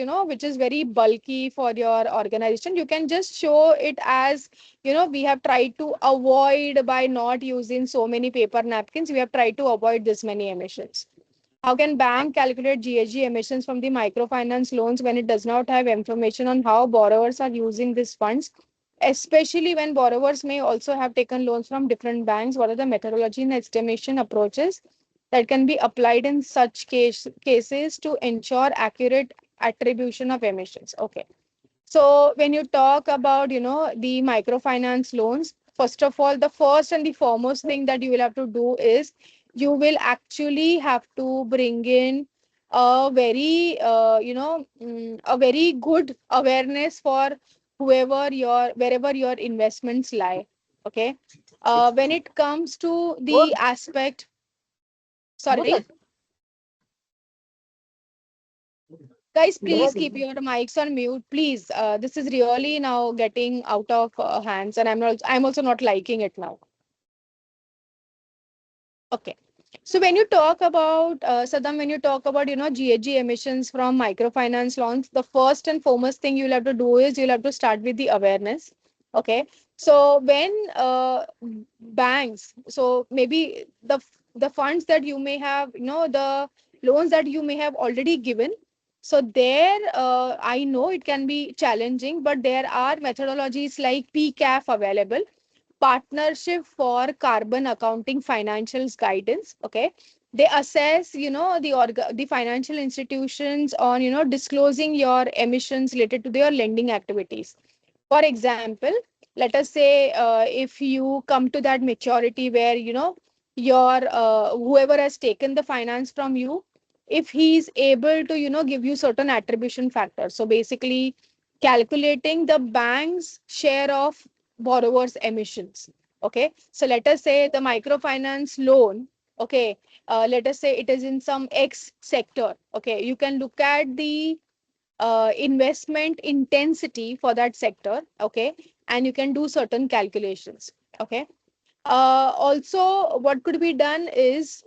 very bulky for your organization. You can just show it as, we have tried to avoid by not using so many paper napkins. We have tried to avoid this many emissions. How can bank calculate GHG emissions from the microfinance loans when it does not have information on how borrowers are using these funds, especially when borrowers may also have taken loans from different banks? What are the methodology and estimation approaches that can be applied in such cases to ensure accurate attribution of emissions? Okay. So when you talk about, the microfinance loans, first of all, the first and the foremost thing that you will have to do is you will actually have to bring in a very, a very good awareness for wherever your investments lie. Okay. When it comes to the aspect, sorry, guys, please keep your mics on mute, please. This is really now getting out of hands, and I'm also not liking it now. Okay. So when you talk about Saddam, when you talk about, GHG emissions from microfinance loans, the first and foremost thing you'll have to do is you'll have to start with the awareness. Okay. So when banks, so maybe the funds that you may have, the loans that you may have already given. So there, I know it can be challenging, but there are methodologies like PCAF available, Partnership for Carbon Accounting Financials Guidance. Okay. They assess, the financial institutions on, disclosing your emissions related to their lending activities. For example, let us say if you come to that maturity where your whoever has taken the finance from you, if he is able to give you certain attribution factors, so basically calculating the bank's share of borrowers emissions. Okay, so let us say the microfinance loan, okay, let us say it is in some X sector. Okay, you can look at the investment intensity for that sector. Okay, and you can do certain calculations. Okay, also what could be done is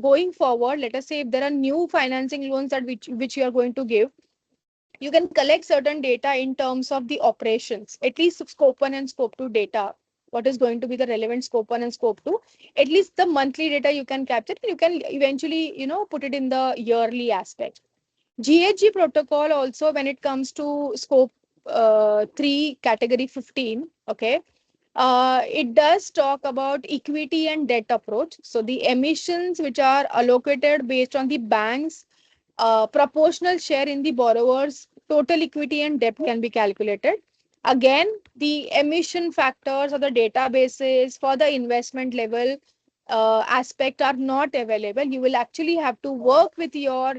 going forward, let us say if there are new financing loans that which you are going to give, you can collect certain data in terms of the operations, at least scope 1 and scope 2 data. What is going to be the relevant scope 1 and scope 2? At least the monthly data you can capture. You can eventually, put it in the yearly aspect. GHG protocol also, when it comes to scope 3 category 15, okay, it does talk about equity and debt approach. So the emissions which are allocated based on the bank's proportional share in the borrower's total equity and debt can be calculated. Again, the emission factors or the databases for the investment level aspect are not available. You will actually have to work with your,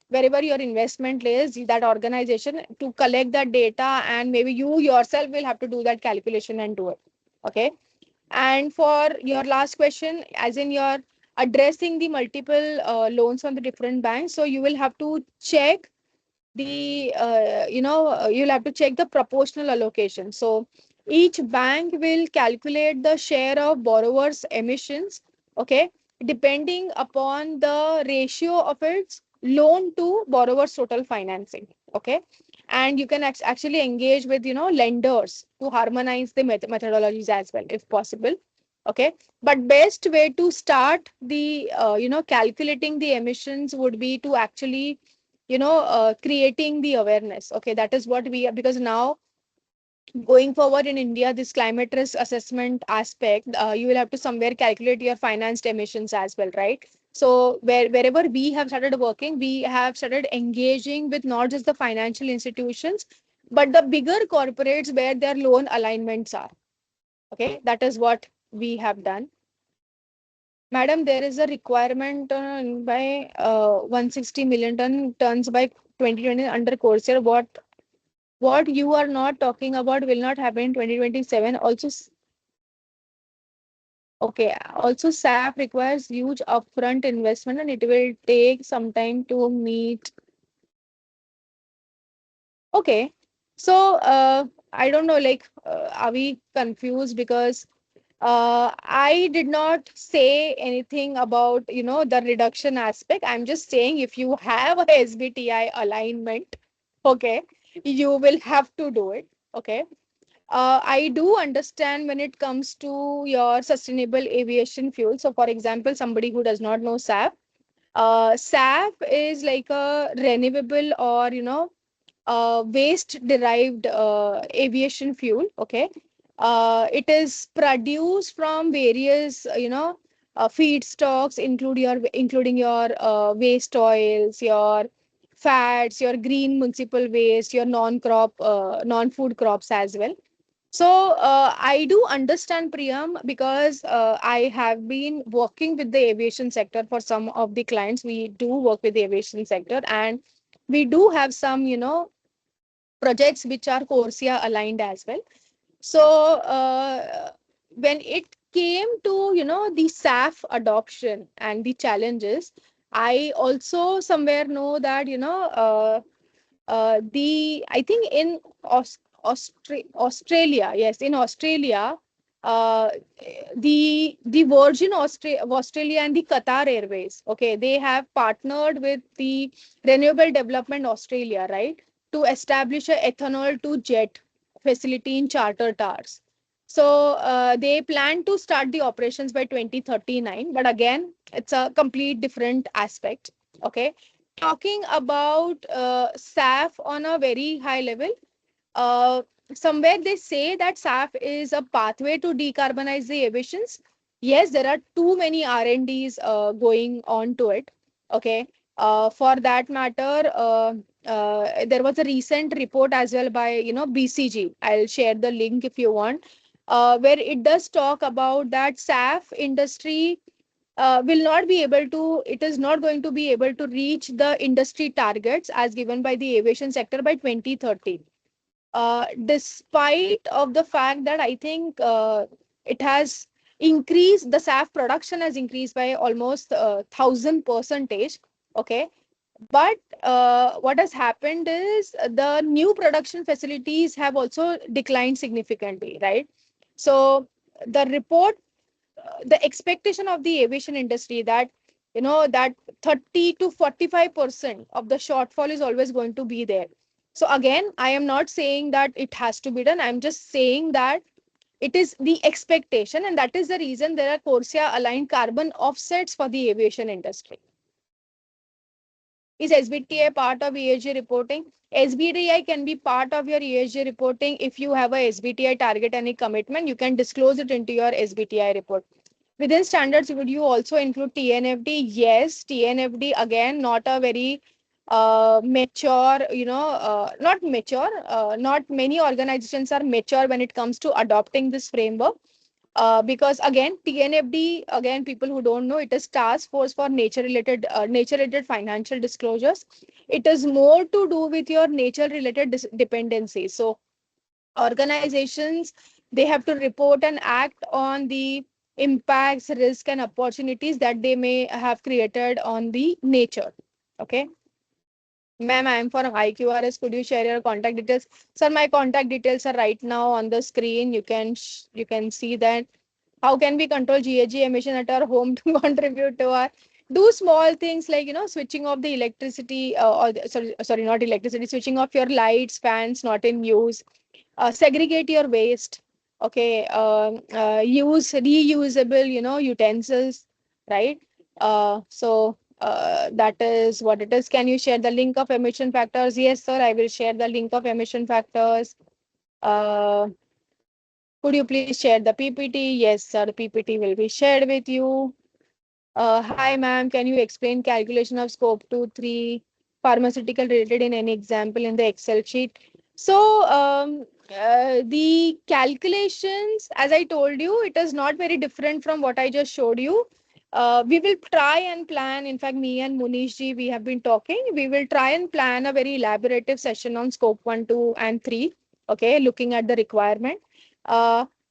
wherever your investment is, that organization, to collect that data, and maybe you yourself will have to do that calculation and do it. Okay. And for your last question, as in your addressing the multiple loans from the different banks, so you will have to check the you'll have to check the proportional allocation. So each bank will calculate the share of borrowers emissions, okay, depending upon the ratio of its loan to borrowers total financing. Okay, and you can actually engage with lenders to harmonize the methodologies as well if possible. Okay, but best way to start the calculating the emissions would be to actually creating the awareness. Okay, that is what we are, because now going forward in India, this climate risk assessment aspect, you will have to somewhere calculate your financed emissions as well, right? So wherever we have started working, we have started engaging with not just the financial institutions, but the bigger corporates where their loan alignments are. Okay, that is what we have done. Madam, there is a requirement by 160 million tons by 2020 under Corsair. What you are not talking about will not happen in 2027. Also, okay. Also, SAP requires huge upfront investment, and it will take some time to meet. Okay. So, I don't know. Like, are we confused? Because I did not say anything about, the reduction aspect. I'm just saying if you have a SBTi alignment, okay, you will have to do it. Okay. I do understand when it comes to your sustainable aviation fuel. So, for example, somebody who does not know SAF, SAF is like a renewable or, waste derived aviation fuel. Okay, it is produced from various feedstocks, including your waste oils, your fats, your green municipal waste, your non food crops as well. So I do understand, Priyam, because I have been working with the aviation sector for some of the clients. We do work with the aviation sector, and we do have some projects which are Corsia aligned as well. So when it came to the SAF adoption and the challenges, I also somewhere know that the I think in Australia, yes, in Australia, uh, the Virgin Australia and the Qatar Airways, okay, they have partnered with the Renewable Development Australia, right, to establish a ethanol to jet facility in charter towers. So they plan to start the operations by 2039, but again, it's a complete different aspect. Okay, talking about SAF on a very high level, uh, somewhere they say that SAF is a pathway to decarbonize the emissions. Yes, there are too many R&Ds going on to it. Okay. For that matter, there was a recent report as well by BCG. I'll share the link if you want, where it does talk about that SAF industry will not be able to. It is not going to be able to reach the industry targets as given by the aviation sector by 2030. Despite of the fact that I think it has increased, the SAF production has increased by almost 1000%. Okay, but what has happened is the new production facilities have also declined significantly, right? So the report, the expectation of the aviation industry that that 30 to 45% of the shortfall is always going to be there. So again, I am not saying that it has to be done. I'm just saying that it is the expectation, and that is the reason there are CORSIA aligned carbon offsets for the aviation industry. Is SBTi part of ESG reporting? SBTi can be part of your ESG reporting if you have a SBTi target and a commitment. You can disclose it into your SBTi report. Within standards, would you also include TNFD? Yes, TNFD, again, not a very mature, not mature. Not many organizations are mature when it comes to adopting this framework. Because again, TNFD, again, people who don't know, it is Task Force for nature-related financial disclosures. It is more to do with your nature-related dependencies. So organizations, they have to report and act on the impacts, risk, and opportunities that they may have created on the nature. Okay. Ma'am, I am for IQRS. Could you share your contact details? Sir, my contact details are right now on the screen. You can see that. How can we control GHG emission at our home to contribute to our, do small things like switching off the electricity, sorry, not electricity, switching off your lights, fans not in use. Segregate your waste. Okay. Use reusable utensils, right? That is what it is. Can you share the link of emission factors? Yes, sir, I will share the link of emission factors. Could you please share the PPT? Yes, sir, the PPT will be shared with you. Hi, ma'am. Can you explain calculation of scope 2, 3 pharmaceutical related in any example in the Excel sheet? So, the calculations, as I told you, it is not very different from what I just showed you. We will try and plan. In fact, me and Munish ji, we have been talking. We will try and plan a very elaborative session on scope 1, 2, and 3. Okay, looking at the requirement.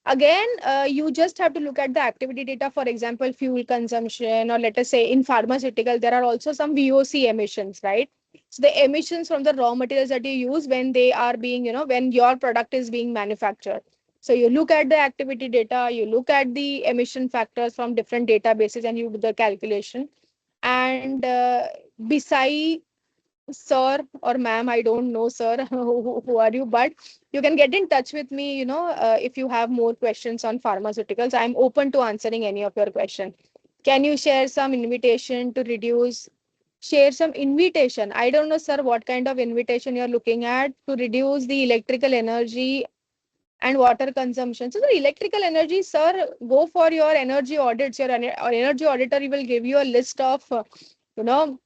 Again, you just have to look at the activity data, for example, fuel consumption, or let us say in pharmaceutical, there are also some VOC emissions, right? So the emissions from the raw materials that you use when they are being, when your product is being manufactured. So you look at the activity data, you look at the emission factors from different databases, and you do the calculation. And beside, sir or ma'am, I don't know, sir, who are you, but you can get in touch with me, if you have more questions on pharmaceuticals. I'm open to answering any of your question. Can you share some invitation to reduce, share some invitation? I don't know, sir, what kind of invitation you're looking at to reduce the electrical energy and water consumption. So the electrical energy, sir, go for your energy audits. Your energy auditor, he will give you a list of, you know,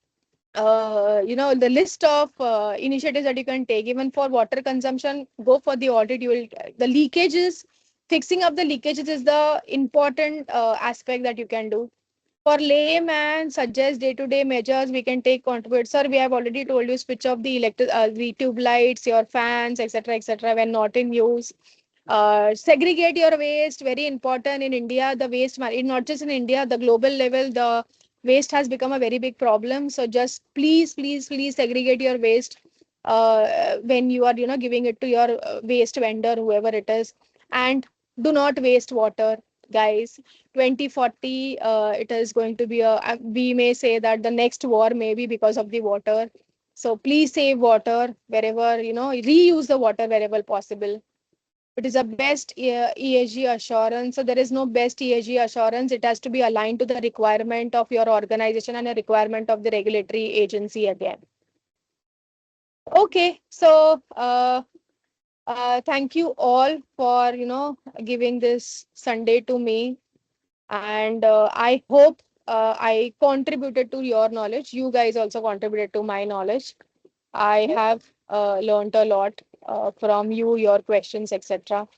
the list of initiatives that you can take. Even for water consumption, go for the audit. You will, the leakages, fixing up the leakages is the important aspect that you can do. For layman, suggest day-to-day measures we can take, contribute. Sir, we have already told you, switch off the tube lights, your fans, etc., when not in use. Segregate your waste, very important in India. The waste, not just in India, the global level, the waste has become a very big problem. So just please segregate your waste when you are giving it to your waste vendor, whoever it is. And do not waste water, guys. 2040, it is going to be we may say that the next war may be because of the water. So please save water wherever, reuse the water wherever possible. It is a best ESG assurance. So there is no best ESG assurance. It has to be aligned to the requirement of your organization and a requirement of the regulatory agency again. Okay, so thank you all for giving this Sunday to me, and I hope I contributed to your knowledge. You guys also contributed to my knowledge. I have learned a lot from you, your questions, etc.